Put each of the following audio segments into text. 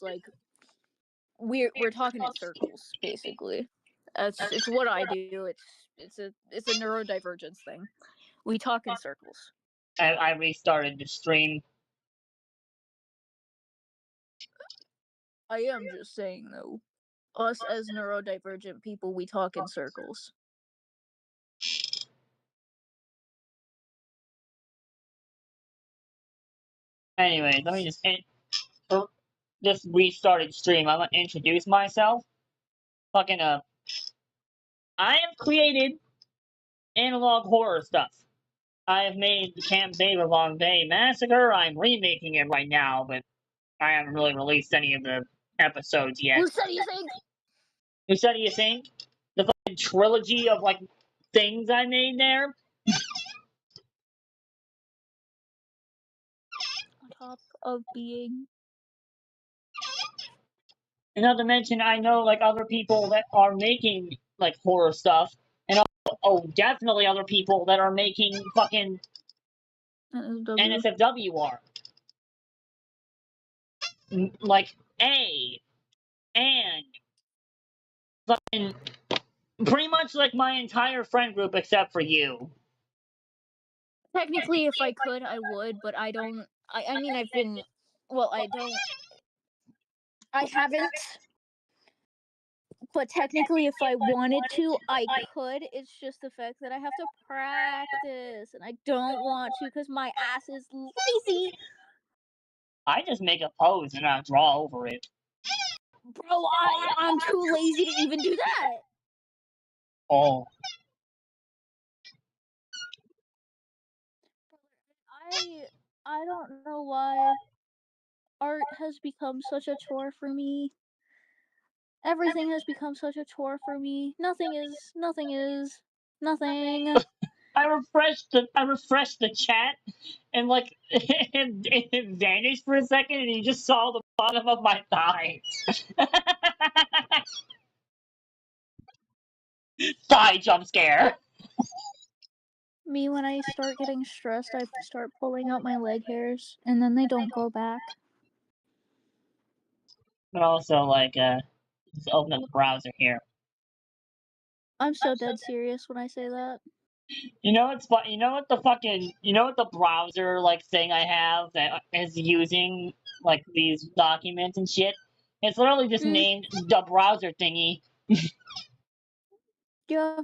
like we're talking in circles, basically. It's what I do. It's a neurodivergence thing. We talk in circles. I restarted the stream. I am just saying though, us as neurodivergent people, we talk in circles. Anyway, let me just restarted stream. I'm gonna introduce myself. Fucking I have created analog horror stuff. I have made the Camp Long Bay Massacre. I'm remaking it right now, but I haven't really released any of the episodes yet. Who said you think? Who said you think? The fucking trilogy of like things I made there. On top of being. And not to mention, I know like other people that are making like horror stuff, and definitely other people that are making fucking NSFW art. Like A and fucking pretty much like my entire friend group except for you. Technically, if I could, I would, but I don't. I mean, I've been. Well, I don't. I haven't. But technically, if I wanted to, I could. It's just the fact that I have to practice, and I don't want to because my ass is lazy. I just make a pose and I draw over it. Bro, I'm too lazy to even do that. Oh. I don't know why art has become such a chore for me. Everything has become such a chore for me. Nothing is. I refreshed the chat and like it vanished for a second and you just saw the bottom of my thighs. Thigh jump scare. Me, when I start getting stressed, I start pulling out my leg hairs, and then they don't go back. But also, like, just open up the browser here. I'm so dead serious when I say that. You know what's fun? You know what the browser like thing I have that is using like these documents and shit? It's literally just named the browser thingy. Yeah,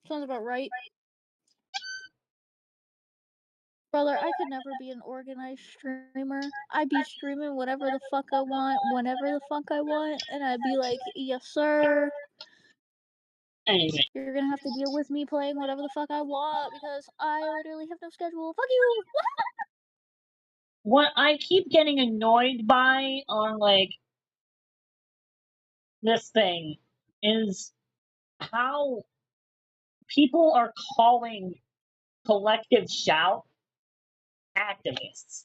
sounds about right. Brother, I could never be an organized streamer. I'd be streaming whatever the fuck I want, whenever the fuck I want, and I'd be like, yes, sir. Anyway. You're gonna have to deal with me playing whatever the fuck I want because I literally have no schedule. Fuck you! What I keep getting annoyed by on, like, this thing is how people are calling collective shout activists.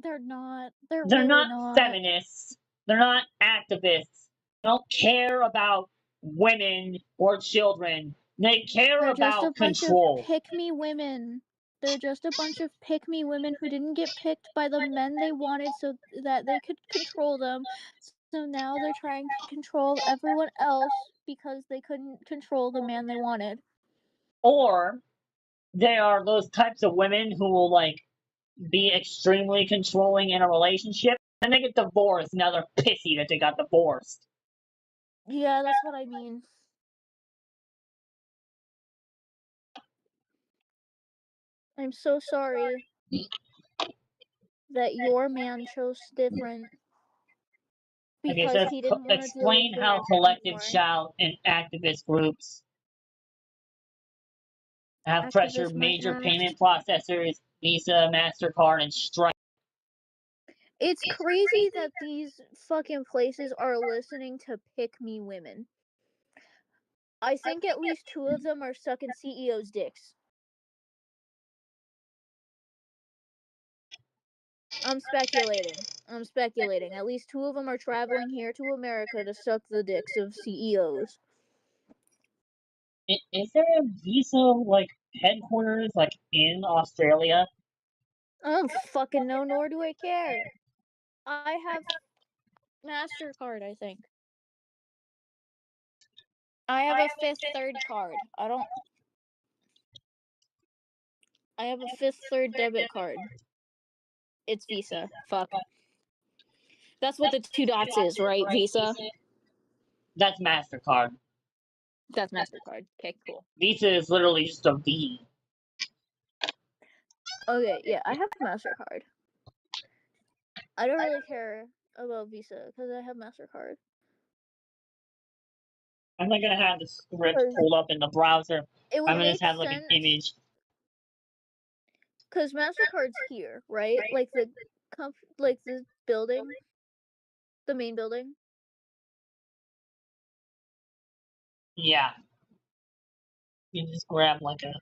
They're not. They're really not not feminists. They're not activists. They don't care about women or children. They care They're about just a bunch control. of pick-me women. They're just a bunch of pick-me women who didn't get picked by the men they wanted so that they could control them. So now they're trying to control everyone else because they couldn't control the man they wanted. Or they are those types of women who will like be extremely controlling in a relationship, and they get divorced. Now they're pissy that they got divorced. Yeah, that's what I mean. I'm so sorry that your man chose different because Okay, so he didn't want to deal with explain how collective shout and activist groups have pressure major payment processors, Visa, MasterCard, and Stripe. It's crazy that these fucking places are listening to pick-me women. I think at least 2 of them are sucking CEOs' dicks. I'm speculating. At least 2 of them are traveling here to America to suck the dicks of CEOs. Is there a Visa, like, headquarters, like, in Australia? I don't fucking know, nor do I care. I have MasterCard, I think. I have a Fifth Third card. I have a Fifth Third debit card. It's Visa. Fuck. That's what the two dots is, right? Visa? That's Mastercard. That's MasterCard. Okay, cool. Visa is literally just a V. Okay, yeah, I have MasterCard. I don't really care about Visa because I have MasterCard. I'm not gonna have the script Because pulled up in the browser. it I'm would gonna just make have like an sense. image. Because MasterCard's here, right? Like like the building, the main building. Yeah, you just grab like a image.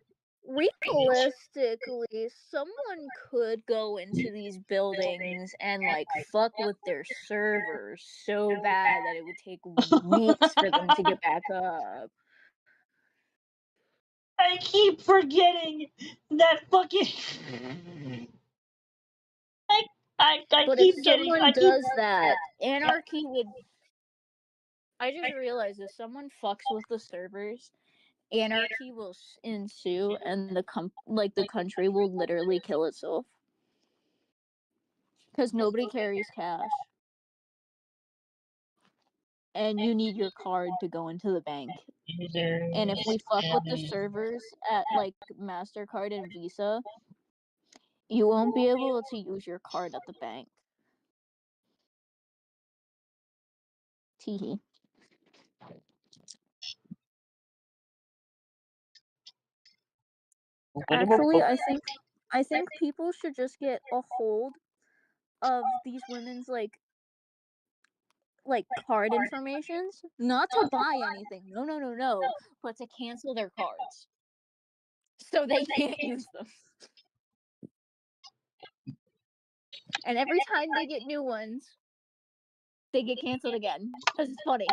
Realistically, someone could go into these buildings and like fuck with their servers so bad that it would take weeks for them to get back up. I keep forgetting that fucking. I I But if keep getting. someone I keep. does that, anarchy would. I just realized if someone fucks with the servers, anarchy will ensue, and the country will literally kill itself because nobody carries cash, and you need your card to go into the bank. And if Users we fuck with the and servers at like MasterCard and Visa, you won't be able to use your card at the bank. Teehee. Actually, I think people should just get a hold of these women's card informations, not to buy anything. No, no, no, no, but to cancel their cards so they can't use them. And every time they get new ones, they get canceled again because it's funny.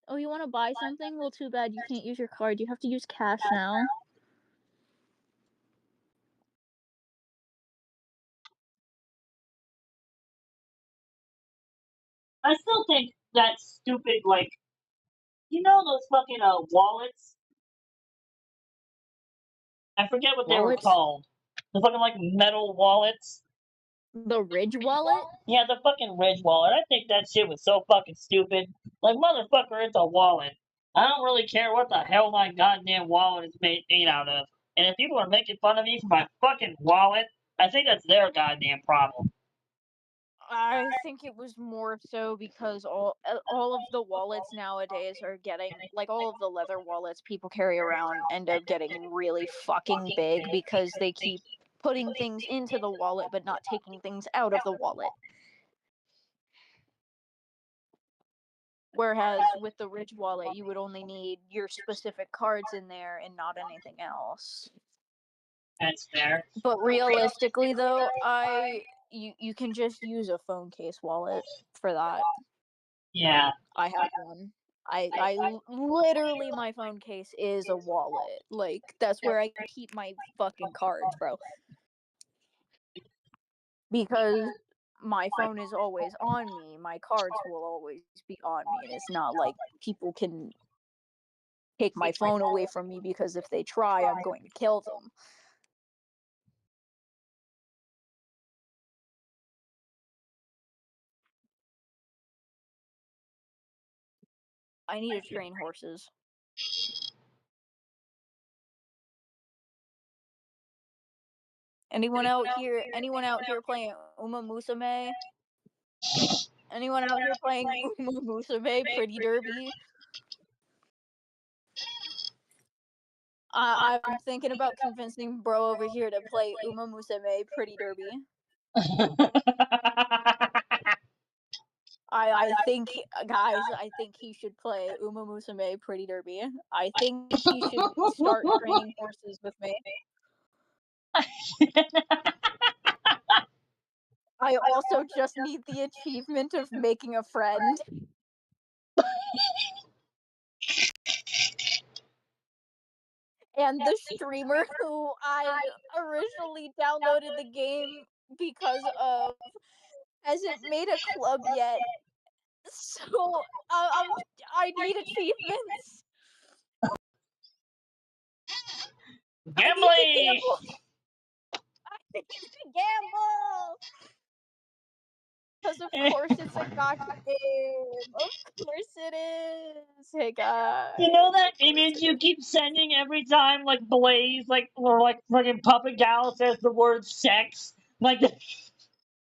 Oh, you want to buy something? Well, too bad you can't use your card. You have to use cash now. I still think that stupid like those fucking wallets. I forget what they were Wallets? called. The fucking like metal wallets. The Ridge wallet? Yeah, the fucking Ridge wallet. I think that shit was so fucking stupid. Like motherfucker, it's a wallet. I don't really care what the hell my goddamn wallet is made out of. And if people are making fun of me for my fucking wallet, I think that's their goddamn problem. I think it was more so because all of the wallets nowadays are getting like all of the leather wallets people carry around end up getting really fucking big because they keep putting things into the wallet but not taking things out of the wallet. Whereas with the Ridge wallet, you would only need your specific cards in there and not anything else. That's fair. But realistically though, you can just use a phone case wallet for that. Yeah. I have one. Literally my phone case is a wallet. Like that's where I keep my fucking cards, bro. Because my phone is always on me, my cards will always be on me, and it's not like people can take my phone away from me because if they try, I'm going to kill them. I need to train horses. Anyone out here playing Uma Musume? Anyone out here playing Uma Musume Pretty Derby? I'm thinking about convincing bro over here to play Uma Musume Pretty Derby. I think guys, I think he should play Uma Musume Pretty Derby. I think he should start training horses with me. I also just need the achievement of making a friend. And the streamer who I originally downloaded the game because of hasn't made a club yet. So I need achievements. I need to Gambling! gamble. I need to gamble. Because of course it's a gotcha game. Of course it is. Hey You know guys. that Of course image it you is. keep sending every time, like Blaze, like or like fucking Puppet Gal says the word sex? Like,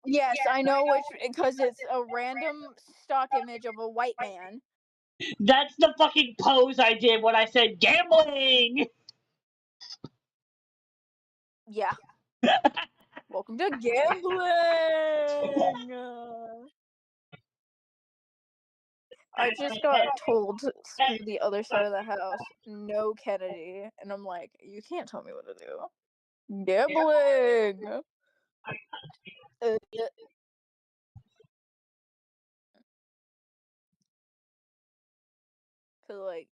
Yes, I know which because it's a random stock image of a white man. that's the fucking pose I did when I said gambling! Yeah. Welcome to gambling. I just got told through the other side of the house, no Kennedy, and I'm like, you can't tell me what to do. Gambling. Uh, Cause like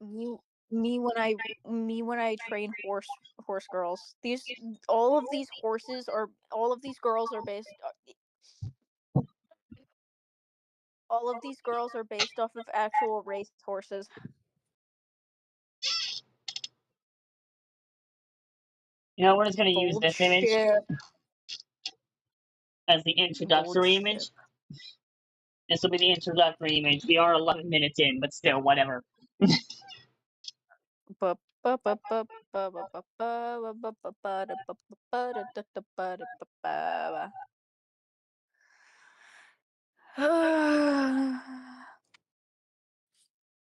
me, me when I train horse girls. These all of these girls are based. All of these girls are based off of actual race horses. You know, we're just gonna use this image Bullshit. as the introductory Bullshit. image. This will be the introductory image. We are 11 minutes in, but still, whatever.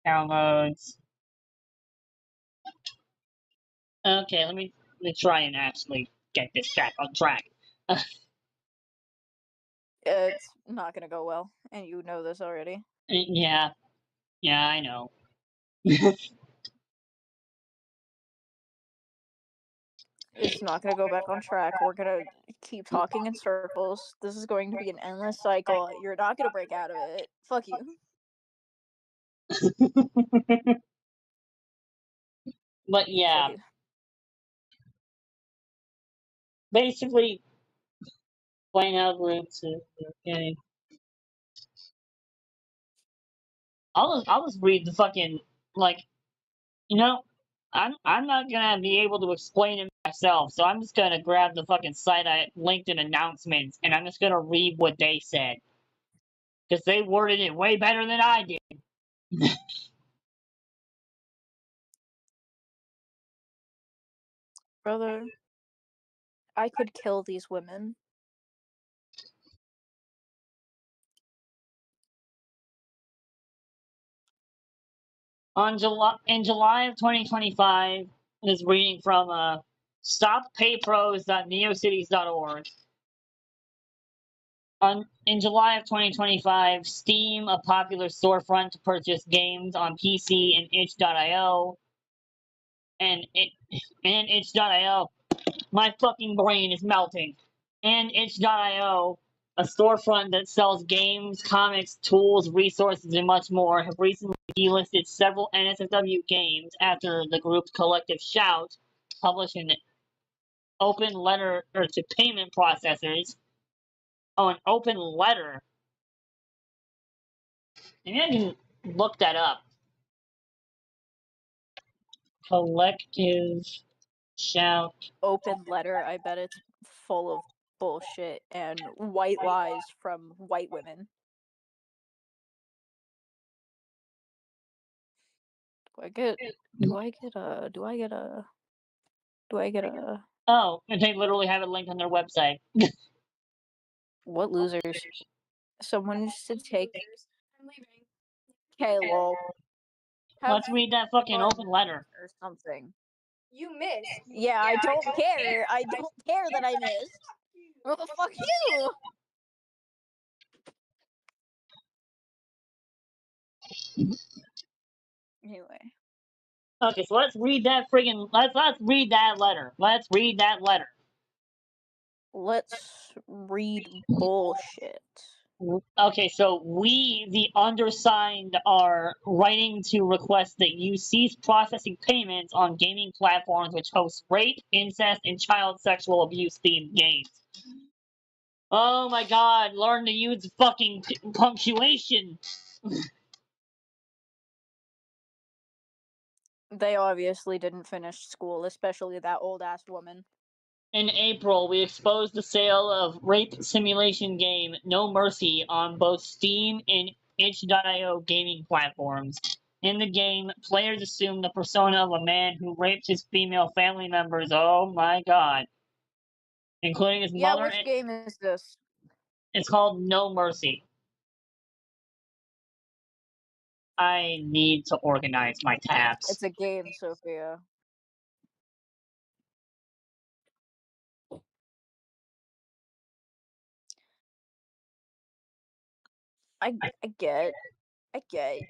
Downloads. Okay, let me try and actually get this back on track. It's not gonna go well, and you know this already. Yeah, yeah, I know. It's not gonna go back on track. We're gonna keep talking in circles. This is going to be an endless cycle. You're not gonna break out of it. Fuck you. But Fuck yeah, you. basically, playing out groups. Okay. I'll just read the fucking like you know. I'm not gonna be able to explain it myself, so I'm just gonna grab the fucking site I linked in announcements, and I'm just gonna read what they said because they worded it way better than I did. Brother, I could kill these women. In July of 2025, this is reading from stoppaypros.neocities.org. In July of 2025, Steam, a popular storefront to purchase games on PC, and itch.io, and itch.io, my fucking brain is melting. And itch.io, a storefront that sells games, comics, tools, resources, and much more, have recently delisted several NSFW games after the group's collective Shout published an open letter to payment processors. Oh, an open letter. Maybe I can look that up. Collective Shout. Open letter. I bet it's full of bullshit and white lies from white women. Do I get? Do I get a? Do I get a? Do I get a? Oh, and they literally have it linked on their website. What losers? Someone needs to take. I'm leaving. Okay, lol. Have Let's read that fucking fun open letter. or something. You missed. Yeah, I don't care. I don't care that I missed. Well, fuck you. Anyway, Okay, so let's read that friggin' let's read that letter. Let's read that letter. let's read bullshit. Okay, so we, the undersigned, are writing to request that you cease processing payments on gaming platforms which host rape, incest, and child sexual abuse themed games. Oh my god, learn to use fucking punctuation. They obviously didn't finish school, especially that old ass woman. In April, we exposed the sale of rape simulation game No Mercy on both Steam and itch.io gaming platforms. In the game, players assume the persona of a man who raped his female family members. Oh my god. Including his Yeah, mother. which game is this? It's called No Mercy. I need to organize my tabs. It's a game, Sophia. I get, I get,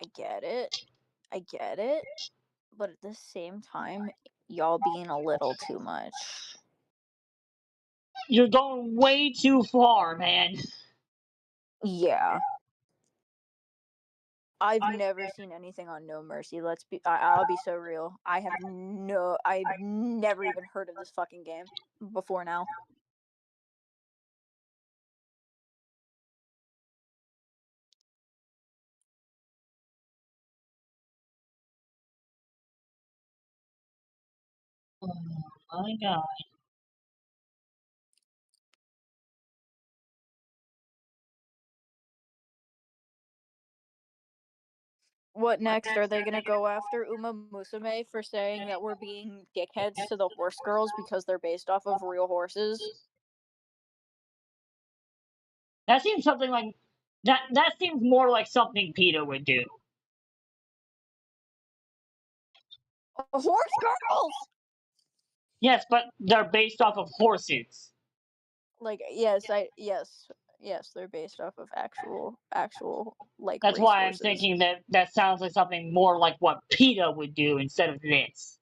I get it, I get it, but at the same time, y'all being a little too much. You're going way too far, man. Yeah. I've never seen anything on No Mercy. I'll be so real. I've never even heard of this fucking game before now. Oh my god. What next? Are they gonna go after Uma Musume for saying that we're being dickheads to the horse girls because they're based off of real horses? That seems something like that seems more like something PETA would do. Horse girls! Yes, but they're based off of horses. Like, yes, they're based off of actual like That's why I'm racehorses. thinking that that sounds like something more like what PETA would do instead of this.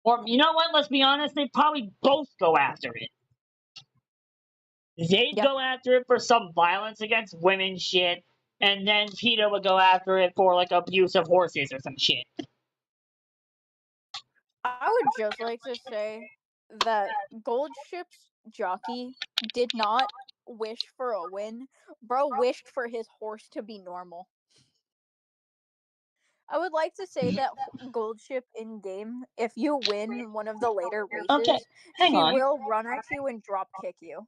Or you know what? Let's be honest. They'd probably both go after it. They'd Yeah. go after it for some violence against women shit, and then PETA would go after it for like abuse of horses or some shit. I would just like to say that Gold Ship's jockey did not wish for a win. Bro wished for his horse to be normal. I would like to say that Gold Ship in game, if you win one of the later Okay, races, hang she on. will run at you and drop kick you.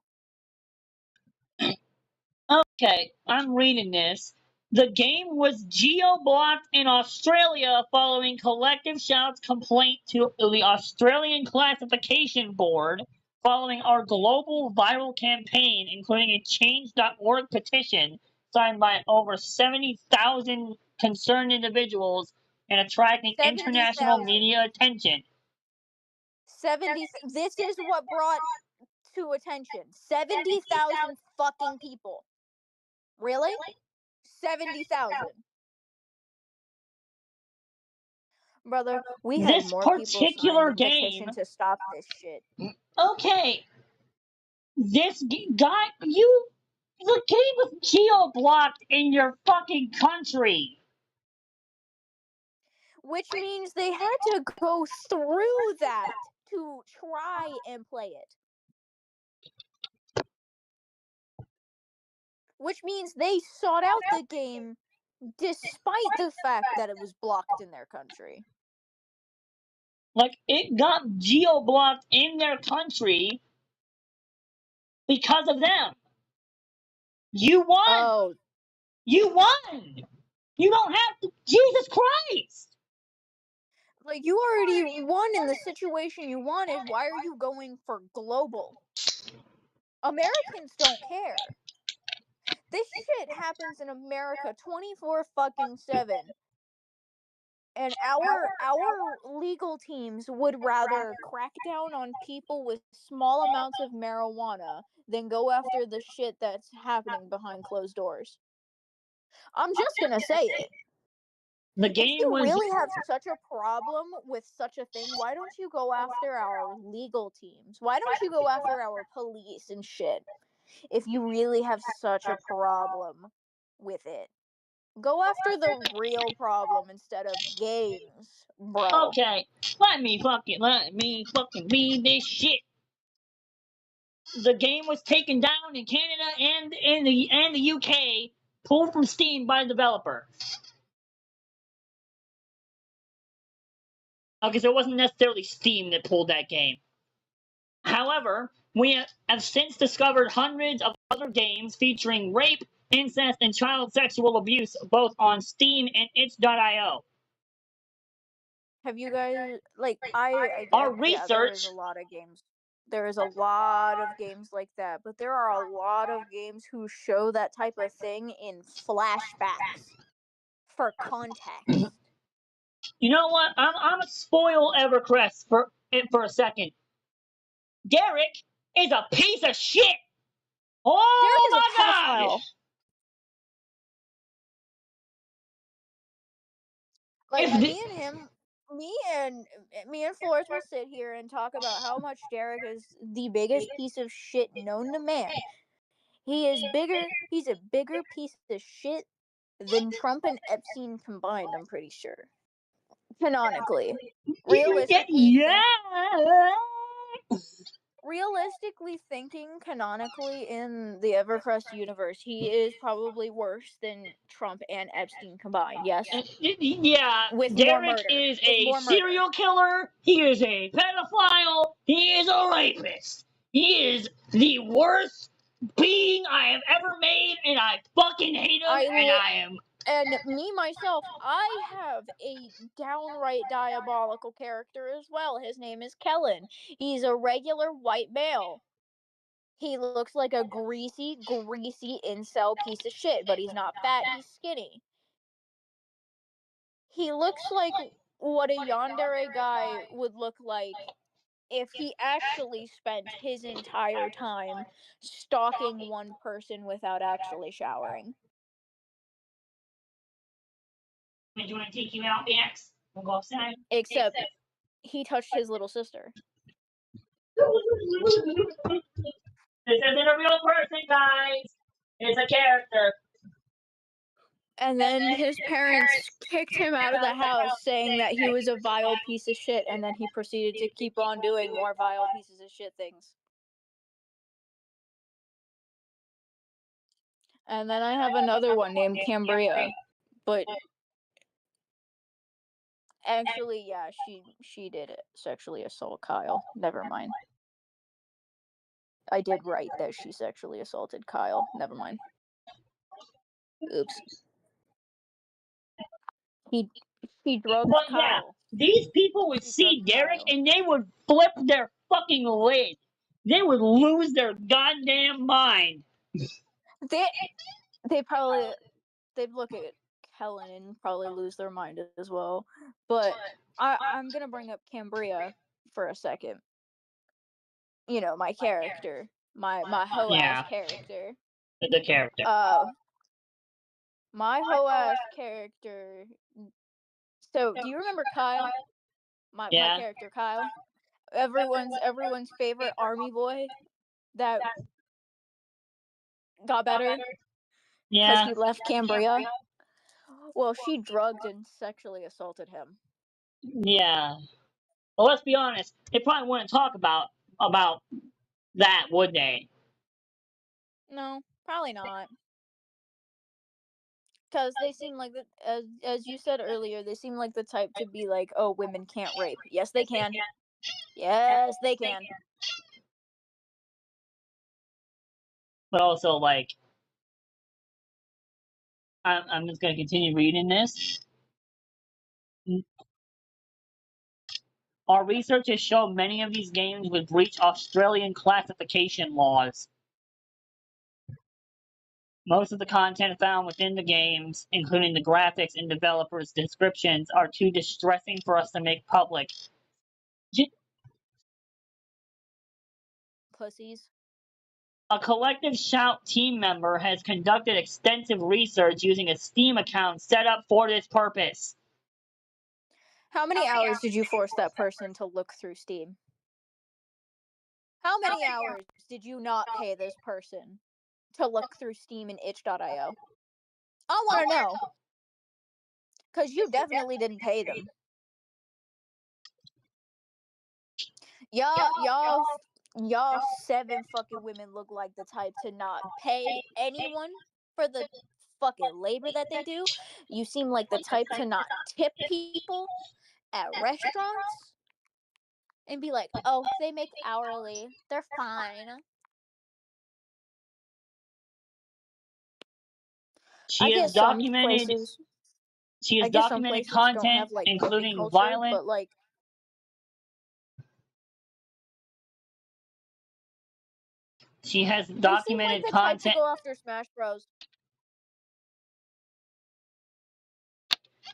Okay, I'm reading this. The game was geo-blocked in Australia following Collective Shout's complaint to the Australian Classification Board following our global viral campaign, including a change.org petition signed by over 70,000 concerned individuals and attracting international 70,000. media attention. 70. This is what brought to attention 70,000 fucking people. Really? 70,000. Brother, we had This more people sign particular the petition game, to stop this shit. okay, this guy, you, the game was geo-blocked in your fucking country. Which means they had to go through that to try and play it. Which means they sought out the game despite the fact that it was blocked in their country. Like, it got geo-blocked in their country because of them. You won! Oh, You won! You don't have to, Jesus Christ! like you already won in the situation you wanted. Why are you going for global? Americans don't care. This shit happens in America 24 fucking 7. And our legal teams would rather crack down on people with small amounts of marijuana than go after the shit that's happening behind closed doors. I'm just going to say it. The If game you was, really have such a problem with such a thing, why don't you go after our legal teams? Why don't you go after our police and shit? if you really have such a problem with it. Go after the real problem instead of games, bro. Okay, let me fucking read this shit. The game was taken down in Canada and in the UK, pulled from Steam by the developer. Okay, so it wasn't necessarily Steam that pulled that game. However, we have since discovered hundreds of other games featuring rape, incest, and child sexual abuse, both on Steam and itch.io. Have you guys like I Our get yeah, there is a research, lot of games. There is a lot of games like that, but there are a lot of games who show that type of thing in flashbacks for context. you know what? I'm a spoil Evercrest for it for a second. Derek is a piece of shit. Derek Oh is a my god! pedophile. Like If the, me and Flores will sit here and talk about how much Derek is the biggest piece of shit known to man. He's a bigger piece of shit than Trump and Epstein combined, I'm pretty sure. Canonically. yeah, Realistically think yeah. realistically thinking canonically in the Evercrest universe, he is probably worse than Trump and Epstein combined. Yes? Yeah, With more Derek murder. is With a more murder. serial killer. He is a pedophile. He is a rapist. He is the worst being I have ever made, and I fucking hate him. I And li- I am. and me myself, I have a downright diabolical character as well. His name is Kellen. He's a regular white male. He looks like a greasy incel piece of shit, but he's not fat, he's skinny. He looks like what a yandere guy would look like if he actually spent his entire time stalking one person without actually showering. Do you want to take you out, Max? We'll go outside. Except he touched his little sister. This isn't a real person, guys. It's a character. And then his parents kicked him out of the house saying that he was a vile piece of shit, and then he proceeded to keep on doing more vile pieces of shit things. And then I have another one named Cambria, but actually, yeah, she did it, sexually assault Kyle. Never mind. I did write that she sexually assaulted Kyle. Never mind. Oops. He she drugged But yeah, Kyle. these people would She see drugged Derek Kyle. and they would flip their fucking lid. They would lose their goddamn mind. They they probably they'd look at Helen and probably lose their mind as well. But I'm gonna bring up Cambria for a second. You know, my character, my hoe ass Yeah, character. the character. Uh, my hoe ass character. So, do you remember Kyle? My Yeah, character Kyle, everyone's favorite army boy that got better because yeah, he left Cambria. Well, she drugged and sexually assaulted him. yeah. Well, let's be honest. They probably wouldn't talk about that, would they? No, probably not. Because they seem like the as you said earlier, they seem like the type to be like, oh, women can't rape. Yes, they can. Yes, they can. But also, like, I'm just gonna continue reading this. Our research has shown many of these games would breach Australian classification laws. Most of the content found within the games, including the graphics and developers' descriptions, are too distressing for us to make public. Pussies. A Collective Shout team member has conducted extensive research using a Steam account set up for this purpose. How many hours did you force that person to look through Steam? How many hours did you not pay this person to look through Steam and itch.io? I want to know cuz you definitely didn't pay them. Y'all 7 fucking women look like the type to not pay anyone for the fucking labor that they do. You seem like the type to not tip people at restaurants and be like, "Oh, they make hourly. They're fine." I She has guess some documented places she has I guess some documented places don't content have like tipping including culture, violent but like she has they seem like documented the type to content go after Smash Bros.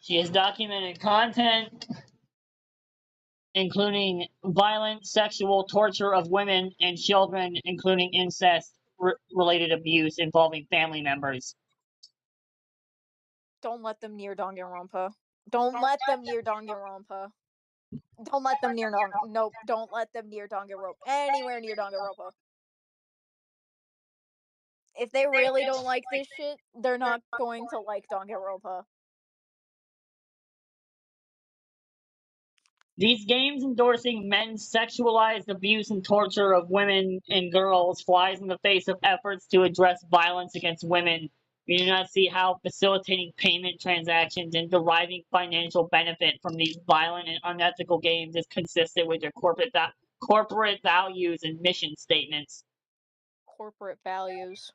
she has documented content including violent sexual torture of women and children, including incest related abuse involving family members. Don't let them near Danganronpa. Don't let them near Danganronpa. Don't let them near Nope. Don't let them near Danganronpa. Anywhere near Danganronpa. If they really don't like this shit, they're not going to like Danganronpa. These games endorsing men's sexualized abuse and torture of women and girls flies in the face of efforts to address violence against women. We do not see how facilitating payment transactions and deriving financial benefit from these violent and unethical games is consistent with your corporate values and mission statements. Corporate values.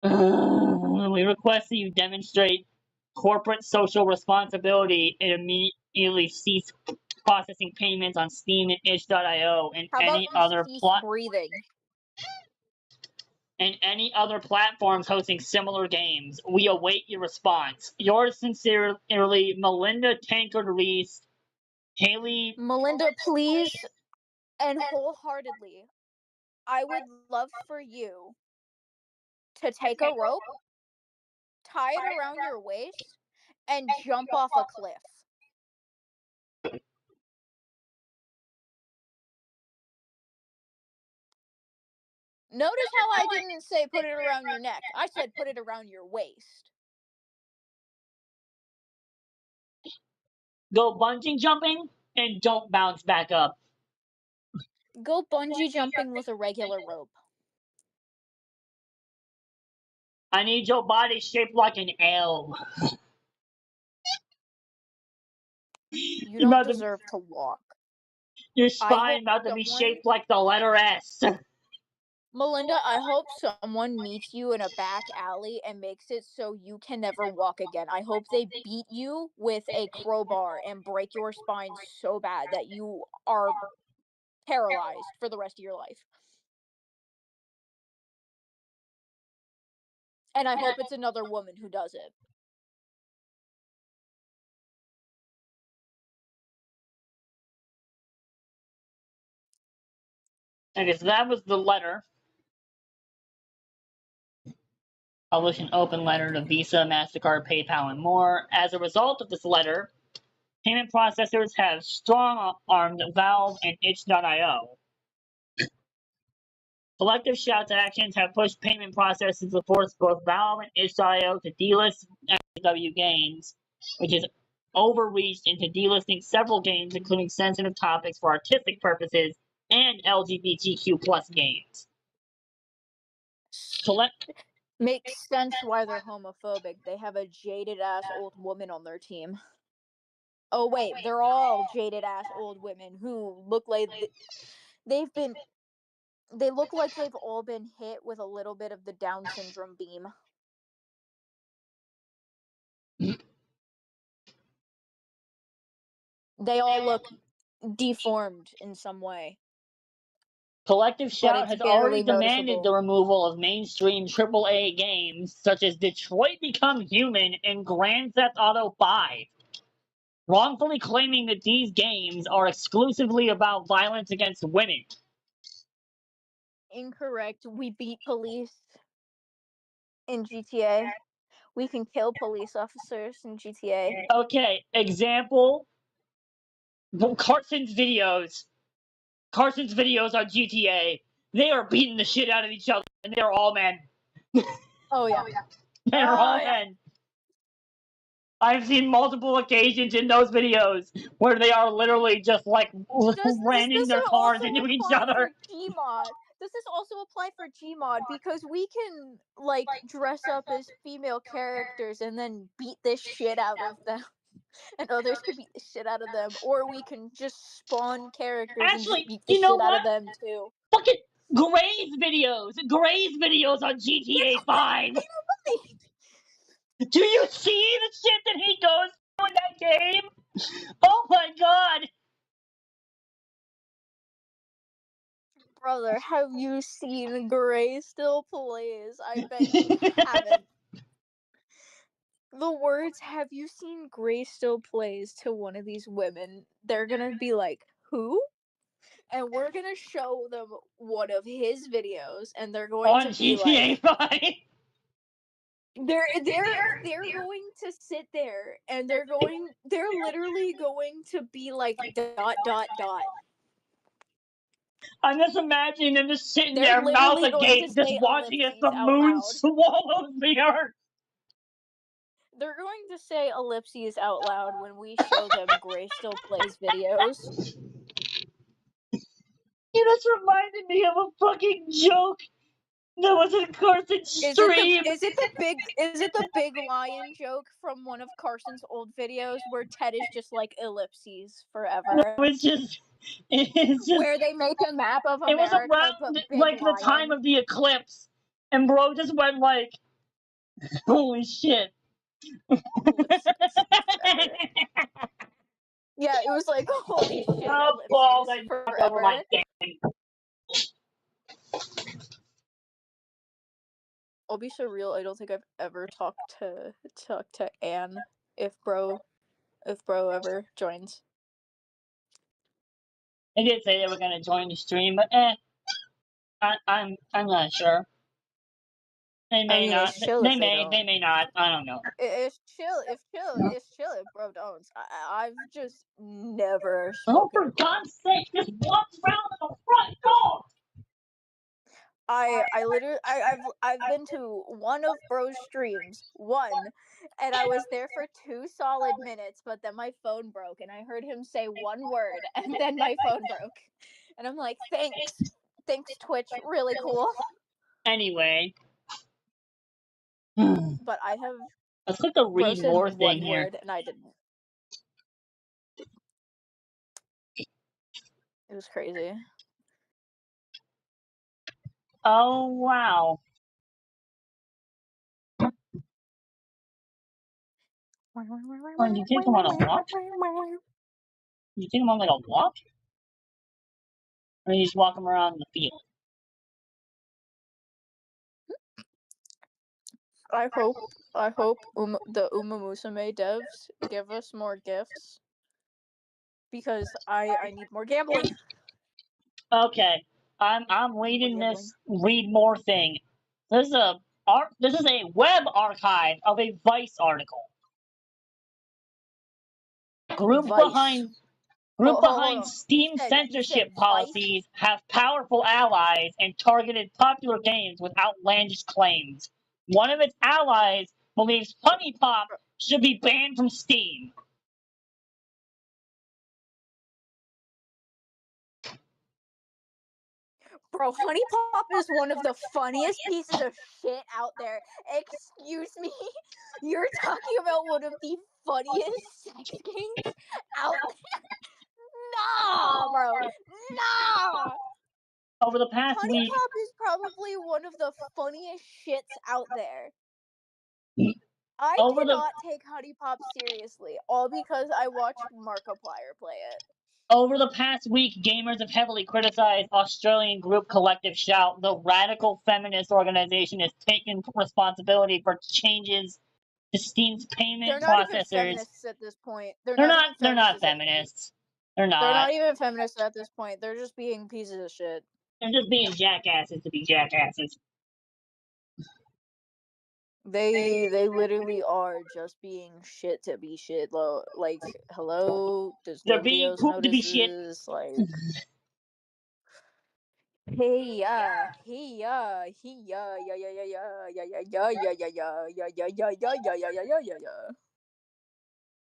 We request that you demonstrate corporate social responsibility and immediately cease processing payments on Steam and itch.io How about you cease breathing? and any other platforms hosting similar games. We await your response. Yours sincerely, Melinda Tankard Reese, Haley. Melinda, please and wholeheartedly, I would love for you to take a rope, tie it around your waist, and jump off a cliff. Notice how I didn't say put it around your neck. I said put it around your waist. Go bungee jumping and don't bounce back up. Go bungee jumping with a regular rope. I need your body shaped like an L. You You don't about to, deserve to walk. your I spine hope about to be someone shaped like the letter S. Melinda, I hope someone meets you in a back alley and makes it so you can never walk again. I hope they beat you with a crowbar and break your spine so bad that you are paralyzed for the rest of your life. And I hope it's another woman who does it. Okay, so that was the letter. Publish an open letter to Visa, MasterCard, PayPal, and more. As a result of this letter, payment processors have strong armed Valve and itch.io. Collective shouts actions have pushed payment processors to force both Valve and itch.io to delist SW games, which is overreached into delisting several games, including sensitive topics for artistic purposes and LGBTQ plus games. Makes sense why they're homophobic. They have a jaded ass old woman on their team. Oh wait, they're all jaded ass old women who look like they've been they look like they've all been hit with a little bit of the Down syndrome beam. They all look deformed in some way, Collective but Shout it's has already barely demanded the noticeable. removal of mainstream AAA games such as Detroit Become Human and Grand Theft Auto 5, wrongfully claiming that these games are exclusively about violence against women. Incorrect. We beat police in GTA. We can kill police officers in GTA. Okay, example Carson's videos. Carson's videos on GTA. They are beating the shit out of each other, and they're all men. Oh yeah. They're Oh all yeah. men. I've seen multiple occasions in those videos where they are literally just like Does ramming this their cars also into each apply for other. Gmod? Does this also apply for Gmod? Because we can like dress up as female characters and then beat this shit out of them, and others can beat the shit out of them, or we can just spawn characters and just Actually, beat the you know shit out what? of them too. Look at Gray's videos on That's GTA right. 5. Right. Do you see the shit that he goes through in that game? Oh my god! Brother, have you seen Gray Still Plays? I bet you haven't. The words "Have you seen Gray Still Plays" to one of these women, they're gonna be like, "Who?" And we're gonna show them one of his videos, and they're going On to be GTA like, 5. they're going to sit there, and they're literally going to be like dot dot dot. I'm just imagining them just sitting They're there, mouth literally going to agape, just say watching as ellipses the out moon loud. swallows the earth. They're going to say ellipses out loud when we show them Gray Still Plays videos. You just reminded me of a fucking joke that was in Carson's stream. Is it the big lion joke from one of Carson's old videos where Ted is just like ellipses forever? It's just, it's just, Where they make a map of it was America but around big like the time lion. of the eclipse, and bro just went like, "Holy shit!" Ellipses forever. Yeah, it was like holy shit Oh, balls! ellipses I knocked over my forever. thing. I'll be so real, I don't think I've ever talked to Anne if bro ever joins. They did say they were gonna join the stream, but I'm not sure. They I may mean, not. it's chill They if they may. don't. They may not. I don't know. It's chill if bro don't. I've just never Oh, spoken for to bro. God's sake, just walks around the front door. I literally I've been to one of bro's streams, one, and I was there for 2 solid minutes, but then my phone broke and I heard him say one word and then my phone broke. And I'm like, "Thanks. Thanks Twitch. Really cool." Anyway, let's But I have click the bro read said more thing one here. word and I didn't. It was crazy. Oh wow. Oh, you take them on a walk? You take them on like a walk? Or you just walk them around the field? I hope the Uma Musume devs give us more gifts because I need more gambling. Okay. I'm I need more reading gambling. this read more thing. This is a web archive of a Vice article. Group Vice. behind Group Hold behind on. You Steam said censorship Vice. policies have powerful allies and targeted popular games with outlandish claims. One of its allies believes Honey Pop should be banned from Steam. Bro, Honey Pop is one of the funniest pieces of shit out there. Excuse me? You're talking about one of the funniest sex games out there? Nah, bro. Nah! Over the past Honey week, Pop is probably one of the funniest shits out there. I over the cannot take Honey Pop seriously, all because I watch Markiplier play it. over the past week, gamers have heavily criticized Australian group Collective Shout. The radical feminist organization has taken responsibility for changes to Steam's They're payment not even processors. feminists at this point. They're They're not not. even They're not feminists. feminists. They're They're not. not even feminists at this point. They're just being pieces of shit. They're just being jackasses to be jackasses. They literally are just being shit to be shit. Like, hello, does They're nobody being else pooped to be notice shit. this? Like, Hey yeah, hey yeah, he yeah yeah yeah yeah yeah yeah yeah yeah yeah yeah yeah yeah yeah yeah yeah yeah yeah yeah yeah.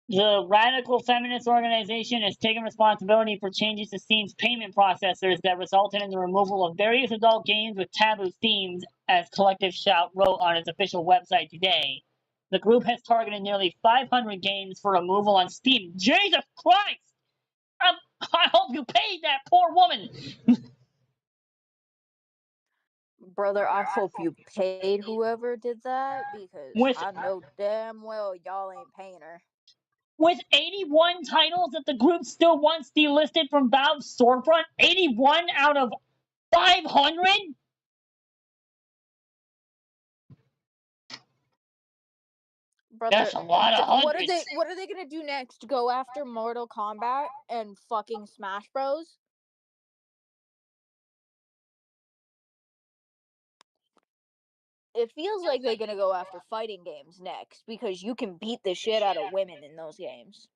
The radical feminist organization has taken responsibility for changes to Steam's payment processors that resulted in the removal of various adult games with taboo themes, as Collective Shout wrote on its official website today. The group has targeted nearly 500 games for removal on Steam. Jesus Christ! I hope you paid that poor woman! Brother, I hope you paid whoever did that because With I know damn well y'all ain't paying her. with 81 titles that the group still wants delisted from Valve's storefront, 81 out of 500? That's Brother, a lot of hundreds. what are they gonna do next? Go after Mortal Kombat and fucking Smash Bros? It feels like they're gonna go after fighting games next because you can beat the shit out of women in those games.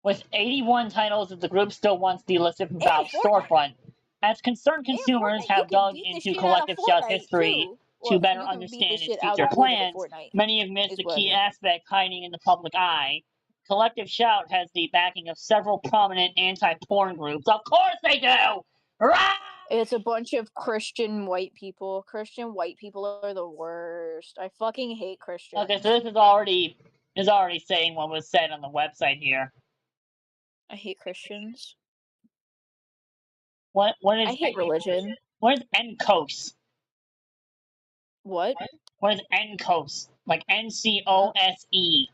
With 81 titles that the group still wants delisted from And Valve's Fortnite. storefront, as concerned And consumers Fortnite. You have can dug beat the into shit out of Collective Shout's Fortnite history too. to Well, better you can beat the understand its shit out future of women in plans, Fortnite, many have missed is the what I key mean. aspect hiding in the public eye. Collective Shout has the backing of several prominent anti-porn groups. Of course they do! Right! It's a bunch of Christian white people. Christian white people are the worst. I fucking hate Okay, so Christians. this is already saying what was said on the website here. I hate Christians. What I is hate religion. what is NCOS? What? What is NCOS? Like Uh, NCOSE.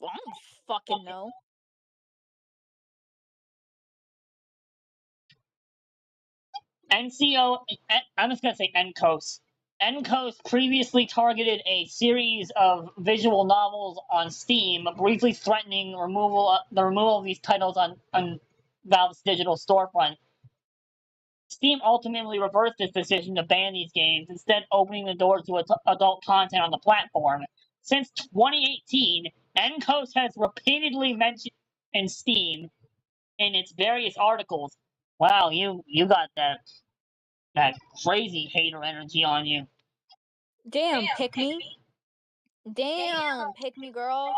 I don't fucking know. NCO. I'm just gonna say NCOS. NCOS previously targeted a series of visual novels on Steam, briefly threatening the removal of these titles on Valve's digital storefront. Steam ultimately reversed this decision to ban these games, instead opening the door to adult content on the platform. Since 2018, NCOS has repeatedly mentioned in Steam in its various articles. Wow, you got that crazy hater energy on you. Damn, pick me. Damn, pick me, girl.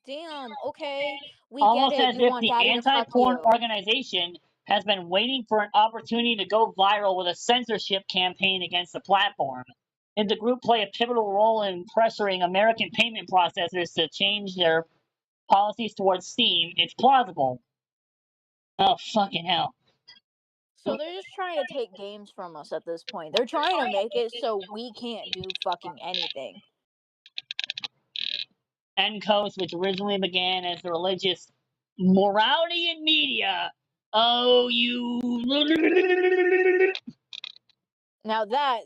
Damn, okay. We get Almost it. as You if want the daddy to anti fuck porn you. organization has been waiting for an opportunity to go viral with a censorship campaign against the platform. Did the group play a pivotal role in pressuring American payment processors to change their policies towards Steam? It's plausible. Oh, fucking hell. So they're just trying to take games from us at this point. They're trying to make it so we can't do fucking anything. NCOS, which originally began as the religious morality in media. Oh, you. Now that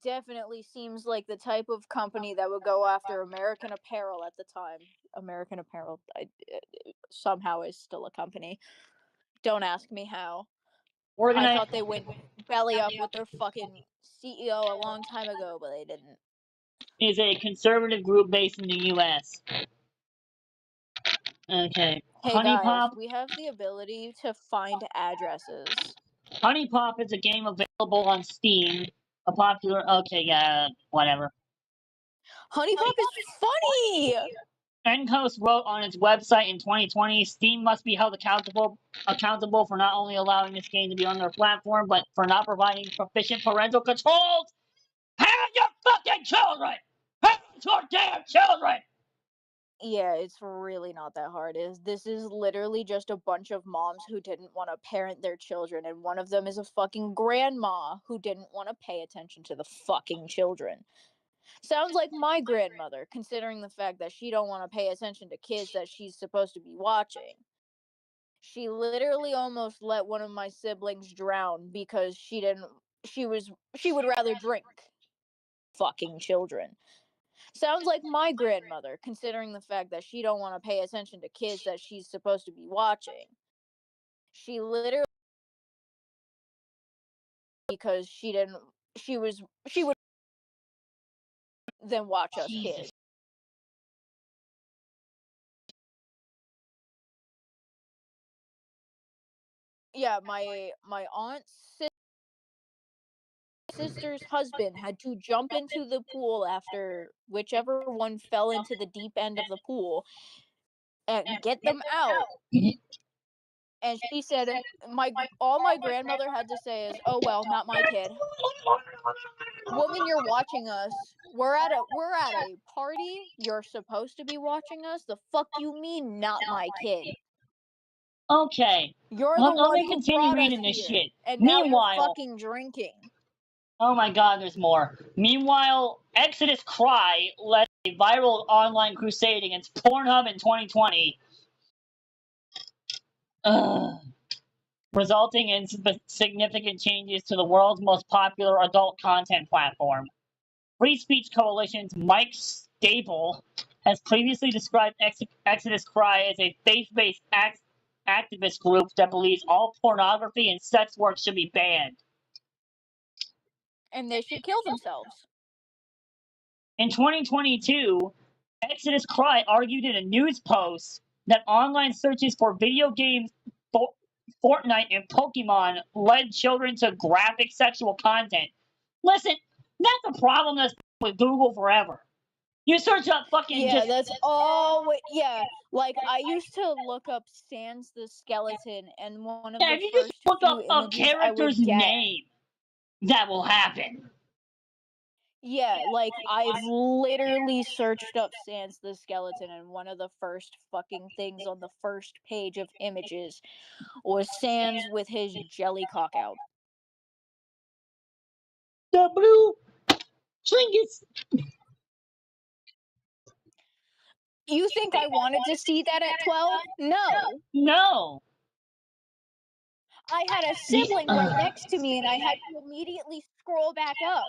definitely seems like the type of company that would go after American Apparel at the time. American Apparel somehow is still a company. Don't ask me how. I Organize thought they went belly up with their fucking CEO a long time ago, but they didn't. is a conservative group based in the U.S. Okay. Hey guys, Honeypop. we have the ability to find addresses. Honeypop is a game available on Steam. A popular. Okay, yeah, whatever. Honey Pop is funny. Encos wrote on its website in 2020, Steam must be held accountable for not only allowing this game to be on their platform, but for not providing sufficient parental controls. Have your fucking children! Have your damn children! Yeah, it's really not that hard. This is literally just a bunch of moms who didn't want to parent their children, and one of them is a fucking grandma who didn't want to pay attention to the fucking children. Sounds like my grandmother, considering the fact that she don't want to pay attention to kids that she's supposed to be watching. She literally almost let one of my siblings drown because she would rather drink fucking children. Sounds like my grandmother, considering the fact that she don't want to pay attention to kids that she's supposed to be watching. She literally because she didn't she would then watch us Jesus. kids. yeah, my aunt's sister's husband had to jump into the pool after whichever one fell into the deep end of the pool and get them out. And she said, "My all my grandmother had to say is, "Oh well, not my kid." Woman, you're watching us. We're at a party. You're supposed to be watching us. The fuck you mean, not my kid? Okay, You're the let one me who continue brought us reading this here, shit. and now you're Meanwhile, fucking drinking. oh my god, there's more. Meanwhile, Exodus Cry led a viral online crusade against Pornhub in 2020, ugh, resulting in significant changes to the world's most popular adult content platform. Free Speech Coalition's Mike Staple has previously described Exodus Cry as a faith-based activist group that believes all pornography and sex work should be banned. And they should kill themselves. In 2022, Exodus Cry argued in a news post that online searches for video games, Fortnite, and Pokemon led children to graphic sexual content. Listen, that's a problem that's with Google forever. You search up fucking Yeah, just. that's all. Yeah, like I used to look up Sans the skeleton, and one of Yeah, the if you just first look few up a images I character's would get. name, that will happen. Yeah, like I've literally searched up Sans the skeleton, and one of the first fucking things on the first page of images was Sans with his jelly cock out. The blue trinkets. You think I wanted to see that at 12? No. No. I had a The, sibling right next to me and I had to immediately scroll back up.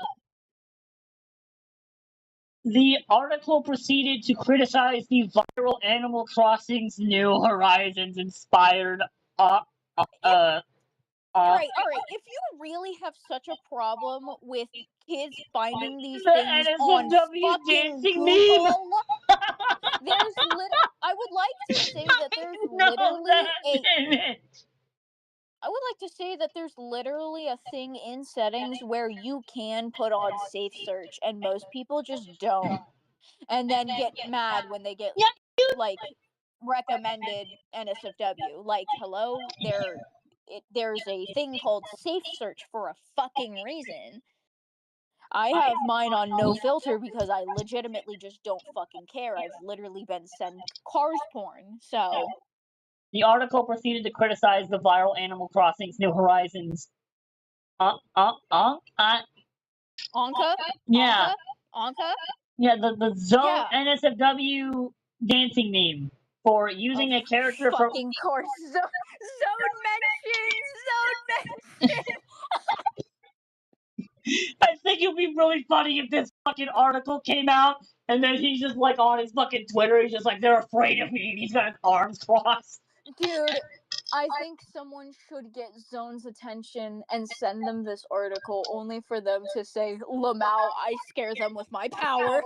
the article proceeded to criticize the viral Animal Crossing's New Horizons inspired uh, uh, If uh, uh, all right, if you really have such a problem with kids finding these the things on NSFW fucking dancing meme. Google, there's I would like to say that there's No, literally that a didn't. I would like to say that there's literally a thing in settings where you can put on safe search and most people just don't. And then get mad when they get Yeah, like recommended NSFW. Like, hello, there's a thing called safe search for a fucking reason. I have mine on no filter because I legitimately just don't fucking care. I've literally been sent cars porn. So, the article proceeded to criticize the viral Animal Crossing's New Horizons. Uh, uh, uh, uh, Anka, yeah, Anka, Anka, yeah, the Zone yeah. NSFW dancing meme for Of using a character from. fucking course. Zone mention, zone mention. I think it'd be really funny if this fucking article came out and then he's just like on his fucking Twitter, he's just like, they're afraid of me, and he's got his arms crossed. Dude, I think someone should get Zone's attention and send them this article only for them to say, Lamau, I scare them with my power.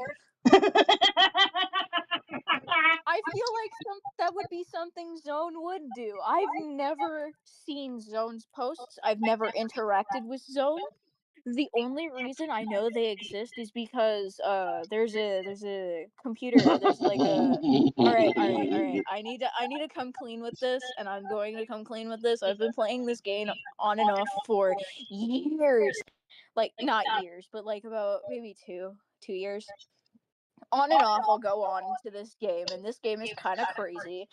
I feel like that would be something Zone would do. I've never seen Zone's posts. I've never interacted with Zone. The only reason I know they exist is because there's a computer. There's like a all right. I need to come clean with this, and I'm going to come clean with this. I've been playing this game on and off for years, like not years, but like about maybe 2 years. On and off, I'll go on to this game, and this game is kind of crazy.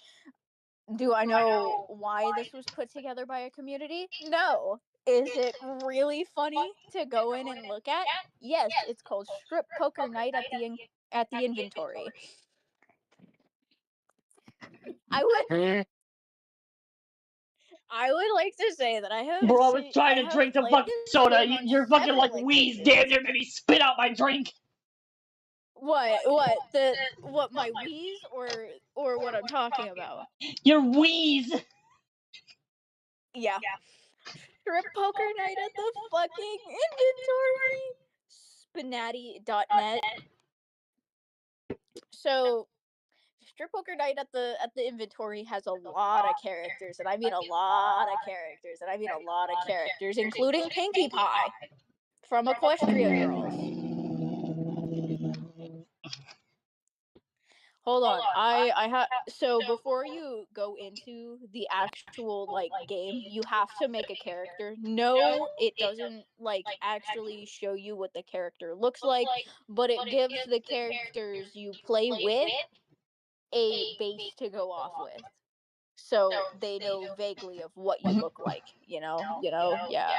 Do I know why this was put together by a community? No. Is it really funny to go in and look at? Yes, it's called Strip Poker Night at the inventory. I would I would like to say that Bro, I was I trying to have drink some played fucking this soda. game on You're fucking like several wheeze. Damn occasions. near made me spit out my drink. What my wheeze or what I'm talking about? Your wheeze. Yeah. Strip Poker Night at the fucking inventory. Spinati.net. So Strip Poker Night at the inventory has a lot of characters, and I mean a lot of characters, and I mean a lot of characters, including Pinkie Pie from Equestria Girls. Hold on. I have so before you go into the actual like game, you have to make a character. No, it doesn't like actually show you what the character looks like, but it gives the characters you play with a base to go off with. So they know vaguely of what you look like, Yeah, Okay, yeah,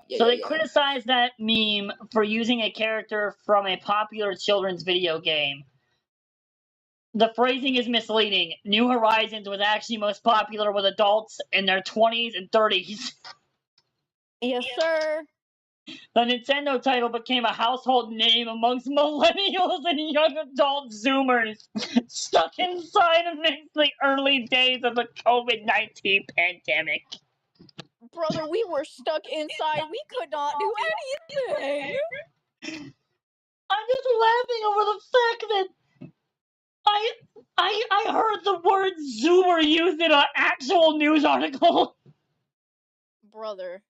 yeah, so yeah, they yeah. criticized that meme for using a character from a popular children's video game. The phrasing is misleading. New Horizons was actually most popular with adults in their 20s and 30s. Yes, sir. The Nintendo title became a household name amongst millennials and young adult Zoomers stuck inside amidst the early days of the COVID-19 pandemic. Brother, we were stuck inside. We could not do anything. I'm just laughing over the fact that I I heard the word Zoomer used in an actual news article. Brother,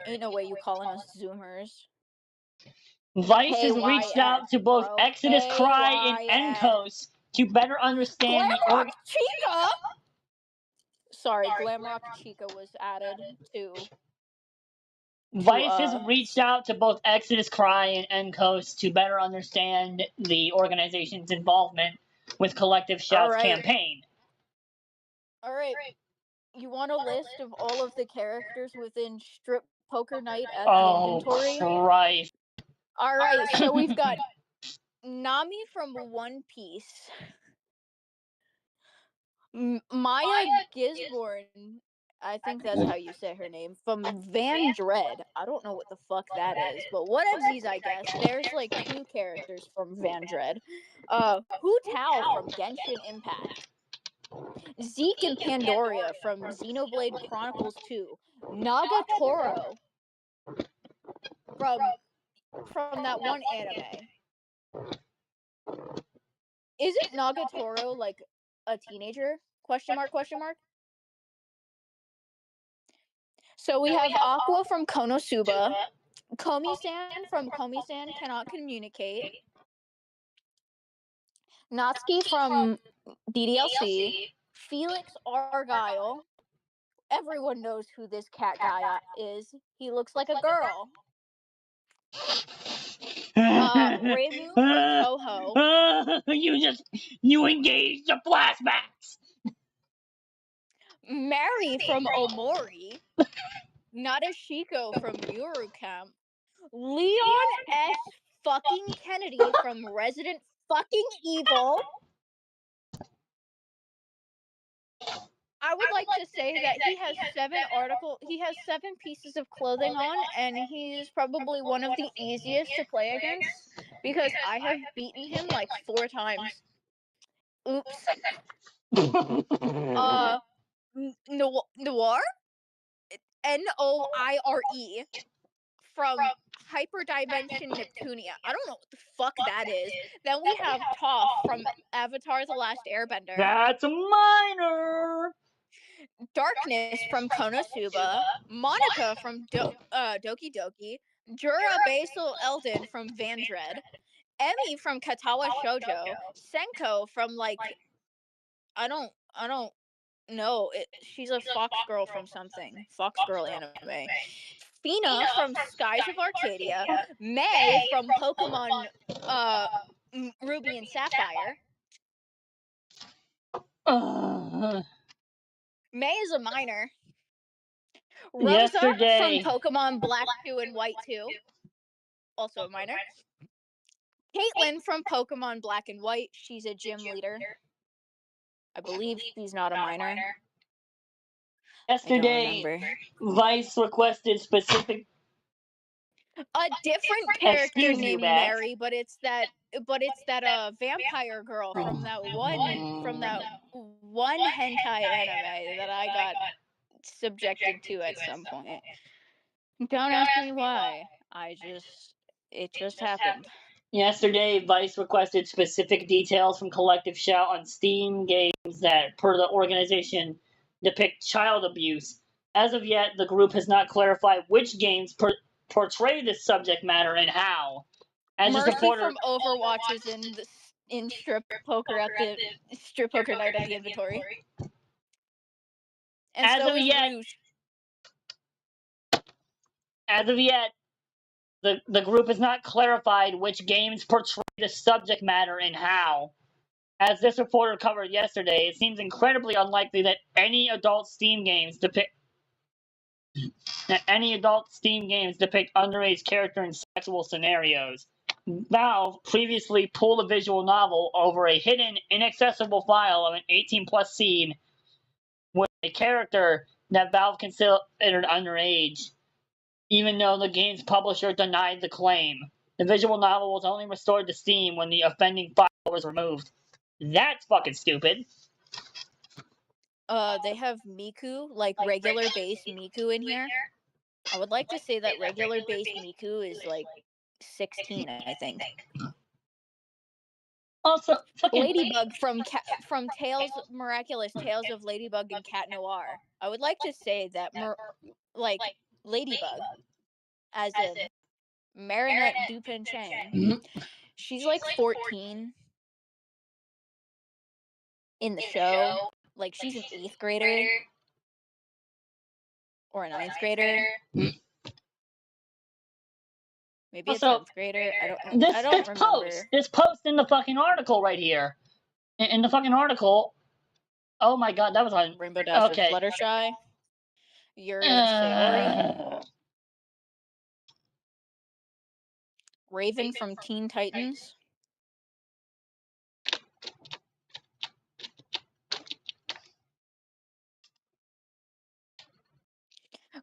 ain't no way you calling us Zoomers. Vice has reached KYS, out to both bro. Exodus Cry and KYS. Encos to better understand the Glamrock Chica! Sorry, Glamrock Chica was added to Vice has reached out to both Exodus Cry and Encos to better understand the organization's involvement with Collective Shout's Alright. campaign. Alright. You want a list of all of the characters within Strip Poker Night at the Oh inventory? Christ! Alright, so we've got Nami from One Piece. Maya Gisborne, I think that's how you say her name, from Van Dread. I don't know what the fuck that is, but whatevsies, I guess. There's like two characters from Van Dread. Hu Tao from Genshin Impact. Zeke and Pandoria from Xenoblade Chronicles 2. Nagatoro from that one anime. Isn't Nagatoro like a teenager? Question mark, question mark. So we have Aqua from Konosuba, Komi-san from Komi-san Cannot Communicate, Natsuki from DDLC, Felix Argyle. Everyone knows who this cat guy is. He looks like a girl. Reimu from Toho, you engaged the flashbacks. Mary from Omori, Nadeshiko from Yuru Camp, Leon S. fucking Kennedy from Resident fucking Evil. I would like to say that he has seven pieces of clothing on, and he's probably one of the easiest to play against because I have beaten him like 4 times. Oops. Noir? Noire from Hyperdimension Neptunia. I don't know what the fuck that is. Then we have Toph from Avatar The Last Airbender. That's a minor. Darkness from Konosuba, Monica from Doki Doki, Jura Basil Eldon from Van Dread, Emmy from Katawa Shoujo, Senko from like I don't know. She's a fox girl from something. Fox girl anime. Fina from Skies of Arcadia, May from Pokemon Ruby and Sapphire. May is a minor. Rosa from Yesterday. Pokemon Black 2 and White 2, also a minor. Caitlin from Pokemon Black and White, she's a gym leader. I believe she's not a minor. I don't Yesterday, remember. Vice requested specific. A different character Excuse you, named Max. Mary, but it's that vampire girl from that one hentai anime that I got subjected to at some point. Don't ask me why. It just happened. Yesterday, Vice requested specific details from Collective Shout on Steam games that, per the organization, depict child abuse. As of yet, the group has not clarified which games portray this subject matter and how. As a Mercy supporter, from Overwatch is in strip poker night at the inventory, and as so of is yet, Rouge. as of yet, the group has not clarified which games portray the subject matter and how. As this reporter covered yesterday, it seems incredibly unlikely that any adult Steam games depict underage character in sexual scenarios. Valve previously pulled a visual novel over a hidden, inaccessible file of an 18-plus scene with a character that Valve considered underage, even though the game's publisher denied the claim. The visual novel was only restored to Steam when the offending file was removed. That's fucking stupid. They have Miku, like regular base Miku in here. I would like to say that regular base Miku is like 16, I think. Also, fucking Ladybug from Tales Miraculous Tales of Ladybug and Cat Noir. I would like to say that like Ladybug, as in Marinette Dupin Chang. She's like 14 in the show. Like she's an 8th grader or a ninth grader. Maybe a Also, 10th grader. I this don't post, remember. this post in the fucking article right here, in the fucking article. Oh my god, that was on. Rainbow Dash of Okay. Fluttershy. Yuri of Sayori. Raven from Teen Titans.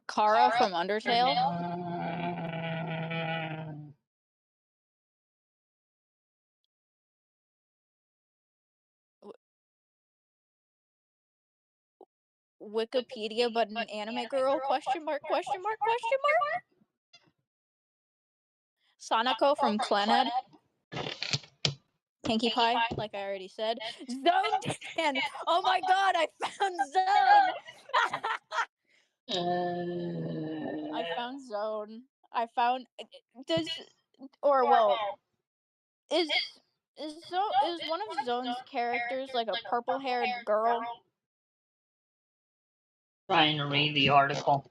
Kara from Undertale. Wikipedia, but an anime girl? Question mark? Question mark? Question mark? Sanako from Clannad. Pinkie Pie, like I already said. Zone 10! Oh my god, I found Zone! I found Zone. I found. Does. Or, well. Is. Is one of Zone's characters like a purple haired girl? Trying to read the article.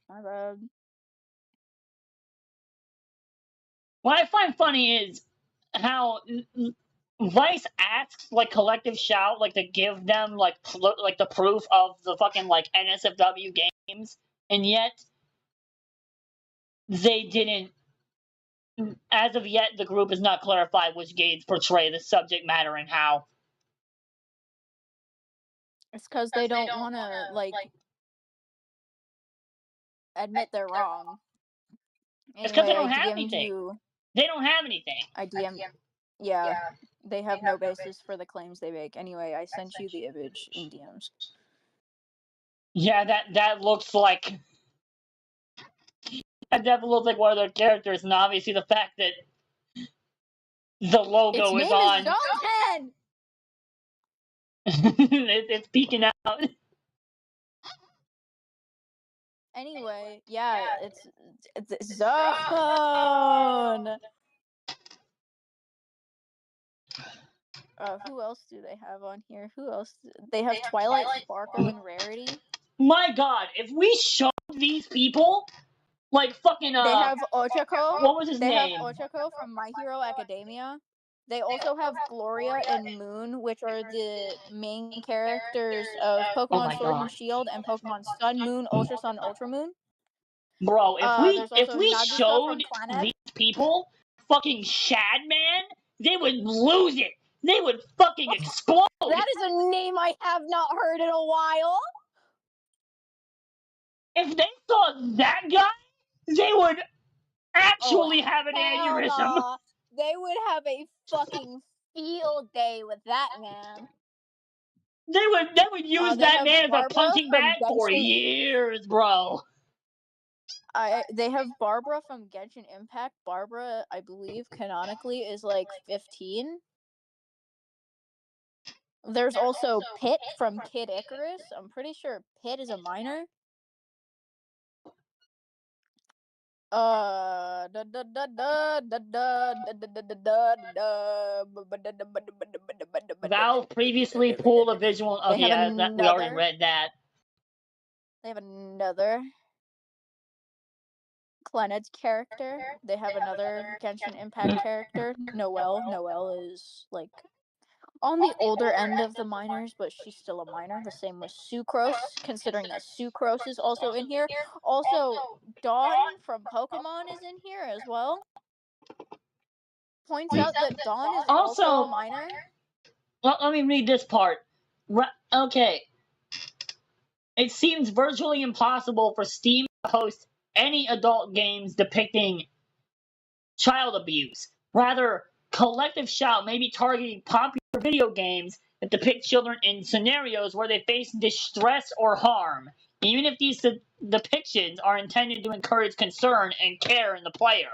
My bad. What I find funny is how Vice asks like Collective Shout like to give them like the proof of the fucking like NSFW games, and yet they didn't. As of yet, the group has not clarified which games portray the subject matter and how. It's because they don't want to, like, admit they're wrong. It's because they Anyway, I don't have DM'd anything. you. They don't have anything. I DM'd. Yeah, they have no basis for the claims they make. Anyway, I sent you the image in DMs. Yeah, that looks like. That definitely looks like one of their characters, and obviously the fact that the logo Its is name on. is Zone 10! It's peeking out. Anyway, yeah, it's Zone! Who else do they have on here? Who else? They have Twilight Sparkle and Rarity. My god, if we showed these people, like fucking, They have Ochako. what was his They name? have Ochako from My Hero Academia. They also have Gloria and Moon, which are the main characters of Pokemon Sword and Shield and Pokemon Sun, Moon, Ultra Sun, Ultra Moon. Bro, There's if also we Nagisa from showed Clannad. these people fucking Shadman, they would lose it. They would fucking explode. That is a name I have not heard in a while. If they saw that guy, they would actually have an aneurysm. Nah. They would have a fucking field day with that man. They would use that man as a punching bag for years, bro. They have Barbara from Genshin Impact. Barbara, I believe, canonically is like 15. There's also Pit from Kid Icarus. I'm pretty sure Pit is a minor. Da da da da da da da da da Valve previously pulled a visual. They Okay, have yeah, that we already another. read that. They have another Clannad's character. They have another Genshin Impact character, Noelle. Noelle is like on the older end of the minors, but she's still a minor. The same with Sucrose, considering that Sucrose is also in here. Also, Dawn from Pokemon is in here as well. Points out that Dawn is also a Also, minor. let me read this part. Okay. It seems virtually impossible for Steam to host any adult games depicting child abuse. Rather, Collective Shout may be targeting popular video games that depict children in scenarios where they face distress or harm, even if these depictions are intended to encourage concern and care in the player.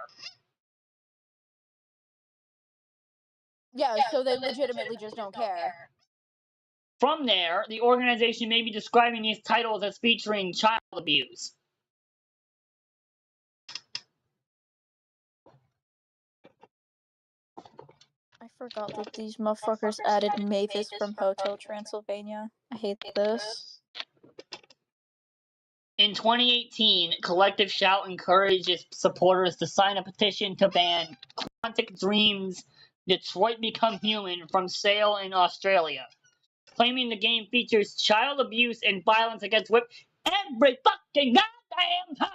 Yeah, so they legitimately just don't care. From there, the organization may be describing these titles as featuring child abuse. I forgot that these motherfuckers added Mavis from Hotel Transylvania. I hate this. In 2018, Collective Shout encouraged its supporters to sign a petition to ban Quantic Dream's Detroit Become Human from sale in Australia, claiming the game features child abuse and violence against women every fucking goddamn time.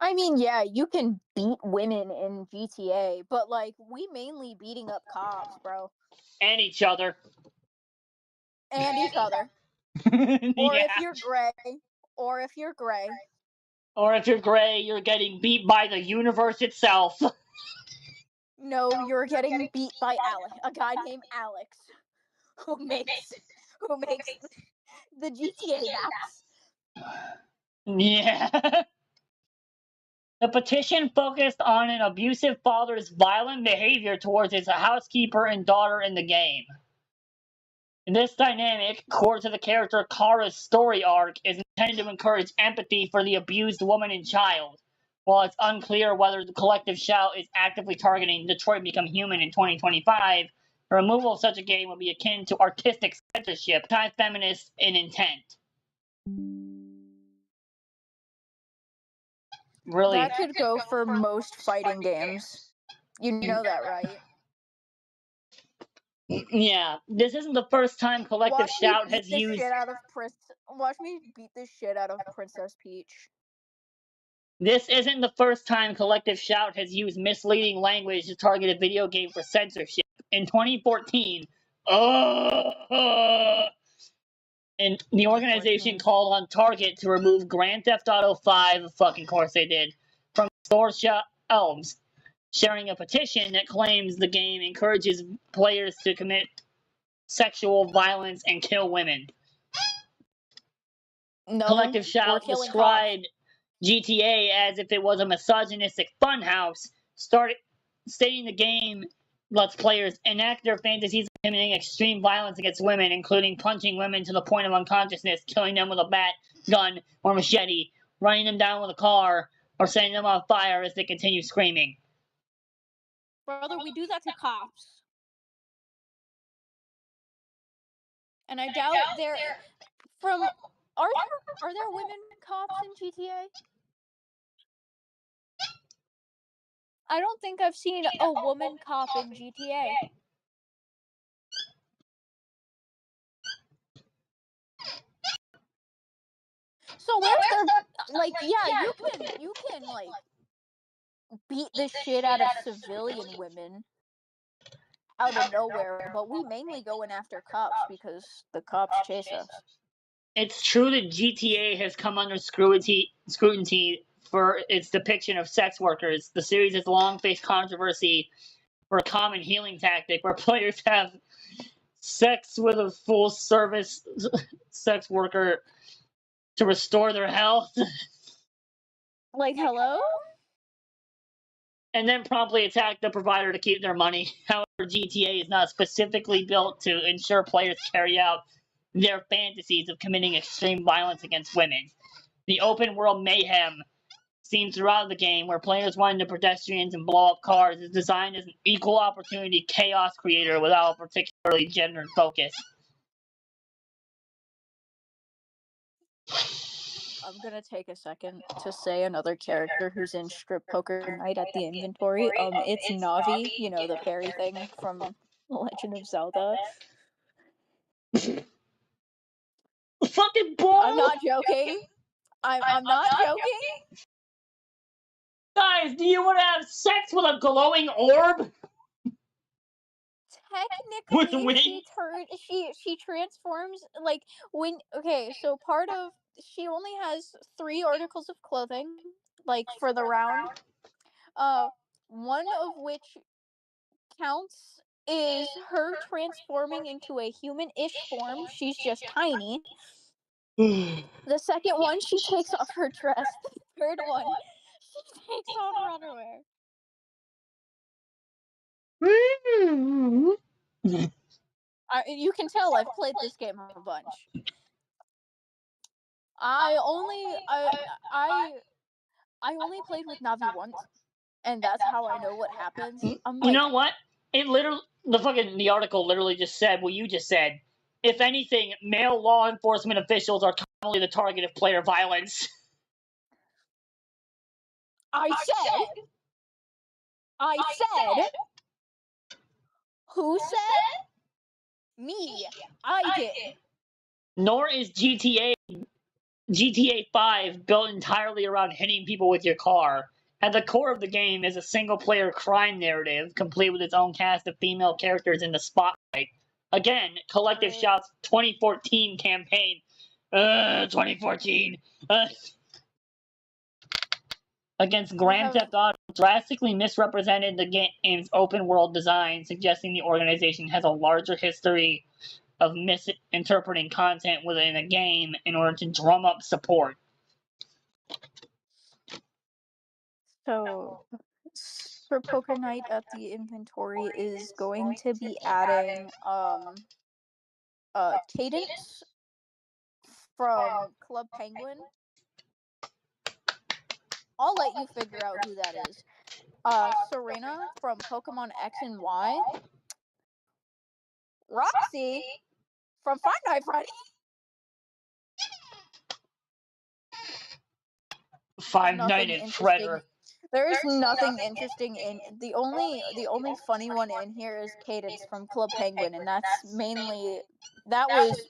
I mean, yeah, you can beat women in GTA, but like we mainly beating up cops, bro, And each other. and each other. Or if Yeah. you're gray, or if you're gray, Or if you're gray, you're getting beat by the universe itself. no, you're getting beat by a guy named Alex, who makes the GTA maps. Yeah. The petition focused on an abusive father's violent behavior towards his housekeeper and daughter in the game. This dynamic, core to the character Kara's story arc, is intended to encourage empathy for the abused woman and child. While it's unclear whether the Collective Shout is actively targeting Detroit Become Human in 2025, the removal of such a game would be akin to artistic censorship, anti-feminist in intent. Really? That could go for most fighting games. You know that, right? Yeah, this isn't the first time Collective Watch me Shout beat has the used. shit out of Watch me beat the shit out of Princess Peach. This isn't the first time Collective Shout has used misleading language to target a video game for censorship. In 2014, and the organization 2014. called on Target to remove Grand Theft Auto 5, fucking course they did, from store shelves, sharing a petition that claims the game encourages players to commit sexual violence and kill women. No, Collective we're Shout killing cops. described GTA as if it was a misogynistic funhouse, stating the game lets players enact their fantasies of committing extreme violence against women, including punching women to the point of unconsciousness, killing them with a bat, gun, or machete, running them down with a car, or setting them on fire as they continue screaming. Brother, we do that to cops. And I doubt there from are there women cops in GTA? I don't think I've seen a woman cop in GTA. So where's their like yeah, you can like beat the shit out of civilian women out of nowhere, but we mainly going after cops because the cops chase us. It's true that GTA has come under scrutiny for its depiction of sex workers. The series has long faced controversy for a common healing tactic where players have sex with a full service sex worker to restore their health. Like, hello? And then promptly attack the provider to keep their money. However, GTA is not specifically built to ensure players carry out their fantasies of committing extreme violence against women. The open world mayhem seen throughout the game, where players run into pedestrians and blow up cars, is designed as an equal opportunity chaos creator without a particularly gendered focus. I'm gonna take a second to say another character who's in Strip Poker Night at the inventory. It's Navi, you know, the fairy thing from The Legend of Zelda. Fucking I'm bull! not joking. I'm not joking. Guys, do you want to have sex with a glowing orb? With Technically, wings? she transforms like when okay, so part of she only has 3 articles of clothing like for the round. Uh one of which counts is her transforming into a human-ish form. She's just tiny. The second one, she takes off her dress. The third one, she takes on her underwear. You can tell I've played this game a bunch. I only I I only played with Navi once, and that's how I know what happens. I'm You like, know what? It literally, the article literally just said what you just said. If anything, male law enforcement officials are commonly the target of player violence. I said, I said, who said? Me. I did. Nor is GTA 5 built entirely around hitting people with your car. At the core of the game is a single player crime narrative, complete with its own cast of female characters in the spotlight. Again, Collective Great. Shout's 2014 campaign. 2014. Against We Grand have Theft Auto drastically misrepresented the game's open world design, suggesting the organization has a larger history of misinterpreting content within a game in order to drum up support. so for Poker Night at the inventory is going to be adding Cadence from Club Penguin. I'll let you figure out who that is. Serena from Pokemon X and Y. Roxy from Five Nights at Freddy's. There's Five nothing Nighted interesting. Predator. There's nothing interesting in the only funny one in here is Cadence from Club Penguin, and that's mainly that was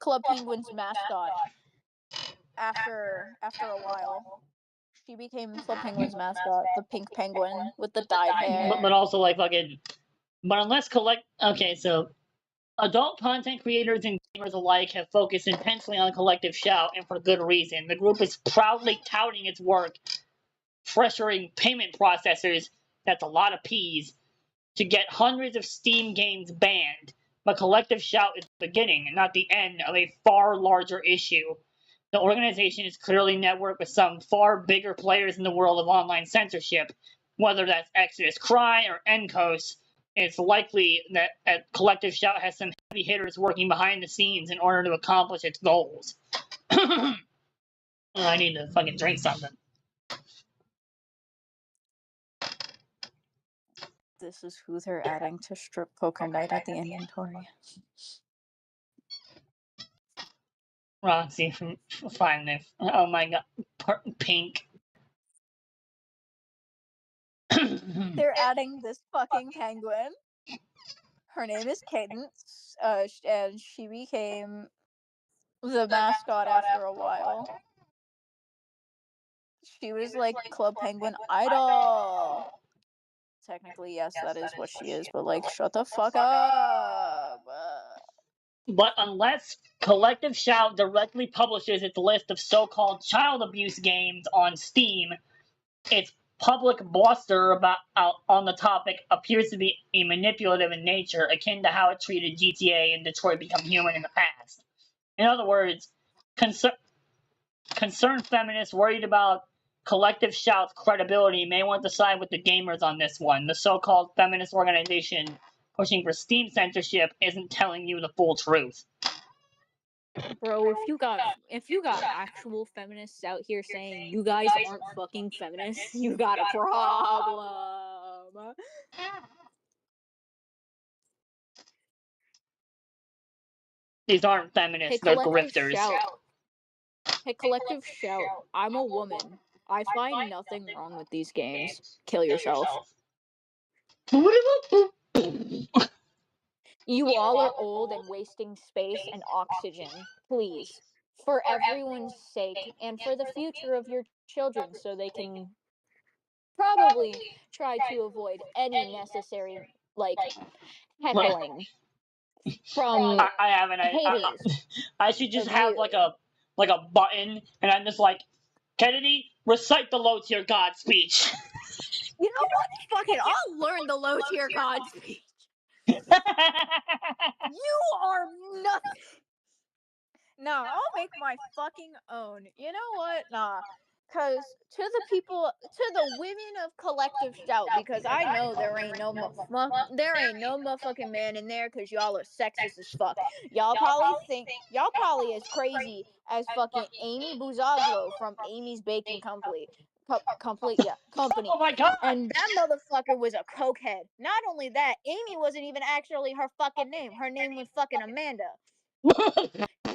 Club Penguin's mascot after a while. She became Club Penguin's mascot, the pink penguin with the dyed hair. But also like fucking. But unless okay, so adult content creators and gamers alike have focused intensely on Collective Shout, and for good reason. The group is proudly touting its work, pressuring payment processors, that's a lot of P's, to get hundreds of Steam games banned. But Collective Shout is the beginning, not the end, of a far larger issue. The organization is clearly networked with some far bigger players in the world of online censorship, whether that's Exodus Cry or Encos. It's likely that Collective Shout has some heavy hitters working behind the scenes in order to accomplish its goals. I need to fucking drink something. This is who they're adding to Strip Poker Night at the inventory. Roxy from Five Nights. Oh my god, pink. They're adding this fucking penguin. Her name is Cadence, and she became the mascot after a while. She was like Club Penguin idol. Technically, yes, that is what she is, but like, shut the fuck up. But unless Collective Shout directly publishes its list of so-called child abuse games on Steam, its public bluster on the topic appears to be manipulative in nature, akin to how it treated GTA and Detroit Become Human in the past. In other words, concerned feminists worried about Collective Shout's credibility may want to side with the gamers on this one. The so-called feminist organization pushing for Steam censorship isn't telling you the full truth. Bro, if you got actual feminists out here saying you guys aren't fucking feminists, you got a problem. These aren't Hey feminists, they're collective grifters. shout. Hey collective shout. I'm a woman. I find nothing wrong with these games. Kill yourself. You all are old and wasting space and oxygen. Please. For everyone's sake and for the future of your children so they can probably try to avoid any necessary like Like, heckling from I have an haters I should just of have you. like a button, and I'm just like, Kennedy, recite the low tier God speech. You know what? Fuck it. I'll learn the low tier God speech. You are nothing. Nah, I'll make my fucking own. You know what? Nah. Cause to the people, to the women of collective shout, because I know there ain't no motherfucking man in there, cause y'all are sexist as fuck. Y'all probably as crazy as fucking Amy Buzaglo from Amy's Baking Company, Oh company, my god! and that motherfucker was a cokehead. Not only that, Amy wasn't even actually her fucking name. Her name was fucking Amanda.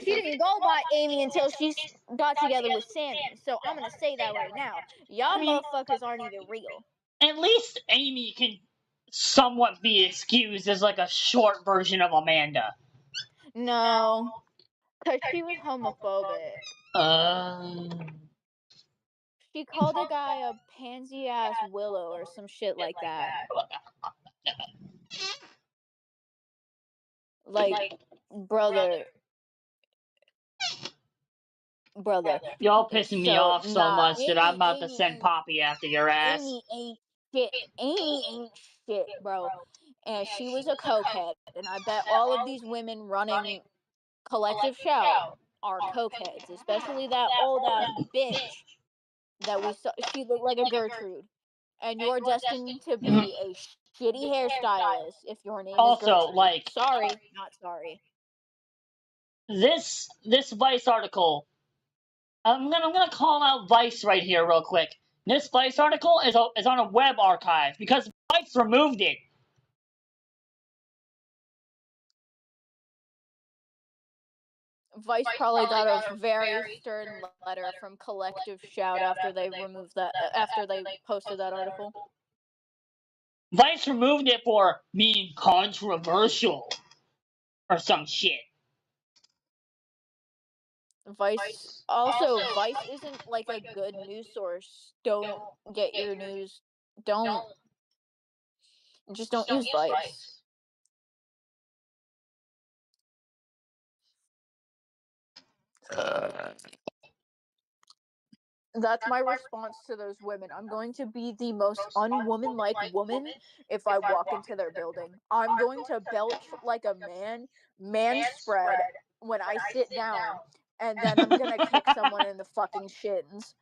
She didn't go by Amy until she got together with Sammy. So I'm gonna say that right now. I Y'all mean, motherfuckers aren't even real. at least Amy can somewhat be excused as like a short version of Amanda. No, cause she was homophobic. Um. She called a guy a pansy ass willow or some shit like that. Like, brother, brother. Y'all pissing me So off so nah, much that I'm about to send Poppy after your ass. Amy ain't shit. Amy ain't shit, bro. And she was a cokehead, and I bet all of these women running collective shout are cokeheads, especially that old ass bitch that we saw. She looked like a Gertrude, and you're destined to be a shitty hairstylist if your name is Also, Gertrude. like Sorry, not sorry. this Vice article, I'm gonna call out Vice right here real quick. This Vice article is on a web archive because Vice removed it. Vice probably got a very stern letter from collective shout after they removed that after they posted that article. Vice removed it for being controversial or some shit. Vice isn't like a good news source. Don't get your news. Don't just don't use Vice. That's my response to those women. I'm going to be the most unwoman-like woman if I walk into their building. I'm going to belch like a man spread when I sit down, and then I'm gonna kick someone in the fucking shins.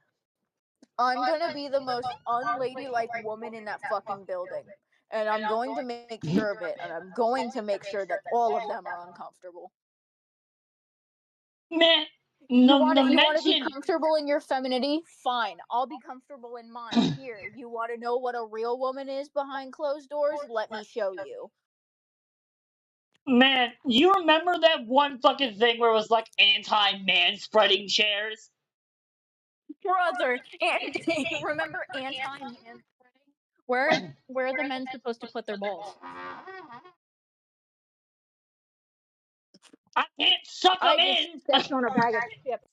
I'm gonna be the most unladylike woman in that fucking building. And I'm going to make sure of it, and I'm going to make sure that all of them are uncomfortable. Man, You the, want the to you want to be mention comfortable in your femininity? Fine, I'll be comfortable in mine. Here, you want to know what a real woman is behind closed doors? Let me show you. Man, you remember that one fucking thing where it was like anti-man spreading chairs? Brother, and remember anti-man spreading? Where are the men supposed to put their balls? I can't suck them I just in. stepped on a bag of chips.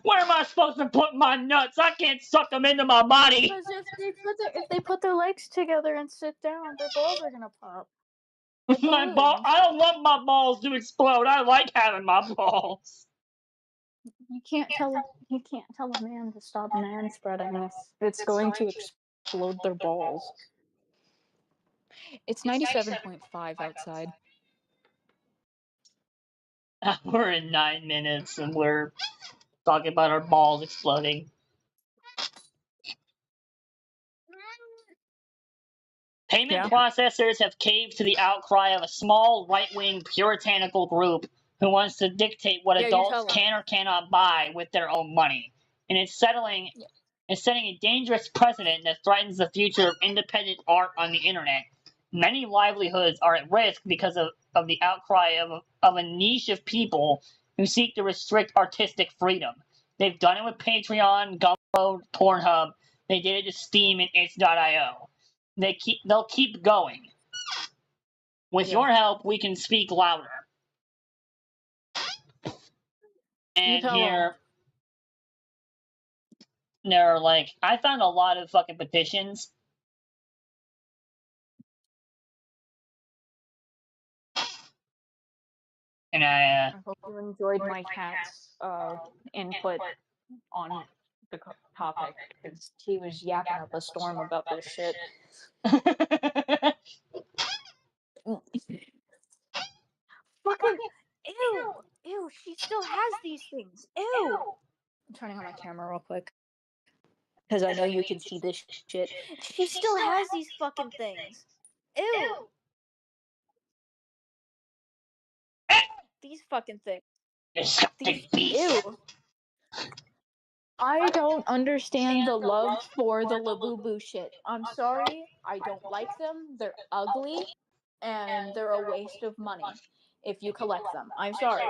Where am I supposed to put my nuts? I can't suck them into my body. Because if they put their legs together and sit down, their balls are gonna pop like balloons. I don't want my balls to explode. I like having my balls. You can't tell a man to stop man spreading if it's going to explode their balls. It's 97.5 outside. hour and 9 minutes, and we're talking about our balls exploding. Payment Yeah. processors have caved to the outcry of a small right-wing puritanical group who wants to dictate what Yeah, you adults tell them. can or cannot buy with their own money. And Yeah. it's setting a dangerous precedent that threatens the future of independent art on the internet. Many livelihoods are at risk because of the outcry of a niche of people who seek to restrict artistic freedom. They've done it with Patreon, Gumroad, Pornhub. They did it to Steam and itch.io. They'll keep going. With Yeah. your help, we can speak louder. You And tell them. here, they're like, I found a lot of fucking petitions. And I hope you enjoyed my cat's input on the topic because he was yapping up a storm about this shit. Fucking ew, ew. She still has these things. Ew. I'm turning on my camera real quick because I know you can see this shit. She still has these fucking things. Ew. These fucking things. These Disgusting beast. ew. I don't understand the love for the Labubu shit. I'm sorry, I don't like them. They're ugly and they're a waste of money if you collect them. I'm sorry.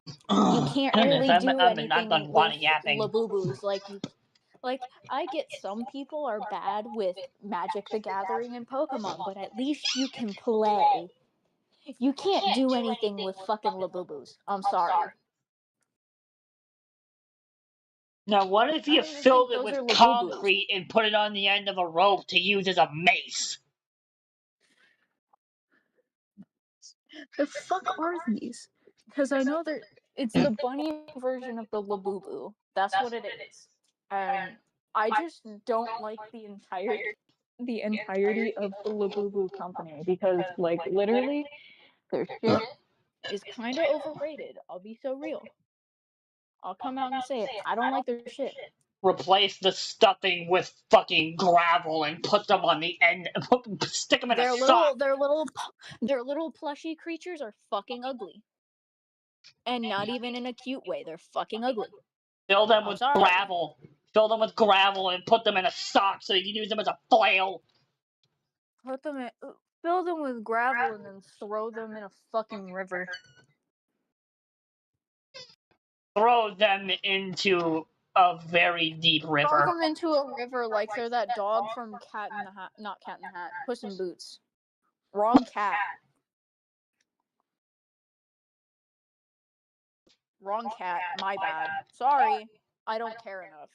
You can't Goodness, really do I'm not anything done with wanting yapping. Labubus like I get some people are bad with Magic the Gathering and Pokemon, but at least you can play. You can't do anything with fucking Labubus. I'm sorry. Now, what if I you don't even think filled it those with are Labubus. concrete and put it on the end of a rope to use as a mace? The fuck are these? Because I know they're it's the bunny version of the Labubu. That's what it is. And I just don't like the entirety of the Labubu company because like literally their shit is kind of overrated. I'll be so real. I'll come out and say it. I don't like their shit. Replace the stuffing with fucking gravel and put them on the end. Stick them in a Their sock. little their little their little plushy creatures are fucking ugly. And not even in a cute way. They're fucking ugly. Fill them I'm with sorry. gravel. Fill them with gravel and put them in a sock so you can use them as a flail. Put them in, fill them with gravel and then throw them in a fucking river. Throw them into a very deep Throw river. them into a river like they're that dog from Cat in the Hat, not Cat in the Hat, Puss in Boots. Wrong cat. Wrong cat. My bad. Sorry. I don't care enough.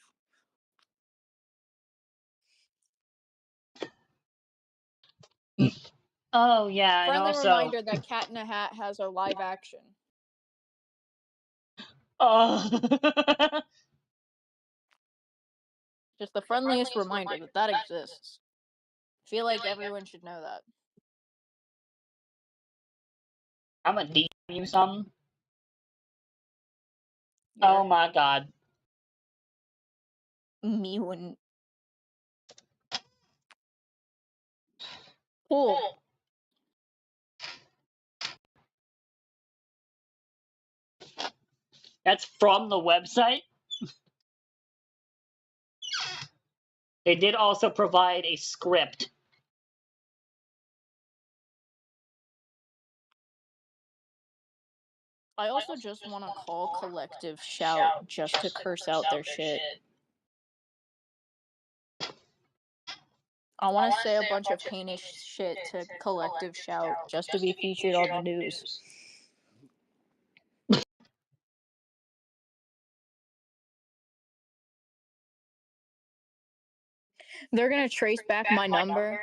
Oh yeah, and Friendly also, reminder that Cat in the Hat has a live action. oh, Just the friendliest reminder that that exists. I feel like everyone should know that. I'm gonna DM you some. Yeah. Oh my god, Me when. Cool. that's from the website. They did also provide a script. I also just want to call Collective Shout just to curse out their shit. I want to say a bunch of heinous shit to Collective Shout just to be featured on the news. They're gonna trace back my number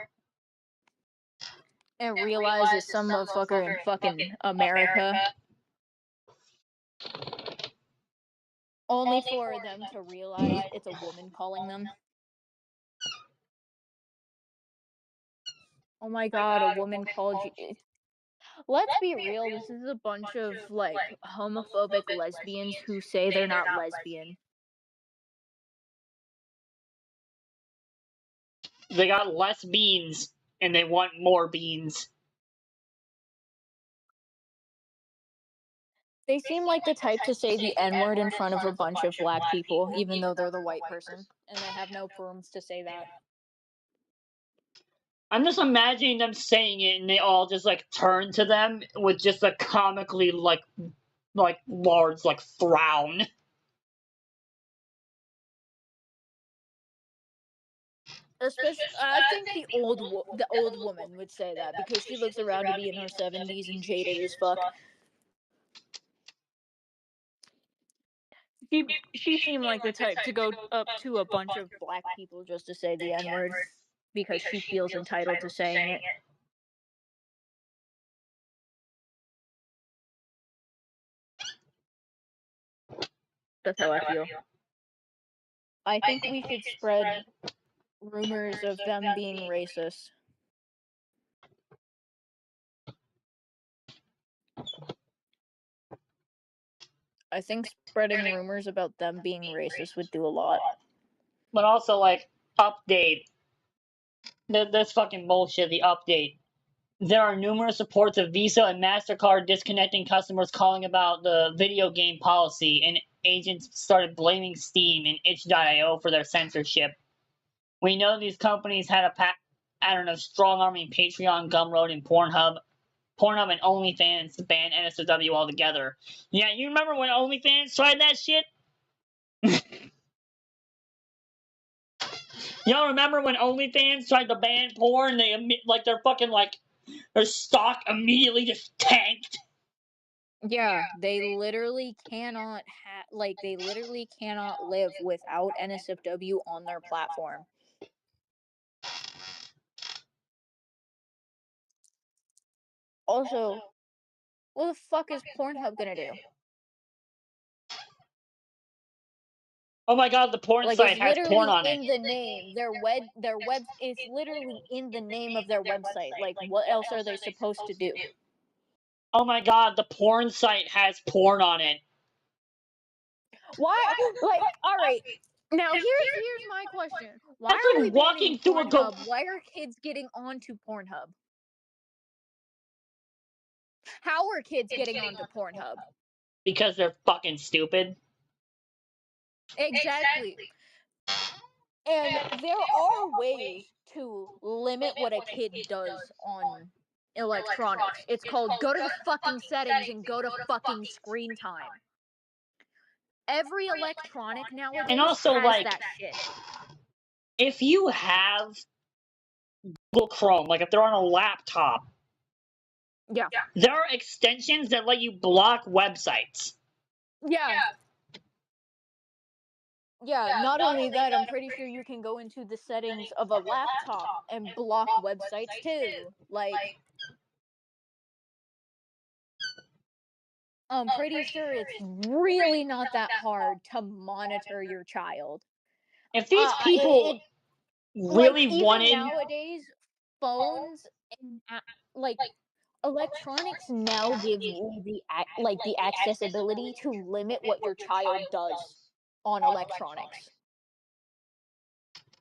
and realize it's some motherfucker in fucking America. Only for them to realize it's a woman calling them. Oh my god, a woman called you. Let's be real, this is a bunch of, like, homophobic lesbians who say they're not lesbian. They got less beans and they want more beans. They seem like the type to say the N word in front of a bunch of black people, even though they're the white person, and they have no rooms to say that. I'm just imagining them saying it and they all just like turn to them with just a comically like large like frown. Especially, I think the old woman would say that because she looks around to be in her 70s and jaded as fuck. She seemed like the type to go up to a bunch of black people just to say the N word because she feels entitled to saying it. That's how I feel. I think we should spread rumors of them being racist. I think spreading rumors about them being racist would do a lot. But also like update. This fucking bullshit, the update. There are numerous reports of Visa and MasterCard disconnecting customers calling about the video game policy, and agents started blaming Steam and itch.io for their censorship. We know these companies had I don't know, strong arming Patreon, Gumroad, and Pornhub and OnlyFans to ban NSFW altogether. Yeah, you remember when OnlyFans tried that shit? Y'all remember when OnlyFans tried to ban porn? They like their fucking like their stock immediately just tanked. Yeah, they literally cannot they literally cannot live without NSFW on their platform. Also, what the fuck is Pornhub gonna do? Oh my god, the porn Like, it's site has porn literally on it. in the name. Their web it's literally in the name of their website. Like, what else are they supposed to do? Oh my god, the porn site has porn on it. Why? Like, all right. Now here's my question. Why That's are we like banning walking through a Pornhub? Why are kids getting onto Pornhub? How are kids getting onto Pornhub? because they're fucking stupid. Exactly. And there are ways to limit what a kid does on electronics. It's called go to the fucking settings and go to fucking screen time. Every electronic And nowadays also has like that shit. if you have Google Chrome, like if they're on a laptop, Yeah. there are extensions that let you block websites. Yeah. Yeah, not only that, I'm pretty sure you can go into the settings of a laptop and block websites too. Like, I'm pretty sure it's really not that hard to monitor your child. If these people Like, really even wanted nowadays, phones and like electronics now give you the accessibility to limit what your child does on electronics.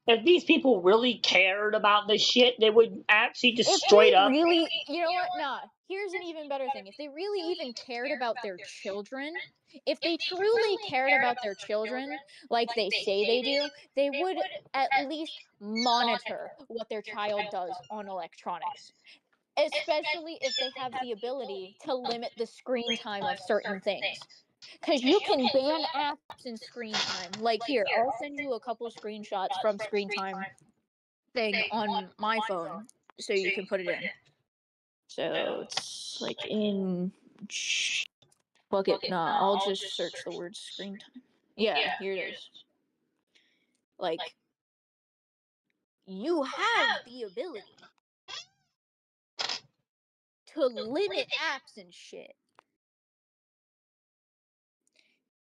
if these people really cared about this shit, they would actually just If they straight up. really, you know what? Nah, here's an even better thing. If they really even cared about their children, if they truly cared about their children like they say they do, they would at least monitor what their child does on electronics. Especially if they have the ability to limit the screen time of certain things. Because you can ban apps and screen time. Like, here, I'll send you a couple screenshots from screen time thing on my phone so you can put it in. So it's like in. Fuck it. Nah, I'll just search the word screen time. Yeah, here it is. Like, you have the ability to limit apps and shit.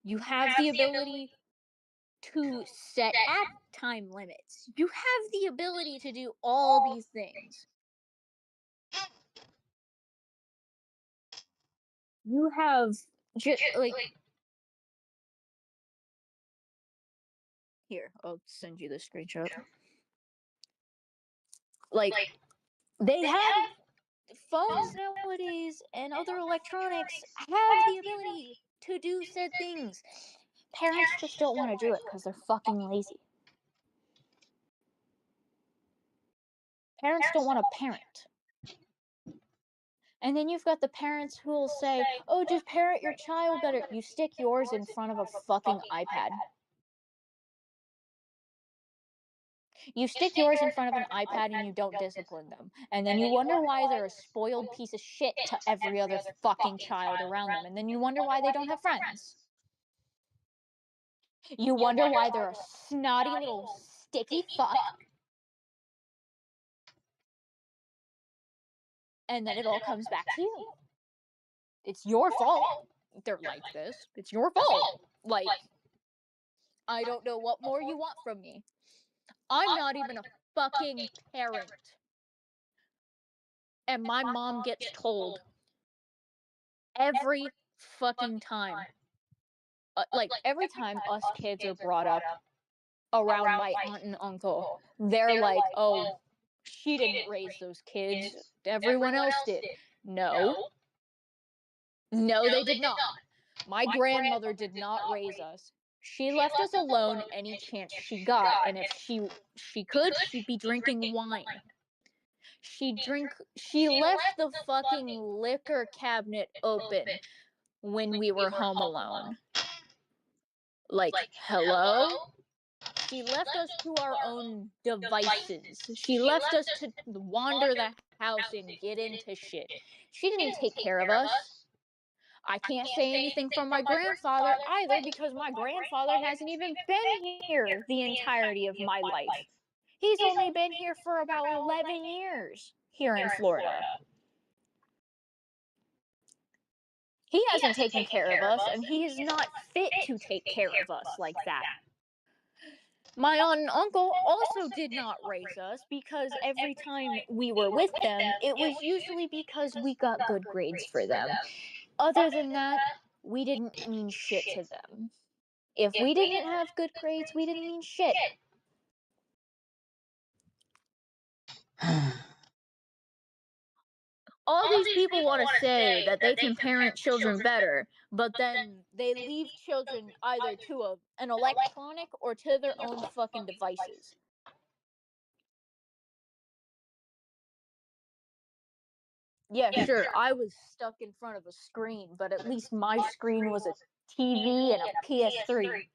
You have the ability to set app time limits. You have the ability to do all these things. You have like here, I'll send you the screenshot. Like they have phones nowadays and other electronics have the ability to do said things. Parents just don't want to do it because they're fucking lazy. Parents don't want to parent. And then you've got the parents who will say, oh, just parent your child better. You stick yours in front of a fucking iPad. You stick yours in front of an iPad and you don't discipline them. And then you wonder why they're a spoiled piece of shit to every other fucking child around them. And then you wonder why they don't have friends. You wonder why they're a snotty little sticky fuck. And then it all comes back to you. It's your fault they're like this. It's your fault. Like, I don't know what more you want from me. I'm not even a fucking parent. And my mom gets told every fucking time. Like, every time us kids are brought up around my aunt and uncle, they're like, oh, she didn't raise those kids. Everyone else did. No. No, they did not. My grandmother did not raise us. She left us alone any chance she got, and if she could, she'd be drinking wine. She left the fucking liquor cabinet open when we were home alone. Like, hello? She left us to our own devices. She left us to wander the house and get into shit. She didn't take care of us. I can't say anything from my grandfather either because my grandfather hasn't even been here the entirety of my life. He's only been here for about 11 years here in Florida. He hasn't taken care of us, and he is not fit to take care of us like that. My aunt and uncle also did not raise us because every time we were with them, it was usually because we got good grades for them. Other than that, we didn't mean shit to them. If we didn't have good grades, we didn't mean shit. All these people want to say that they can parent children better, but then they leave children either to an electronic or to their own fucking devices. Yeah, sure, I was stuck in front of a screen, but at least my screen was a TV and a PS3.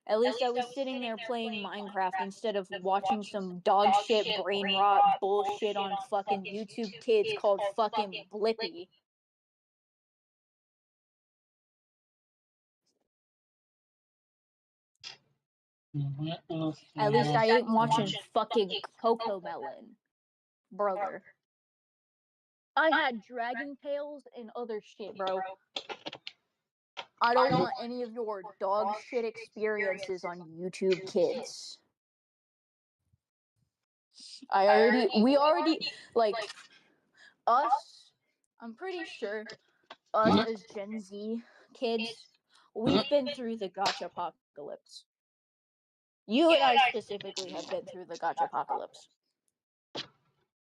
At least I was sitting there playing Minecraft instead of watching some dog shit brain rot bullshit on fucking YouTube Kids called fucking Blippi. At least I ain't watching fucking Cocomelon, brother. I had Dragon Tales and other shit, bro. I don't want any of your dog shit experiences on YouTube Kids. We already, like, us, I'm pretty sure us as Gen Z kids, we've been through the gotcha apocalypse. You and I specifically have been through the gotcha apocalypse.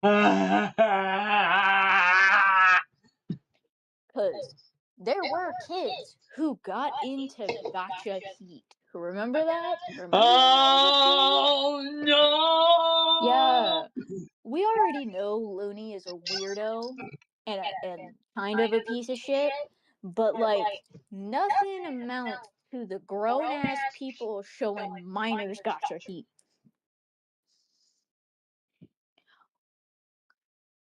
Because there were kids who got into gotcha heat. Remember that? Remember when that was a thing? Oh no! Yeah. We already know Looney is a weirdo and kind of a piece of shit, but like nothing amounts to the grown ass people showing minors gotcha heat.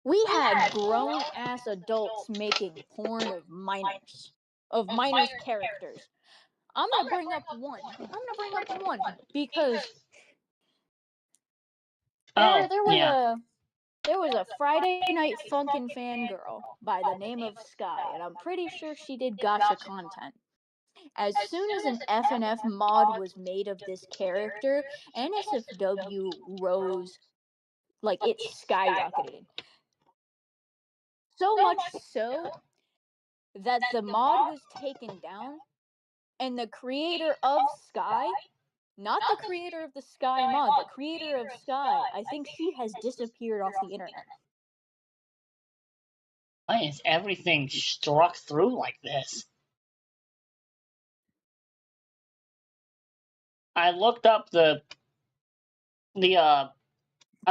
We had grown ass adults making porn of minors characters. I'm gonna bring up one because Oh, there was yeah. a Friday Night Funkin' fangirl by the name of Sky, and I'm pretty sure she did gotcha content. As soon as an FNF mod was made of this character, NSFW rose, like, it skyrocketed. So much so that the mod was taken down, and the creator of Sky, not the creator of the Sky mod, the creator of Sky, I think she has disappeared off the internet. Why is everything struck through like this? I looked up the I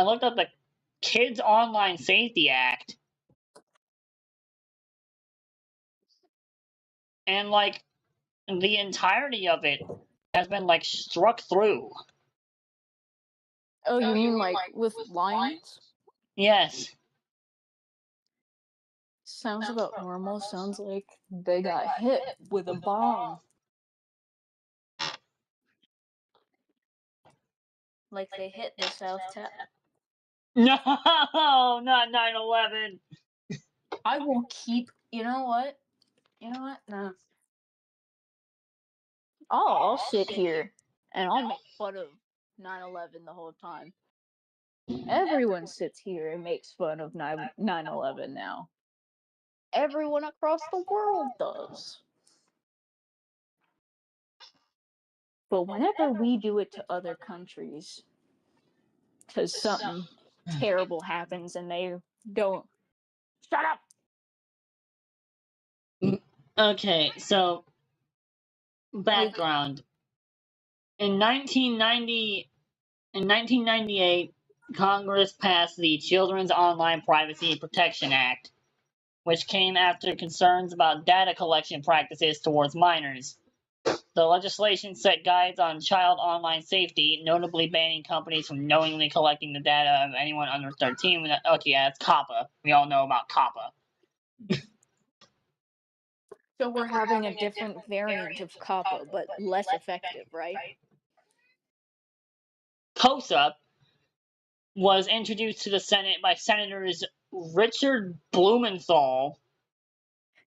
looked up the Kids Online Safety Act, and like the entirety of it has been like struck through. Oh, you mean like with lines? Yes. Sounds about normal. Sounds like they got hit with a bomb. Like they hit the South Tower. No, not 9/11. I will keep. You know what? No. I'll sit here and I'll make fun of 9/11 the whole time. Everyone sits here and makes fun of 9/11 now. Everyone across the world does. But whenever we do it to other countries, because something terrible happens and they don't. Shut up! Okay, so Like, background. In 1998, Congress passed the Children's Online Privacy Protection Act, which came after concerns about data collection practices towards minors. The legislation set guides on child online safety, notably banning companies from knowingly collecting the data of anyone under 13. Okay, yeah, it's COPPA. We all know about COPPA. so we're having a different variant of COPPA, but less effective, right? COSA was introduced to the Senate by Senators Richard Blumenthal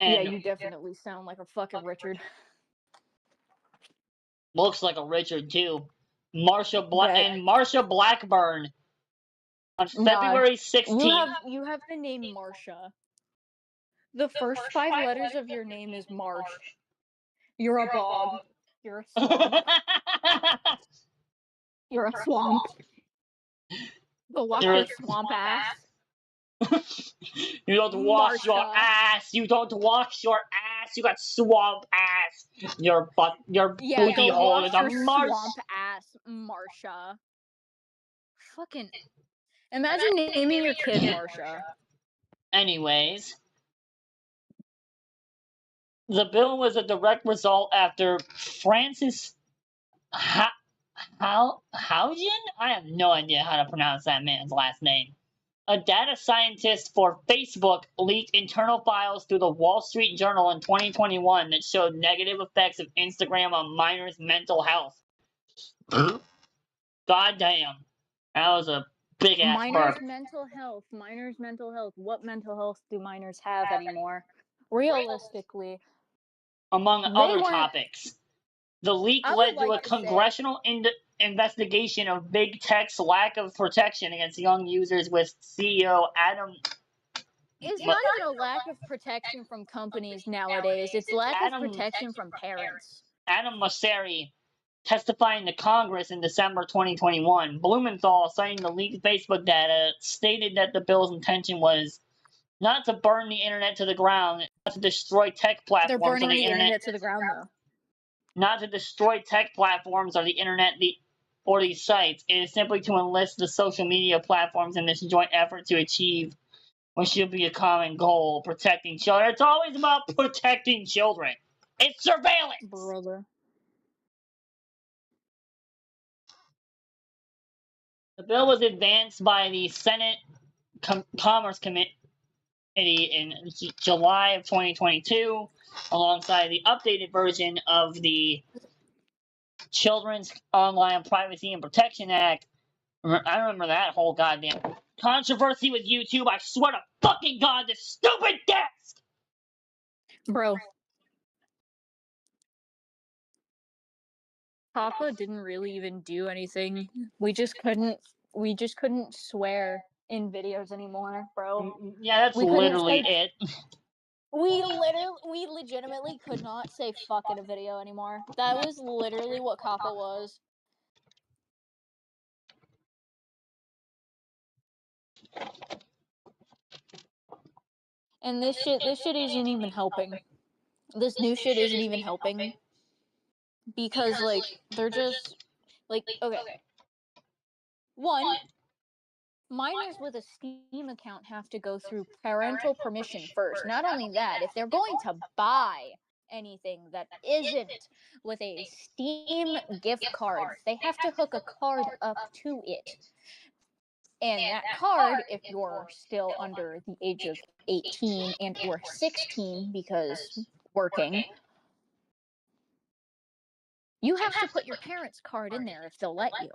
Yeah, and you definitely sound like a fucking Richard. looks like a Richard too. Bet. Marsha Blackburn on Nah, February you 16th. have the name Marsha. The first 5 letters of your name is Marsh. You're a bog. You're a swamp. You're a swamp. Go wash You're your swamp ass. You don't wash your Marsha. ass. You don't wash your ass. You got swamp ass. Your Yeah, booty go hole is wash a your marsh. swamp ass, Marsha. Fucking. Imagine naming your kid Marsha. Anyways, the bill was a direct result after Francis Haugen? I have no idea how to pronounce that man's last name. A data scientist for Facebook leaked internal files through the Wall Street Journal in 2021 that showed negative effects of Instagram on minors' mental health. God damn. That was a big ass burp. Minors' mental health. What mental health do minors have anymore? Realistically, Among they other weren't. topics. The leak I would led to like a to say congressional investigation of big tech's lack of protection against young users, with CEO it's not even a lack of protection from companies nowadays. It's lack of Adam protection from parents. Adam Mosseri testifying to Congress in December 2021. Blumenthal, citing the leaked Facebook data, stated that the bill's intention was not to burn the internet to the ground, not to destroy tech They're platforms or burning the the internet, internet to the ground, though. not to destroy tech platforms or the internet or these sites. It is simply to enlist the social media platforms in this joint effort to achieve what should be a common goal: protecting children. It's always about protecting children. It's surveillance. Brother. The bill was advanced by the Senate Commerce Committee in July of 2022, alongside the updated version of the Children's Online Privacy and Protection Act. I remember that whole goddamn controversy with YouTube. I swear to fucking God, this stupid desk! Bro, Papa didn't really even do anything. We just couldn't swear in videos anymore, bro. Yeah, that's We couldn't literally say it. We legitimately could not say fuck in a video anymore. That was literally what Kappa was. And this shit isn't even helping. This new shit isn't even helping because like they're just like okay. One, minors with a Steam account have to go through parental permission first. Not only that, if they're going to buy anything that isn't with a Steam gift card, they have to hook a card up to it. And that card, if you're still under the age of 18 and or 16 because working, you have to put your parents' card in there if they'll let you.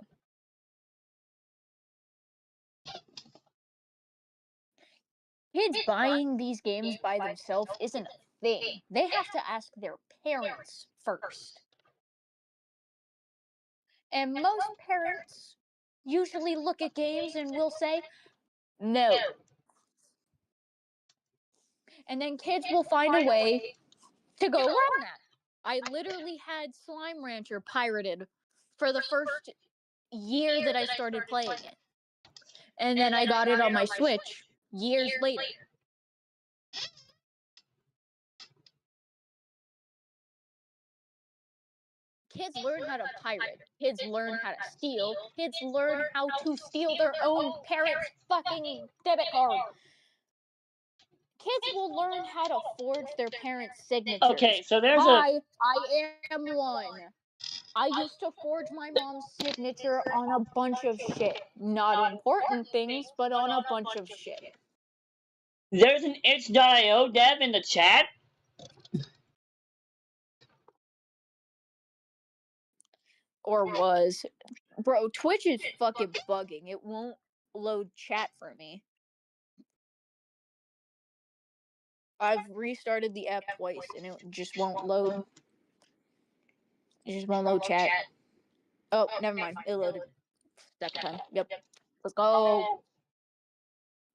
Kids buying these games by themselves isn't a thing. They have to ask their parents first. And most parents usually look at games and will say, no. And then kids will find a way to go around that. I literally had Slime Rancher pirated for the first year that I started playing it. And then I got it on my Switch years later. Kids learn how to pirate. Kids learn how to steal. Kids learn how to steal their own parents' fucking debit card. Kids will learn how to forge their parents' signatures. Okay, so there's a Hi, I am one. I used to forge my mom's signature on a bunch of shit. Not important things, but on a bunch of shit. there's an itch.io dev in the chat. Or was. Bro, Twitch is fucking bugging. It won't load chat for me. I've restarted the app twice and it just won't load. It just won't load chat. Oh, never mind. It loaded. Second time. Yep. Let's go.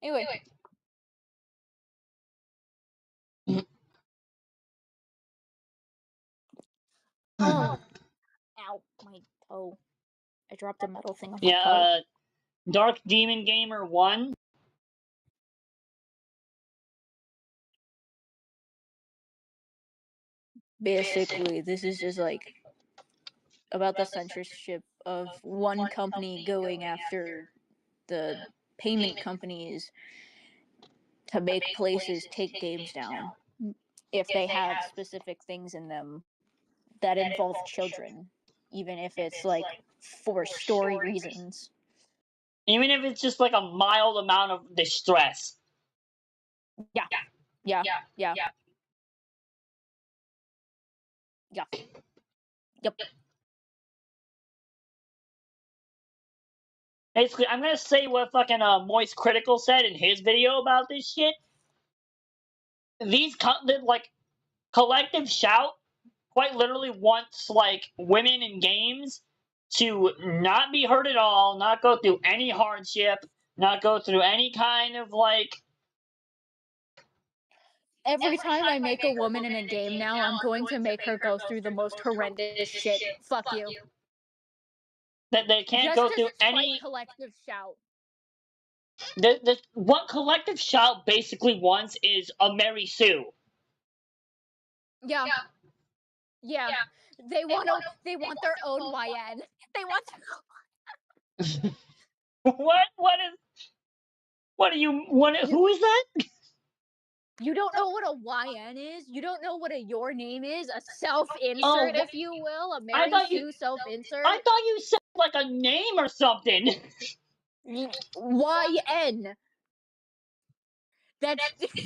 Anyway. Ow, my toe. I dropped a metal thing on my toe. Yeah, Dark Demon Gamer 1. Basically, this is just like about the censorship of one company going after the payment companies to make places take games down if they have specific things in them that involve children, even if it's like for story reasons. Even if it's just like a mild amount of distress. Yeah. Yeah. Yeah. Yeah. Yep. Basically, I'm gonna say what fucking Moist Critical said in his video about this shit. These like Collective Shout quite literally wants like women in games to not be hurt at all, not go through any hardship, not go through any kind of like. Every time I make a woman in a game now, I'm going to make her go through the most horrendous shit. Fuck you. That they can't Just go to through spite any. Collective Shout. What Collective Shout basically wants is a Mary Sue. Yeah. Yeah. They want their own YN. They want What is? What are you? What? Who is that? You don't know what a YN is? You don't know what a your name is? A self-insert, Oh, if you will? A I Mary thought you. Sue self-insert? I thought you said like a name or something. YN. That's Bro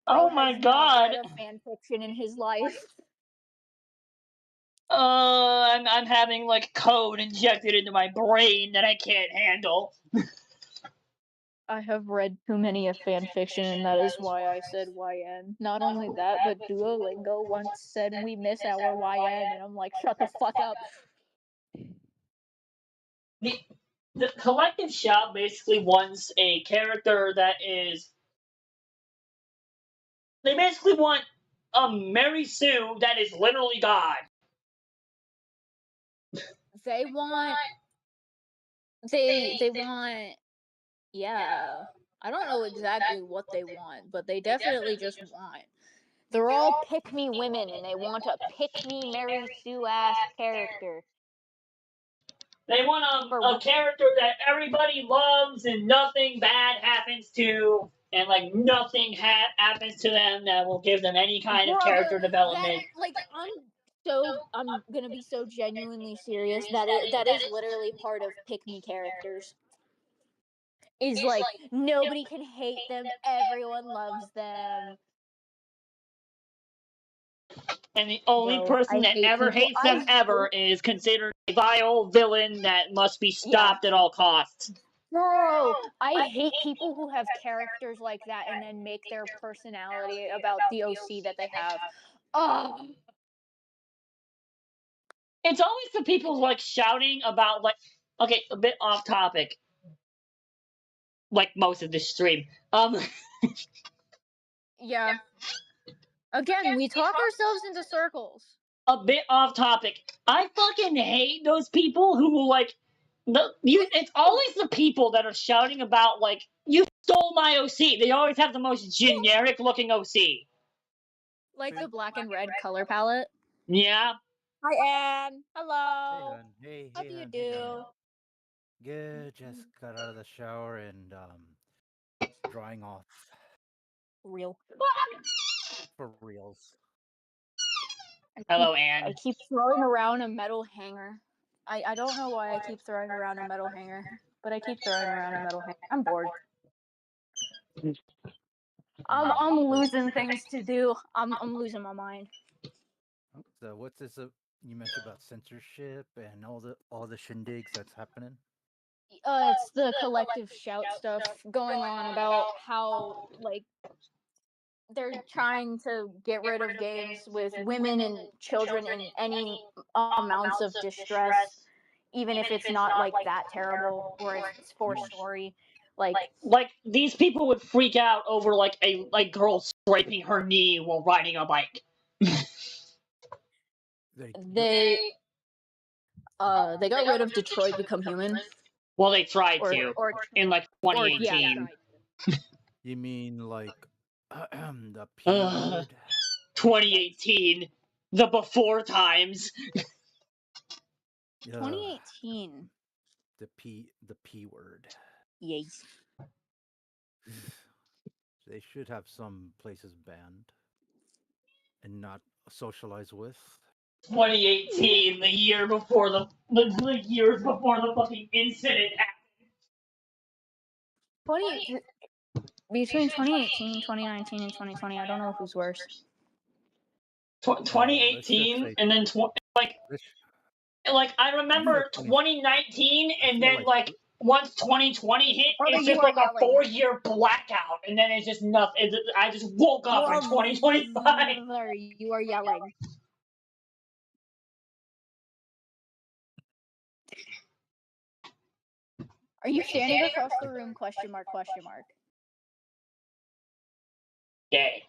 Oh has my not god. read a fan fiction in his life. I'm having like code injected into my brain that I can't handle. I have read too many a fan fiction, and that is why I said YN. Not only that, but Duolingo once said we miss our YN, and I'm like, shut the fuck up. The Collective Shout basically wants a character that is They basically want a Mary Sue that is literally God. They want they want yeah. I don't know exactly what they want, but they definitely just want. They're all pick me women and they want a pick me Mary Sue ass character. They want For a character that everybody loves and nothing bad happens to, and like nothing happens to them that will give them any kind of brother, character that development. like I'm gonna be so genuinely serious that is literally part of pick me characters. Is like nobody can hate them, everyone loves them. And the only Bro, person I that hate ever people. hates them I ever hate is considered a vile villain that must be yeah. stopped at all costs. Bro, I hate people who have characters like that and then make their personality about the OC that they have. Oh, It's always the people like shouting about like, okay, a bit off topic, like most of this stream. yeah. Again, we talk ourselves into circles. A bit off topic. I fucking hate those people who like it's always the people that are shouting about like you stole my OC. They always have the most generic looking OC. Like Hey, the black and red color palette. Yeah. Hi, Anne. hey, Hello. hon. Hey, How hey, do you hon. Hey, hon. do? Good. Just got out of the shower and drying off Real. for reals. I keep Hello, I Anne. keep throwing around a metal hanger. I don't know why I keep throwing around a metal hanger, but I keep throwing around a metal hanger. I'm bored. I'm So, losing things to do. I'm losing my mind. so what's this? You mentioned about censorship and all the shindigs that's happening. It's the collective shout stuff going on about how like they're trying to get rid of games with women and children in any amounts of distress, even if it's not like that terrible or if it's for Mm, story. Like Like these people would freak out over like a like girl scraping her knee while riding a bike. yep. they got rid of Detroit Become Human Well, they tried or to or in like or yeah. 2018. You mean like the P Ugh, word? Yikes. 2018, the before times. Uh, 2018. the P word. Yikes. They should have some places banned and not socialize with. 2018, the year before the years before the fucking incident happened. 20 between 2018, 2019 and 2020, I don't know who's worse. Let's just 2018 say and then like this. I You said remember 20. 2019 I and feel then like like once 2020 hit, Brother, it's you just are like a yelling. 4 year blackout, and then it's just nothing. I just woke up in 2025. Brother, you are yelling. Are you standing across the room? Question mark, question mark. Gay.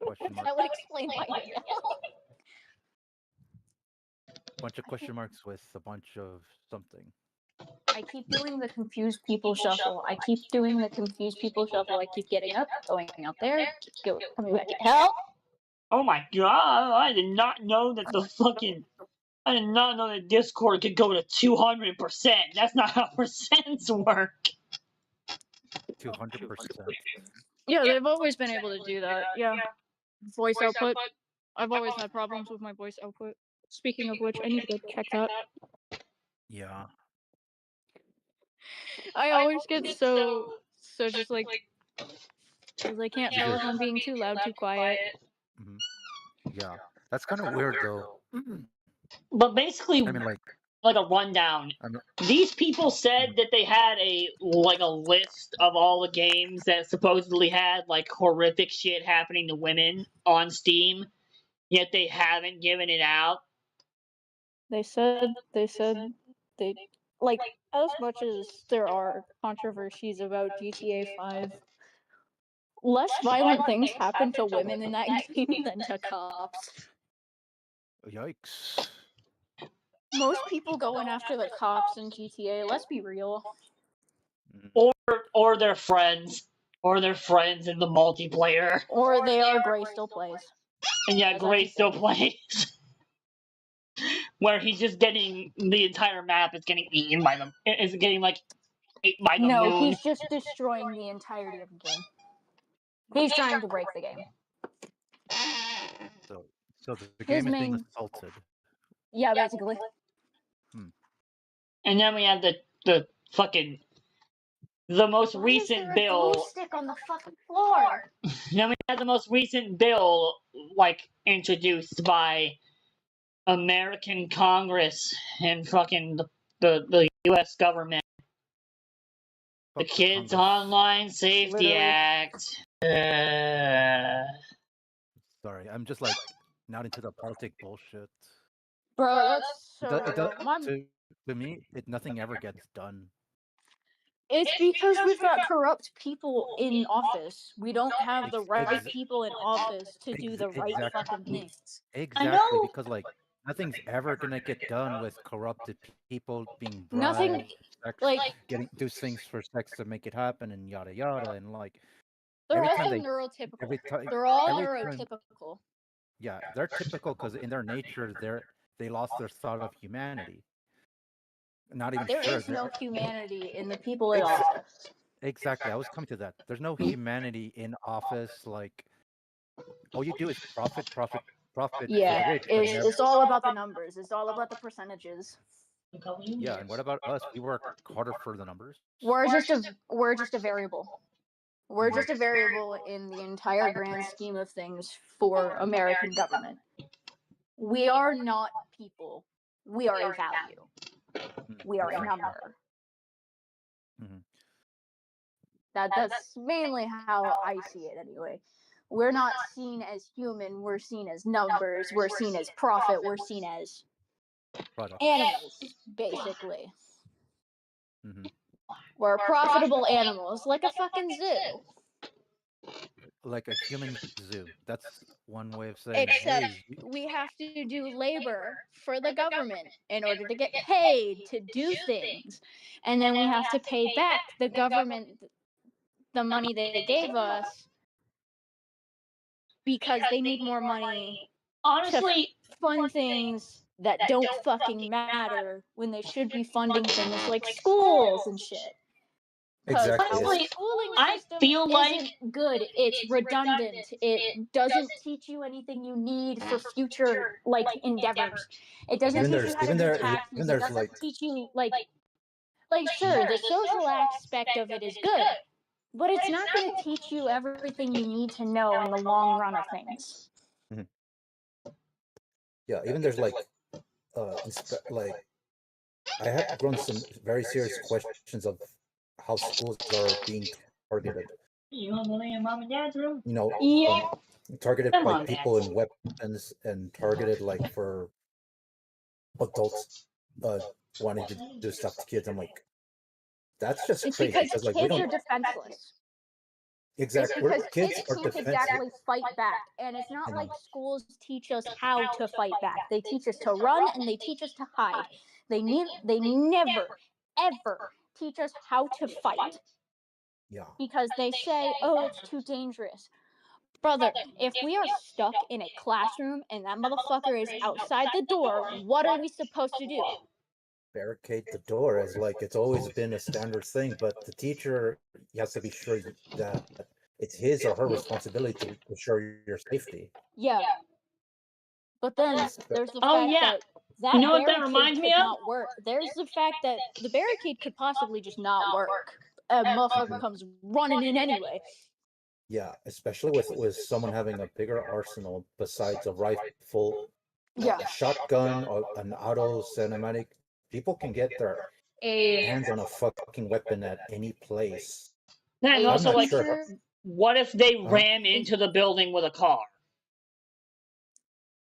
question mark. That would explain why you're yelling. Bunch of question marks with a bunch of something. I keep doing the confused people shuffle. I keep doing the confused people shuffle. I keep getting up, going out there, coming back. Help! Oh my god! I did not know that the fucking. I did not know that Discord could go to 200%. That's not how percents work. 200%. Yeah, they've always been able to do that. Yeah. Voice output. I've always had problems with my voice output. Speaking of which, I need to go check that. Yeah. I always get so just like because I can't You tell just. if I'm being too loud, too quiet. Mhm. Yeah. That's kind of weird though. But I basically, mean, like, like a rundown. I'm not, These people said mhm. that they had a list of all the games that supposedly had like horrific shit happening to women on Steam, yet they haven't given it out. They said they like as much as there are controversies about GTA 5 Less violent things happen to women in that game than to cops. Yikes. Most people going after the cops in GTA, let's be real. Mm. Or their friends. Or their friends in the multiplayer. Or they are Gray still plays. And yeah, As I Gray keep still saying. plays. Where he's just getting the entire map is getting eaten by them. Is getting like ate by the No, moon. he's just destroying the entirety of the game. He's trying to break the game. So the His game is being main, assaulted. yeah, basically. And then we have the fucking the most Why is recent there a glue bill. stick on the fucking floor? Then we had the most recent bill like introduced by American Congress and fucking the U.S. government. The Fuck Kids Congress. Online Safety Literally. Act. Sorry, I'm just like not into the politic bullshit. Bro, that's It so does. It does. real. To me, nothing ever gets done. It's because we've got corrupt people in office. We don't have the Ex- right ex- people in office to do ex- the right fucking exactly. things. I Exactly, know. because like nothing's ever gonna get done with corrupted people being Nothing, bribed, sex, like, getting do things for sex to make it happen, and yada yada, and like they're every time also they, neurotypical. every time, They're all every time, neurotypical. yeah, they're typical because in their nature, they lost their thought of humanity. Not even There sure is they're no humanity in the people in ex- office. exactly. I was coming to that. There's no humanity in office. Like all you do is profit for the Yeah, rich, but never. it's all about the numbers. It's all about the percentages. Yeah, and what about us? We work harder for the numbers. We're just a variable. We're just a variable in the entire grand scheme of things for American government. We are not people. We are a value. We are a Exactly. number. Hmm. That's mainly how I see it anyway. We're not seen as human, we're seen as numbers, we're seen as profit, we're seen as Products. animals, basically. Hmm. We're profitable animals, like a fucking zoo. Like a human zoo. That's one way of saying, Except hey, we have to do labor for the government in order to get paid to do things. And then we have to pay back the government the money they gave us because they need more money to Honestly, fund things that don't fucking matter when they should be funding things like schools and shit. Because Exactly. our honestly, schooling I system feel like isn't good. It's redundant. It doesn't teach you anything you need for future like endeavors. It doesn't teach you how to do Even taxes. It there's doesn't teach you like sure, the social aspect of it is good, but it's not going to teach you everything you need to know in the long run of things. Mhm. yeah, even there's like I have grown some very serious questions of how schools are being targeted. you want to go in mom and dad's room? You know, Yeah. targeted Come by on, people Dad. in weapons and targeted like for adults uh wanting to do stuff to kids. I'm like, that's just It's crazy because because like we kids don't are defenseless. It's exactly because kids kids are can't defensive. exactly fight back. And it's not You like know, schools teach us how to fight back. They teach us to run and they teach us to hide. They never ever teach us how to fight yeah. because they say, "Oh, it's too dangerous." Brother, if we are stuck in a classroom and that motherfucker is outside the door, what are we supposed to do? Barricade the door as like it's always been a standard thing, but the teacher has to be sure that it's his or her responsibility to ensure your safety. Yeah, but then Espe- there's the Oh fact yeah. that You that know what that barricade reminds me could of? not work. There's the fact that the barricade could possibly just not work. A motherfucker comes running in anyway. Yeah, especially with someone having a bigger arsenal besides a rifle, Yeah. a shotgun, or an auto cinematic. People can get their A hands on a fucking weapon at any place. And a I'm also, not like, sure. teacher what if they Uh, ran into the building with a car?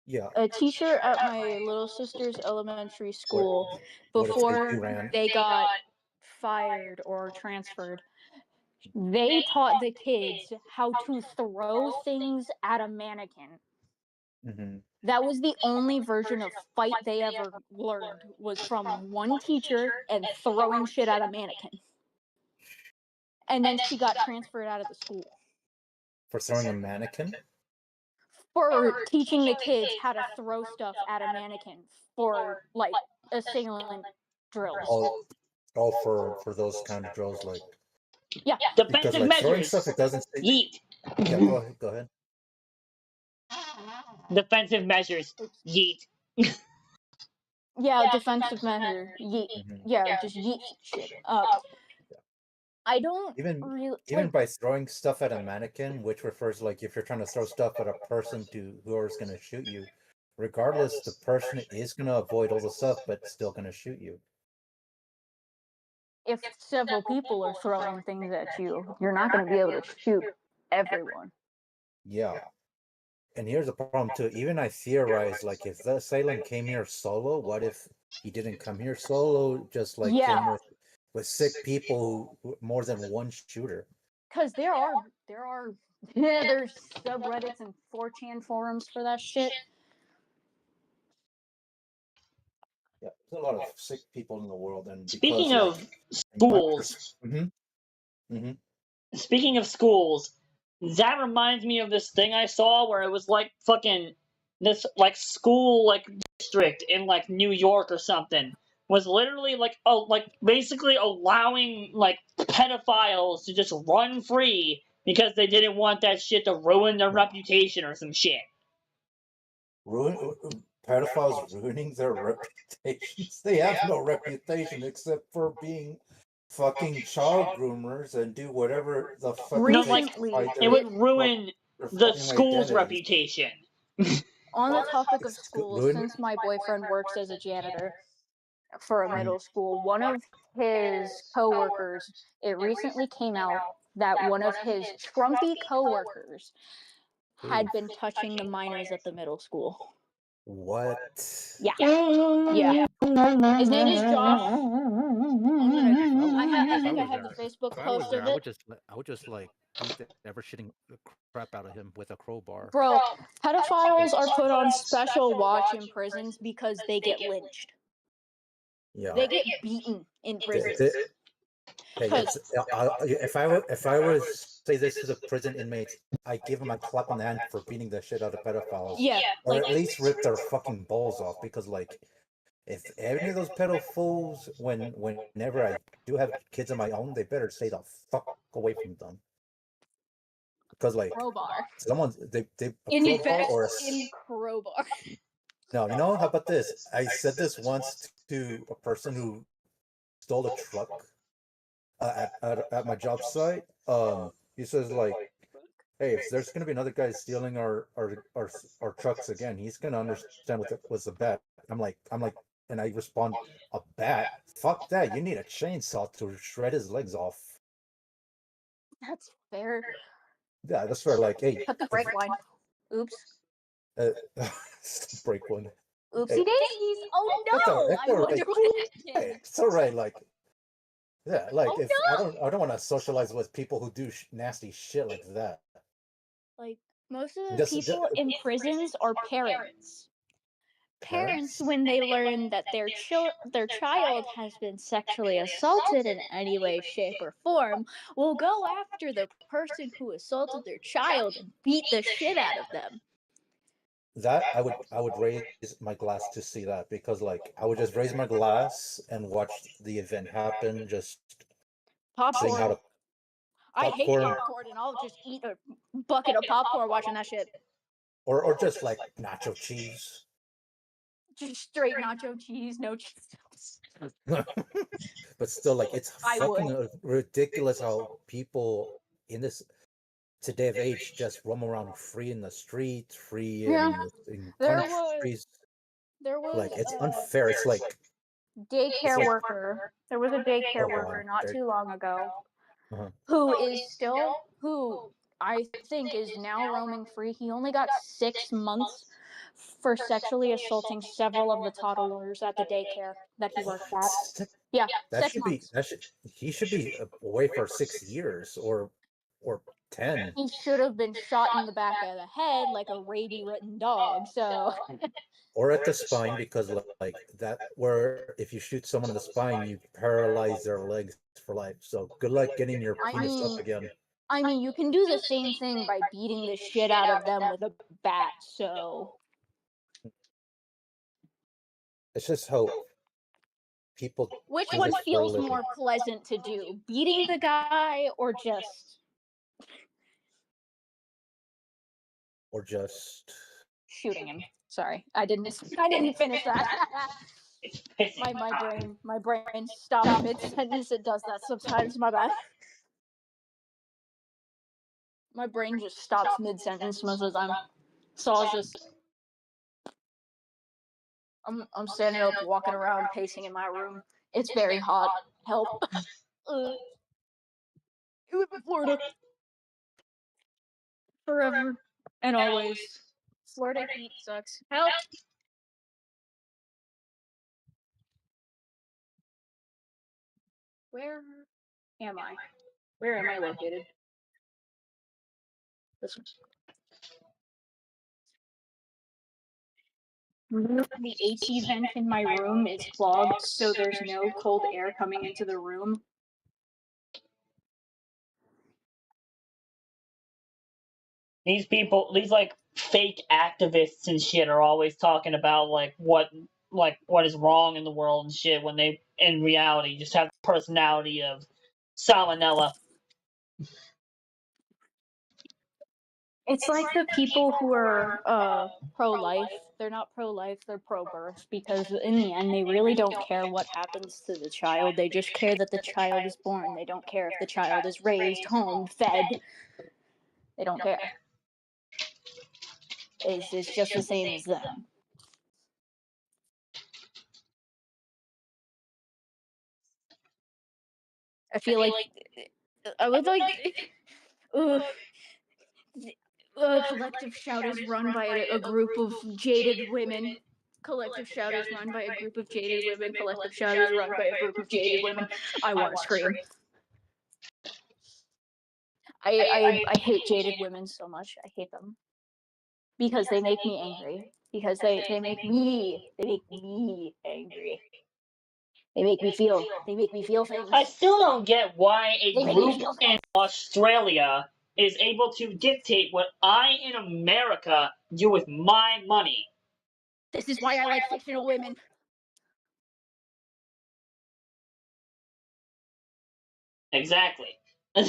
yeah, a teacher at my little sister's elementary what school what if they do before ran? they got fired or transferred. They taught the kids how to throw things at a mannequin. Mhm. That was the only version of fight they ever learned, was from one teacher and throwing shit at a mannequin. And then she got transferred out of the school For throwing a mannequin? for teaching the kids how to throw stuff at a mannequin for like assailant drills. All for those kind of drills, like Yeah. because Defensive like throwing measures. stuff, it doesn't say. Yeet. Yeah, go ahead. Go ahead. Defensive measures. Oops. Yeet. Yeah, defensive measure. Yeet. Mhm. Yeah, just yeet shit. I don't Even really even like. by throwing stuff at a mannequin, which refers like if you're trying to throw stuff at a person to who is going to shoot you, regardless, the person is going to avoid all the stuff, but still going to shoot you. If several people are throwing things at you, you're not going to be able to shoot everyone. Yeah. And here's the problem too. Even I theorize, like, if the assailant came here solo, what if he didn't come here solo? Just like Yeah, came with sick people, more than one shooter. because yeah, there's subreddits and 4chan forums for that shit. Yeah, there's a lot of sick people in the world, and because Speaking like of schools, hmm speaking of schools, that reminds me of this thing I saw where it was like fucking this like school like district in like New York or something was literally like basically allowing like pedophiles to just run free because they didn't want that shit to ruin their reputation or some shit. pedophiles ruining their reputations. They have no reputation except for being fucking child groomers and do whatever the fuck it No, takes like to Recently, hide it would ruin their the fucking school's identities. reputation. on the topic of It's schools, ruin. since my boyfriend works as a janitor for a Mhm. middle school, one of his coworkers, it recently came out that one of his Trumpy coworkers Ooh, had been touching the minors at the middle school. what? Yeah. Yeah. His name is Josh. I'm gonna. I think I have the Facebook if I was post there, of it. I would just like beat the ever shitting the crap out of him with a crowbar. Bro, pedophiles are put on special watch in prisons because they get lynched. Yeah. They get beaten in prisons. Hey, it's if I were to say this to the prison inmates, I give them a clap on the hand for beating the shit out of pedophiles, Yeah, or like at least rip their fucking balls off. Because like, if any of those pedophiles, whenever I do have kids of my own, they better stay the fuck away from them. Because like, crowbar. someone they a Invest crowbar or a in crowbar. no, how about this? I said this once to a person who stole a truck at my job site. He says like, "Hey, if there's gonna be another guy stealing our trucks again, he's gonna understand what was the bet." I'm like, and I respond, "A bat? Fuck that! You need a chainsaw to shred his legs off." That's fair. Yeah, that's fair. Like, hey, Cut the brake line. Oops. uh, break one. Oopsie Hey, daisies. Oh that's all no! right. I wonder what Hey, happened. it's all right. Like, yeah, like Oh if I don't want to socialize with people who do nasty shit like that. no! Like, most of the Just people in prisons are parents. Parents, when they learn that their child has been sexually assaulted in any way, shape, or form, will go after the person who assaulted their child and beat the shit out of them. that I would raise my glass to see that, because like I would just raise my glass and watch the event happen, just seeing how Popcorn. to I hate popcorn popcorn, and I'll just eat a bucket of popcorn watching that shit. or just like nacho cheese. Just straight nacho cheese, no cheese. But still, like, it's I would. fucking ridiculous how people in this today of age just roam around free in the streets, free Yeah. in There countries. was Like, it's unfair. It's like daycare worker. There was a daycare oh worker god, not too long ago uh-huh. who I think is now roaming free. He only got 6 months for sexually assaulting several of the toddlers at the daycare that he worked at. What? Yeah, That 6 should be months. he should be away for 6 years or 10. He should have been shot in the back of the head like a rabies-ridden dog. So Or at the spine, because like that, where if you shoot someone in the spine, you paralyze their legs for life. So good luck getting your I penis up mean, again. you can do the same thing by beating the shit out of them with a bat. So It's just how people which do one this for a feels living. more pleasant to do, beating the guy or just shooting him? Sorry, I didn't finish that. It's pissing my me my off. brain my brain stops mid sentence. It does that sometimes. My bad. My brain just stops mid sentence most of the time. So I was just I'm standing up, walking around, pacing in my room. It's very hot. Help. You live in Florida forever and always. Florida heat sucks. Help. Where am I? Where am I located? This one. The AC vent in my room is clogged, so there's no cold air coming into the room. These people, these like fake activists and shit, are always talking about like what is wrong in the world and shit, when they in reality just have the personality of salmonella. It's like the people who are pro-life. They're not pro-life, they're pro-birth, because in the end they really don't care what happens to the child. They just care that the child is born. They don't care if the child is raised, homed, fed. They don't care. It's just the same as them. I feel like I would like Collective Shout is run by a group of jaded women. Collective Shout is run by a group of jaded women. Collective Shout is run by a group of jaded women. I want to scream. I hate jaded women so much. I hate them because they make me angry. Because they make me angry. They make me feel I things. still don't get why a They make me group feel in things. Australia is able to dictate what I in America do with my money. This is why I like fictional women. Exactly. I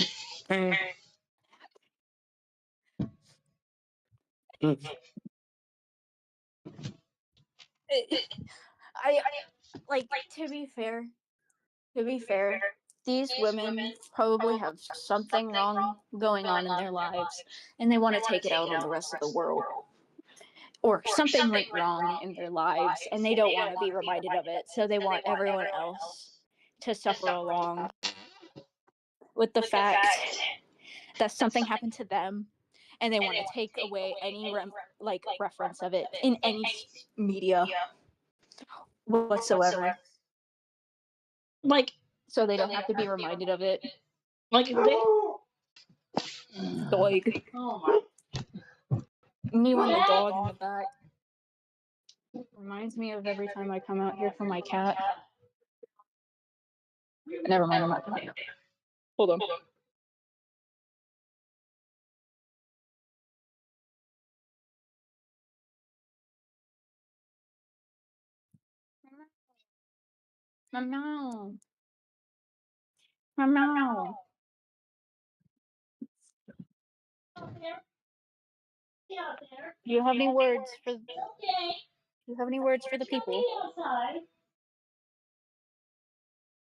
like to be fair. These women probably have something wrong going on in their lives, and they want to take it out on the rest of the world. Or something went wrong in their lives, and they don't want to be reminded of it, so they want everyone else to suffer along with the fact that something happened to them, and they want to take away any reference of it in any media whatsoever, Like, so they don't have to be reminded of it. if they. Doig. Oh my. Me when the dog in the back reminds me of every time I come out here for my cat. Never mind, I'm not gonna. Hold on. Meow. Meow. Do you have any words for? Do you have any words for the people?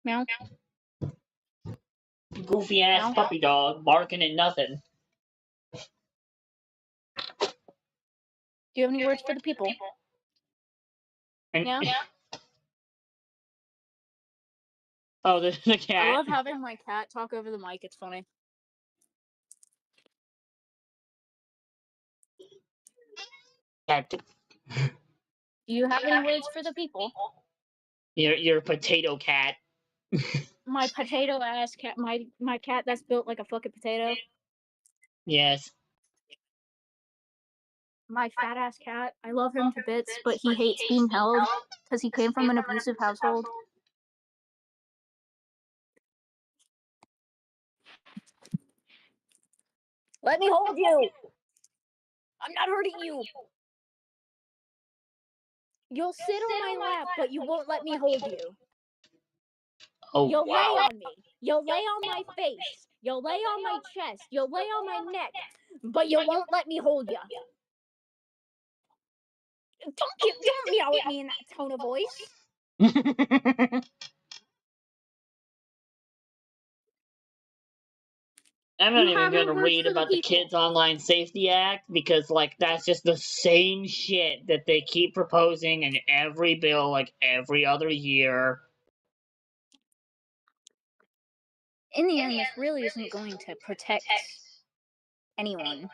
Meow. Goofy ass Meow. puppy dog barking at nothing. Do you have any words for the people? And, Yeah. oh, the I cat. love having my cat talk over the mic. It's funny. Cat. Do you have any words for the people? Your potato cat. My potato ass cat, my cat that's built like a fucking potato. Yes. My fat ass cat. I love him to bits, but he hates being held because he came from an abusive household. Let me hold you. I'm not hurting you. You'll sit on my lap, but you won't let me hold you. Oh You'll lay wow. on me. You'll lay on my face. You'll lay on my chest. You'll lay on my neck, but you won't let me hold you. Don't meow at me in that tone of voice. I'm Do not you even have any gonna words read for the about the people? Kids Online Safety Act because, like, that's just the same shit that they keep proposing in every bill, like, every other year. In the end, this really isn't going to protect anyone.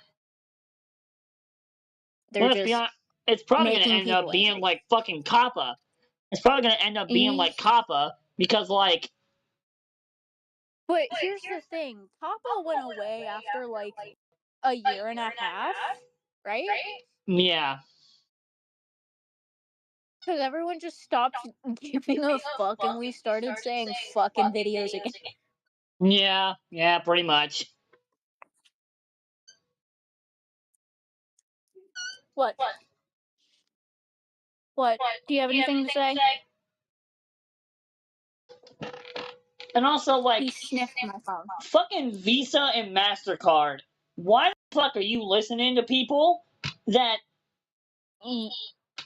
They're Well, let's be just honest, it's probably gonna making end up people being angry. like fucking COPPA. It's probably gonna end up being like COPPA because, like, But here's the thing, Papa went away after like a year and a half, right? yeah. Because everyone just stopped giving a fuck and we started saying fucking videos again. Yeah, pretty much. What? What? Do you have anything to say? And also, He like, sniffed my phone. fucking Visa and MasterCard. Why the fuck are you listening to people that,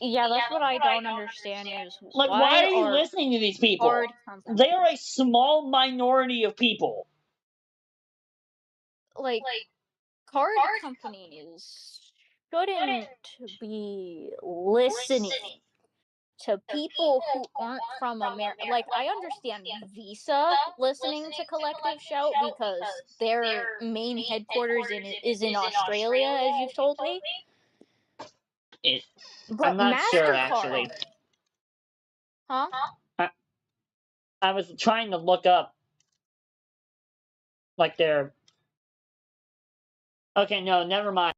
Yeah, that's what I don't understand is like, why why are you are listening to these people? card They are companies a small minority of people. like card companies shouldn't be listening to people who aren't from America. Like, I understand Visa listening to Collective Shout because their main headquarters is in Australia, as you've told me. It, I'm But not sure, MasterCard, actually. huh? I, I was trying to look up, like, their. Okay, no, never mind.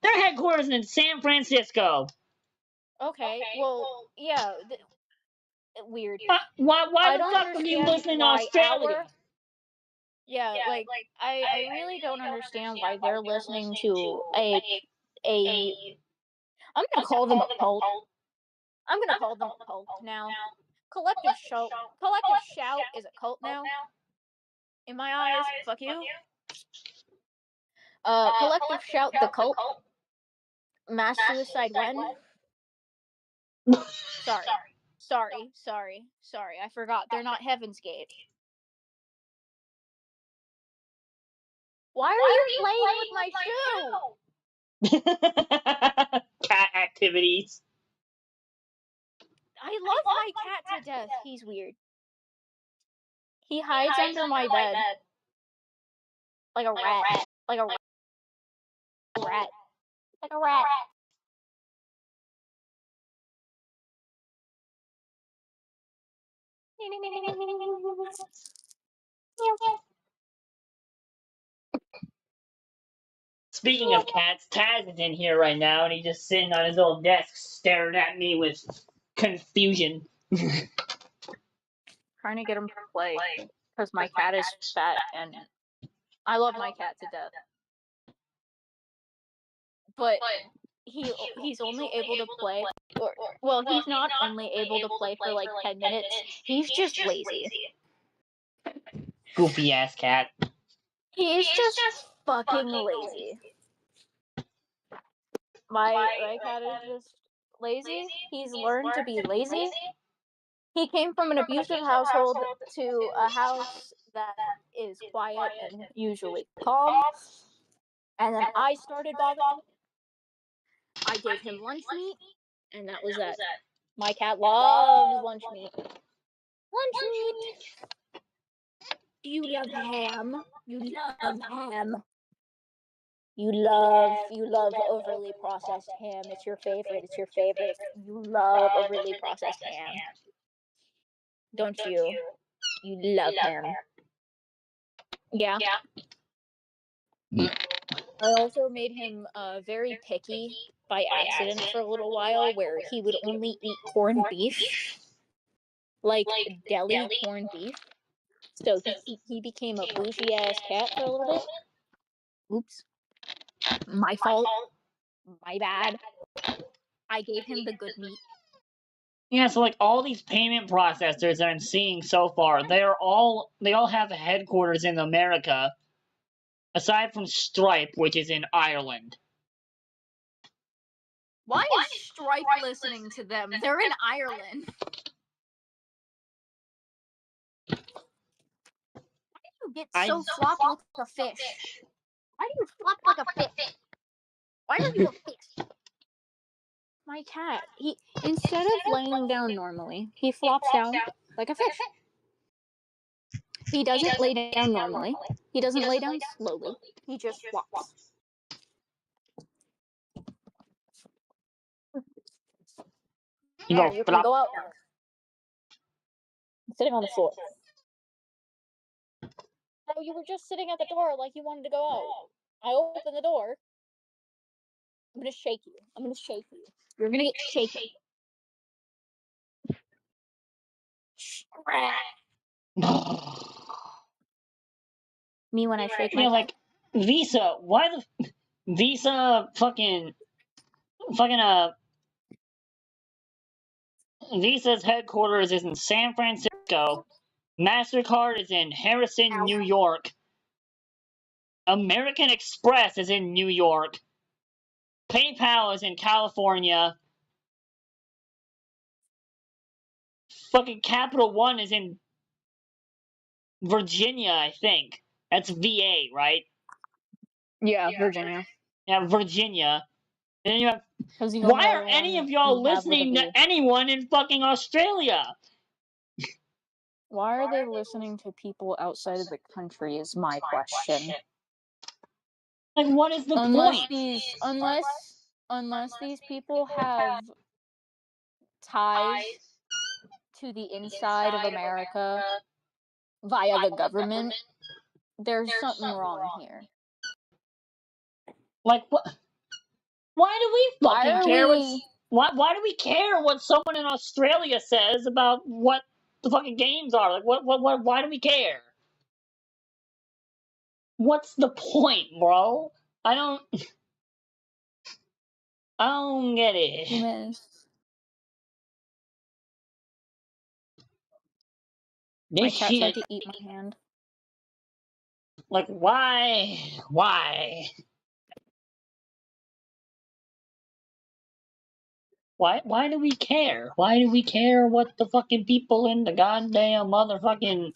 Their headquarters in San Francisco. Okay, well, yeah, weird. Why I the don't fuck are you understand listening to why Australia? yeah, like I really don't understand why they're listening to a I'm gonna call them a cult. I'm gonna call them a cult now. Collective Shout is a cult now. In my eyes, fuck you. Collective Shout the cult. Mass suicide when? Sorry. Sorry. I forgot. They're not Heaven's Gate. Why are you playing with my shoe? Cat activities. I love my cat to death. He's weird. He hides under my bed like a rat. Like a rat. Like a rat. Speaking of cats, Taz is in here right now, and he's just sitting on his old desk staring at me with confusion. Trying to get him to play because my cat is fat and I love my cat to death. But he's only able to play or well, he's not only able to play for like 10 minutes. He's just lazy. Goofy ass cat. He's just fucking lazy. My cat is just lazy. He's learned to be lazy. He came from an abusive household to a house that is quiet and usually calm. And then I started bothering him. I gave him lunch meat, and that was that. My cat loves lunch meat. Lunch meat! Do you love ham? You love ham. You love overly processed ham. It's your favorite. It's your favorite. You love overly processed ham. Don't you? You love ham. Yeah. I also made him very picky by accident for a little while, where he would only eat corned beef, like deli corned beef. So he became a bougie ass cat for a little bit. Oops, my fault. My bad. I gave him the good meat. Yeah, so like all these payment processors that I'm seeing so far, they all have headquarters in America, aside from Stripe, which is in Ireland. Why is Stripe listening to them? They're in Ireland. Why do you get so flopped like a fish? Why do you flop like a fish? Why are you a fish? My cat, he instead of laying down normally, he flops down like a fish. He doesn't lay down normally. He doesn't lay down slowly. He just flops. You There, go you can flop. go out now. I'm sitting on the floor. Oh, you were just sitting at the door like you wanted to go out. I opened the door. I'm gonna shake you. I'm gonna shake you. You're gonna get shaken. Me when I shake my Yeah, cat. like Visa. Why the Visa fucking Visa's headquarters is in San Francisco. MasterCard is in Harrison, New York. American Express is in New York. PayPal is in California. Fucking Capital One is in Virginia, I think. That's VA, right? Yeah, Virginia. Yeah, Virginia. And then you have. Because the Why only are other any one of y'all we have with a listening to V. anyone in fucking Australia? Why are they listening to people outside of the country is my question. Like, what is the Unless point? these people have ties to the inside of America via the government, there's something wrong here. Like, what? Why do we Why fucking are care we why do we care what someone in Australia says about what the fucking games are? Like, why do we care? What's the point, bro? I don't get it. humans? My This cat tried shit, to eat my hand. like, why? Why do we care? Why do we care what the fucking people in the goddamn motherfucking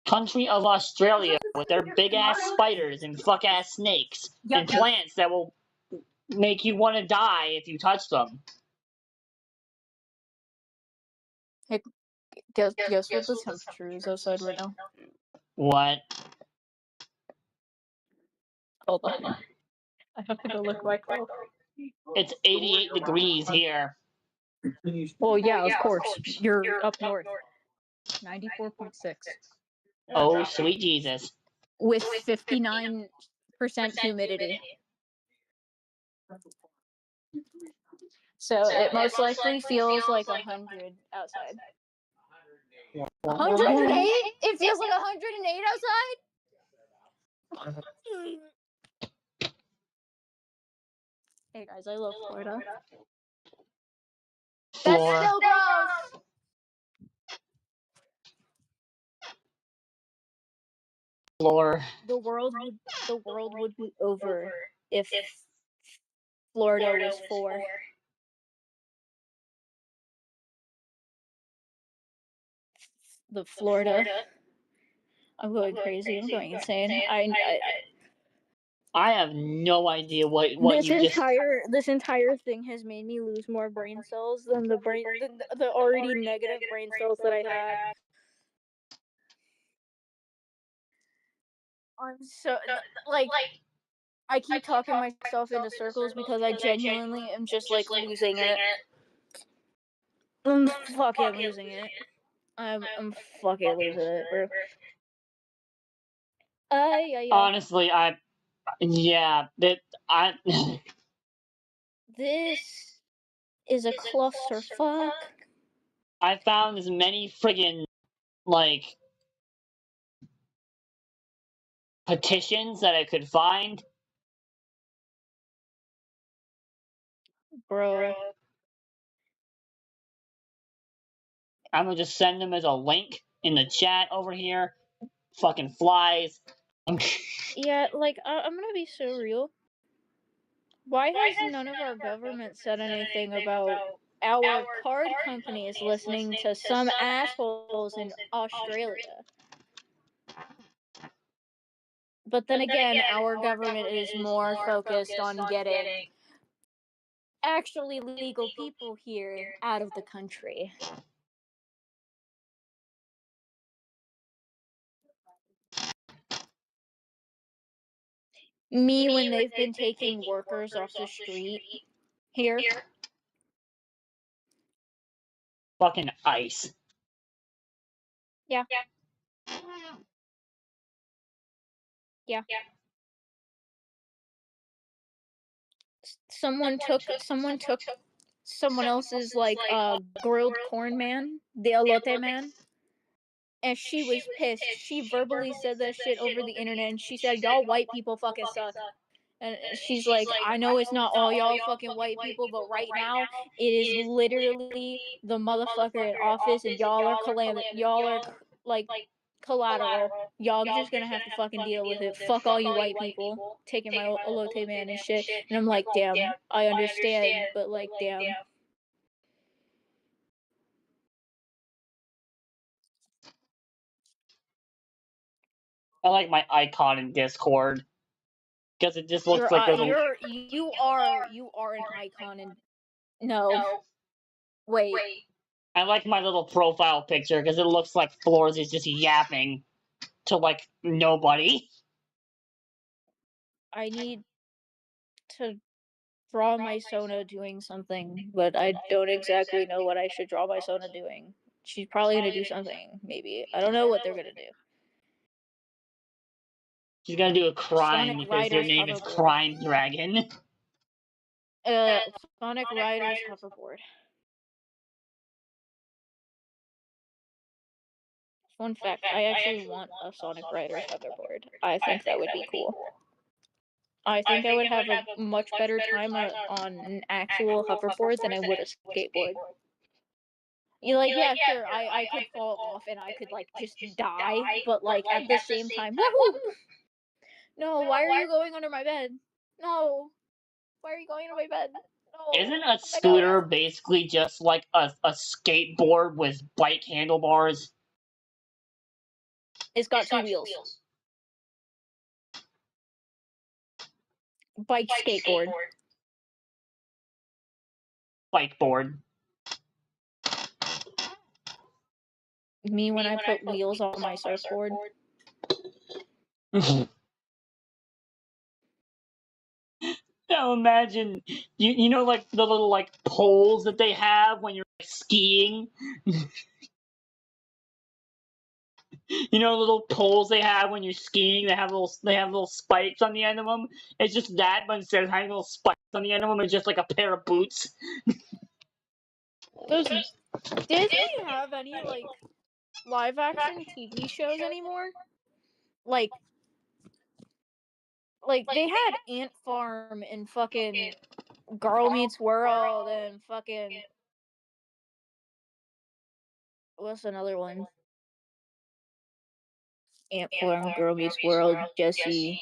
country of Australia with their big ass spiders and fuck ass snakes and plants that will make you want to die if you touch them? Hey, guess what the temperature is outside right now? What? Hold on. I have to go look my clothes. It's 88 degrees here. Well, yeah, of course. You're up north. 94.6. Oh, sweet Jesus. With 59% humidity. So it most likely feels like 100 outside. 108? It feels like 108 outside? Hey guys, I love Florida. That's Floor. still gross! Floor. The world would be over if Florida was 4. The Florida. I'm going crazy. I'm going insane. I have no idea what this you just. entire thing has made me lose more brain cells than the already negative brain cells that I had. I'm so like I keep talking myself into circles because I genuinely am just like losing it. I'm fucking losing it. I'm fucking losing it, bro. Yeah. Honestly, yeah, that I This is a clusterfuck. I found as many friggin' like petitions that I could find. Bro. I'm gonna just send them as a link in the chat over here. Fucking flies. Yeah, like, I'm gonna be so real. Why has none of our government said anything about our card companies listening to some assholes in Australia? But then again, our government is more focused on getting actually legal people here out of the country. Me when they've been taking workers off the street here. Fucking ice. Yeah. Yeah. Someone took someone else's like grilled corn man, the elote man. And she was pissed. She verbally said that shit over the internet and she said, "Y'all white people fucking suck." And she's like, "I know it's not all y'all fucking white people, but right now it is literally the motherfucker in office and y'all are like collateral. Y'all just gonna have to fucking deal with it. Fuck all you white people taking my elote man and shit." And I'm like, "Damn, I understand, but like, damn." I like my icon in Discord because it just looks like there's a. You are an icon and no. Wait. I like my little profile picture because it looks like Floors is just yapping to like nobody. I need to draw my Sona doing something, but I don't exactly know what I should draw my Sona doing. She's probably gonna do something, maybe. I don't know what they're gonna do. She's gonna do a crime Sonic because their Rider's name is hoverboard. Crime Dragon. Sonic Rider's hoverboard. Fun fact, I actually want a Sonic Rider's hoverboard. I think that would be cool. I think I would have a much better time on an actual hoverboard than I would a skateboard. You like, yeah, sure, I could fall off and I could like just die, but like at the same time, woohoo! No, why are you going under my bed? No, why are you going under my bed? No, Isn't a oh my god. scooter basically just like a skateboard with bike handlebars? It's got two wheels. Bike skateboard. Bike board. Me when I put wheels on my surfboard. Now imagine you know like the little like poles that they have when you're like, skiing. You know little poles they have when you're skiing. They have little spikes on the end of them. It's just that, but instead of having little spikes on the end of them, it's just like a pair of boots. Does Disney have any like live action TV shows anymore? Like they had Ant Farm and fucking Girl Meets World and fucking what's another one? Ant Farm, Girl Meets World, Jessie.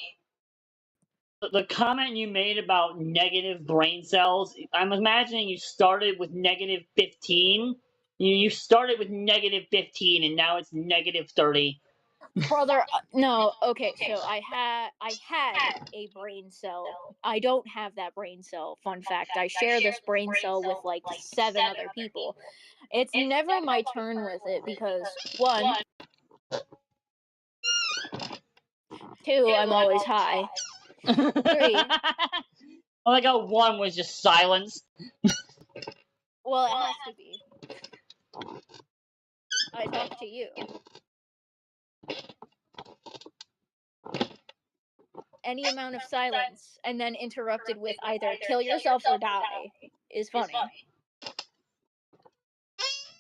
The comment you made about negative brain cells, I'm imagining you started with negative 15. You started with negative 15 and now it's negative 30. Brother, no. Okay, so I had a brain cell. I don't have that brain cell. Fun fact: I share this brain cell with like 7 other people. It's never my turn with it because one, two, I'm always high. 3. All I got 1 was just silence. Well, it has to be. I talk to you. Any amount of silence and then interrupted with either kill yourself or die is funny.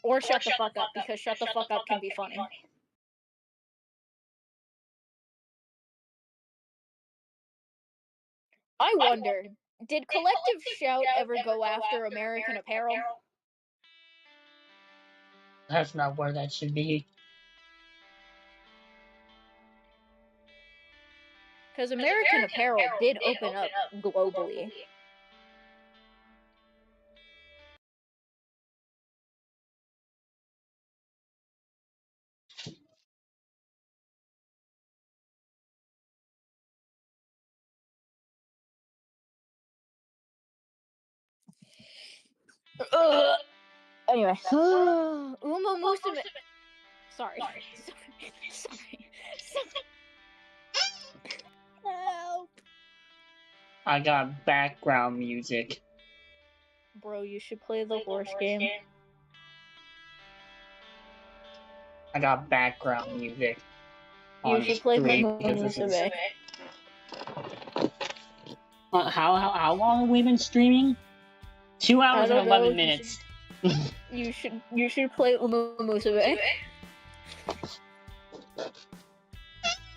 Or shut the fuck up, because shut the fuck up can be funny. I wonder, did Collective Shout ever go after American Apparel? That's not where that should be. Because American Apparel did open up globally. Anyway. Uma Musume. Sorry. Sorry. Help. I got background music. Bro, you should play the horse game. I got background music. You should play stream because this is- Musume. How long have we been streaming? 2 hours and 11 minutes. You should play Uma Musume.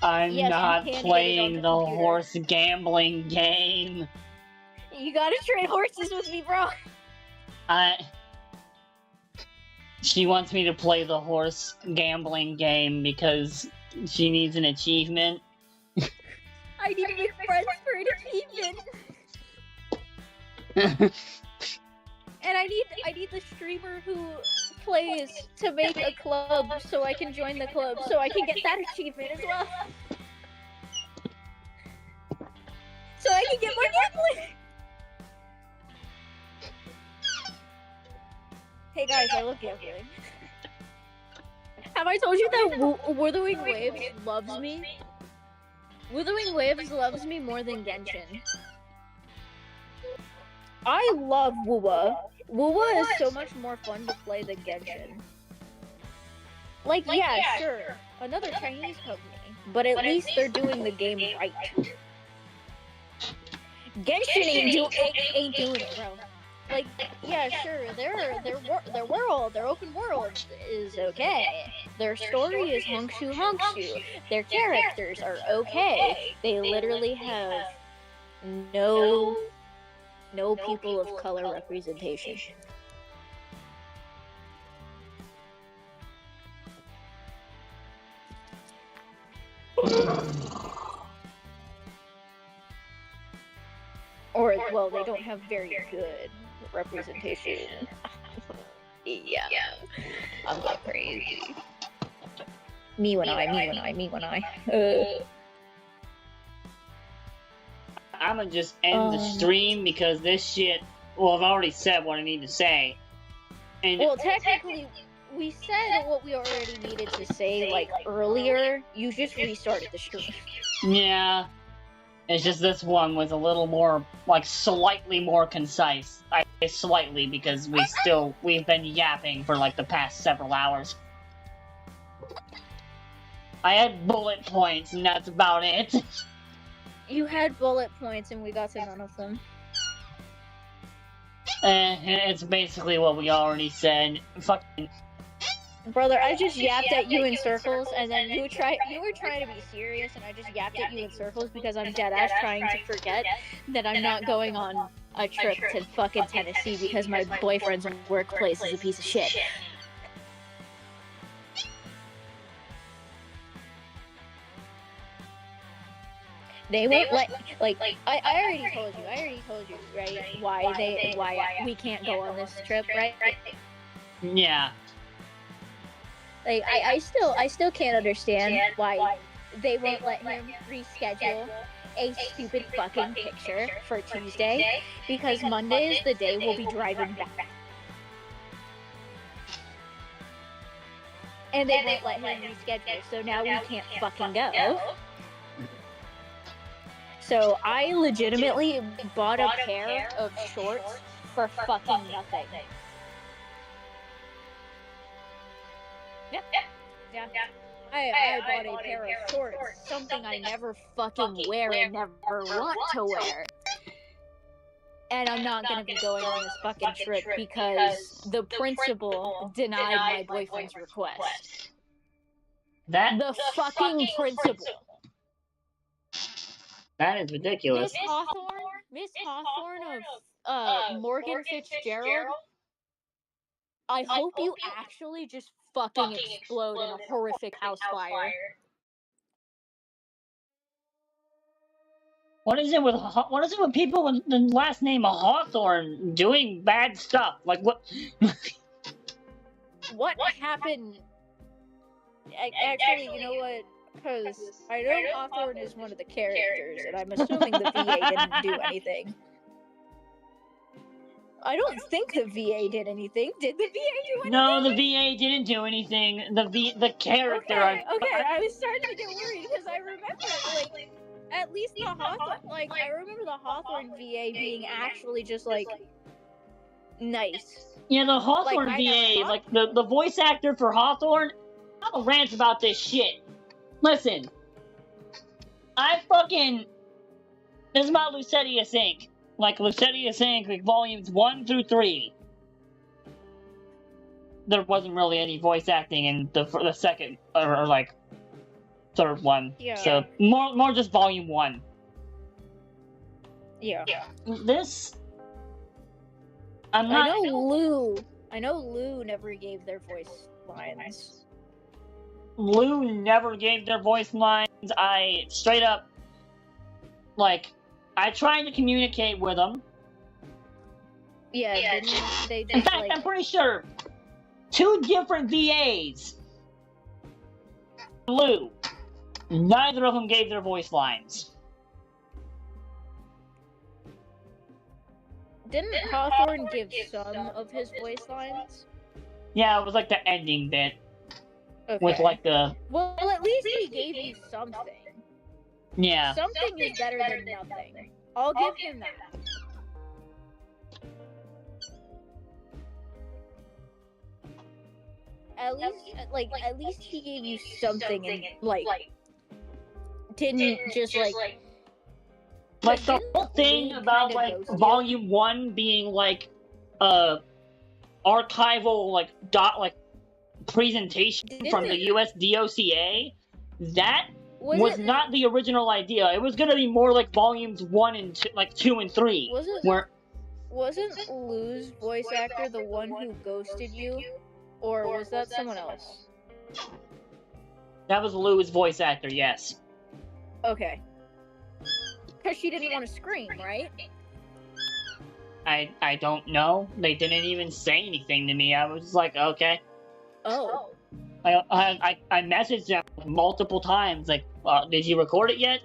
I'm Yes, not you can playing get it the on the computer. horse gambling game. You gotta trade horses with me, bro. She wants me to play the horse gambling game because she needs an achievement. I need to make friends for an achievement. And I need the streamer who plays to make a club so I can join the club so I can get that achievement as well. So I can get more gambling. Hey guys, I love gambling. Have I told you that Wuthering Waves loves me? Wuthering Waves loves me more than Genshin. I love Wuwa. Wuwa is so much more fun to play than Genshin. Like, yeah, sure, another Chinese company, but at least they're doing the game right. Genshin ain't doing it, bro. Like, yeah, sure, their world, their open world is okay. Their story is honkshu. Their characters are okay. They literally have no people of color representation. Or, well, they don't have very good representation. Yeah. I'm going crazy. Me when I. I'ma just end the stream because this shit. Well, I've already said what I need to say. And Well, technically, we said what we already needed to say, like, earlier. You just restarted the stream. yeah, it's just this one was a little more, like, slightly more concise. I say slightly because we've been yapping for like the past several hours. I had bullet points, and that's about it. You had bullet points, and we got to none of them. It's basically what we already said. Fucking. Brother, I just yapped at you in circles, and then you were trying to be serious, and I just yapped at you in circles because I'm deadass trying to forget that I'm not going on a trip to fucking Tennessee because my boyfriend's workplace is a piece of shit. They won't let, like, I already told you, right? Why we can't go on this trip, right? Yeah. Like, I still can't understand why they won't let him reschedule a stupid fucking picture for Tuesday, because Monday is the day we'll be driving back. And they won't let him reschedule, so now we can't fucking go. So I legitimately bought a pair of shorts for fucking nothing. Yeah. Yeah. I bought a pair of shorts, something I never fucking wear and never want to wear. And I'm not gonna be going on this fucking trip because the principal denied my boyfriend's request. That The fucking principal. that is ridiculous. Miss Hawthorne of Morgan Fitzgerald, I hope you actually just fucking explode in a horrific house fire. What is it with people with the last name of Hawthorne doing bad stuff? Like what? What happened? Actually, you know what? Because I know Hawthorne is one of the characters, and I'm assuming the VA didn't do anything. I don't think the VA did anything. Did the VA do anything? No, the VA didn't do anything. The character. Okay, I was starting to get worried because I remember, like, at least the Hawthorne, like, I remember the Hawthorne VA being actually just, like, nice. Yeah, the Hawthorne Like, VA, like the voice actor for Hawthorne, I have a rant about this shit. Listen, this is about Lucetius Inc. Like Lucetius Inc. Like volumes 1 through 3. There wasn't really any voice acting in the second or like third one. Yeah. So more just volume 1. Yeah. This I know Lou never gave their voice lines. Lou never gave their voice lines. I straight up, like, I tried to communicate with them. Yeah, didn't they In just, fact, like... I'm pretty sure 2 different VAs. Lou. Neither of them gave their voice lines. Didn't Hawthorne give some of his voice lines? Yeah, it was like the ending bit. Okay. With like the... Well, at least he gave you something. Yeah. Something is better than nothing. I'll give him that. At least he gave you something and, like, didn't just, like... Like, the whole thing about, like, volume 1 being, like, archival, like, presentation from the US DOCA, that was not the original idea. It was gonna be more like volumes 1 and 2, like 2 and 3. Wasn't Lou's voice actor the one who ghosted you? Or was that someone else? That was Lou's voice actor, yes. Okay. Because she didn't want to scream, right? I don't know. They didn't even say anything to me. I was like, okay. Oh. I messaged them multiple times, like, did you record it yet?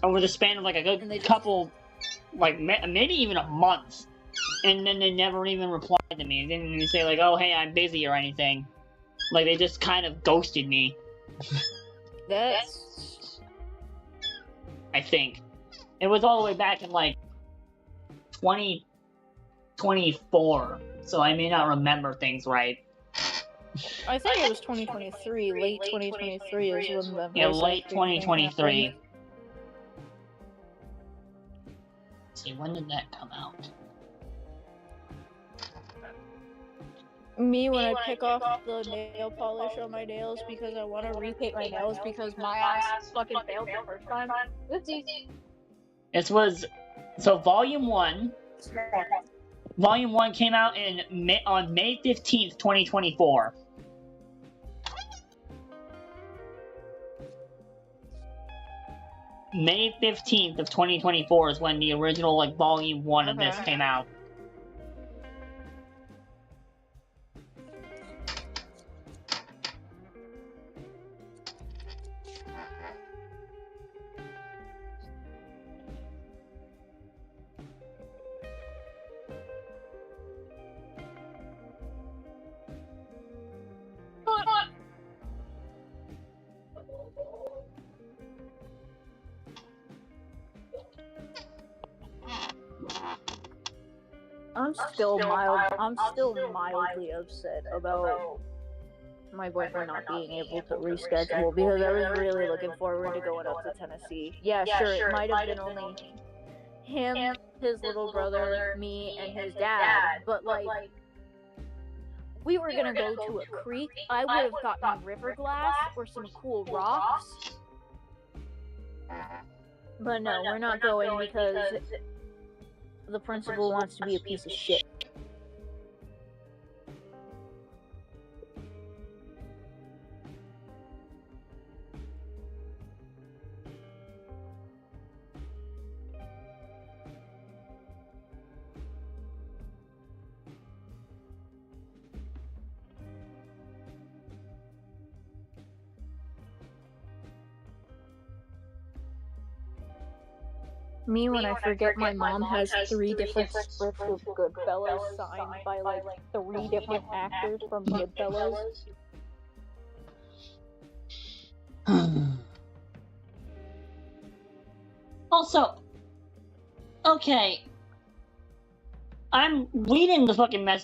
Over the span of like a good couple, like maybe even a month, and then they never even replied to me. They didn't even say like, oh hey, I'm busy or anything. Like they just kind of ghosted me. That's... I think it was all the way back in like 2024, so I may not remember things right. I think it was 2023. Late 2023 is when the... Yeah, late 2023. Let's see, when did that come out? Me, when I pick off the nail polish on my nails because I want to repaint my nails because my ass fucking failed the first time. Oopsies. This was... So, Volume 1... Volume 1 came out on May 15th, 2024. May 15th of 2024 is when the original, like, Volume 1 of this came out. I'm still mildly upset about my boyfriend not being able to reschedule because I was really looking forward to going up to Tennessee. Yeah, sure, it might have been only him, his little brother, me, and his dad, but like we were gonna go to a creek. I would have gotten river glass or some cool rocks. But no, we're not going because the principal wants to be a piece of shit. Me when I forget my mom has 3 different scripts of Goodfellas signed by like 3 different actors from Goodfellas. Also, okay, I'm reading the fucking message.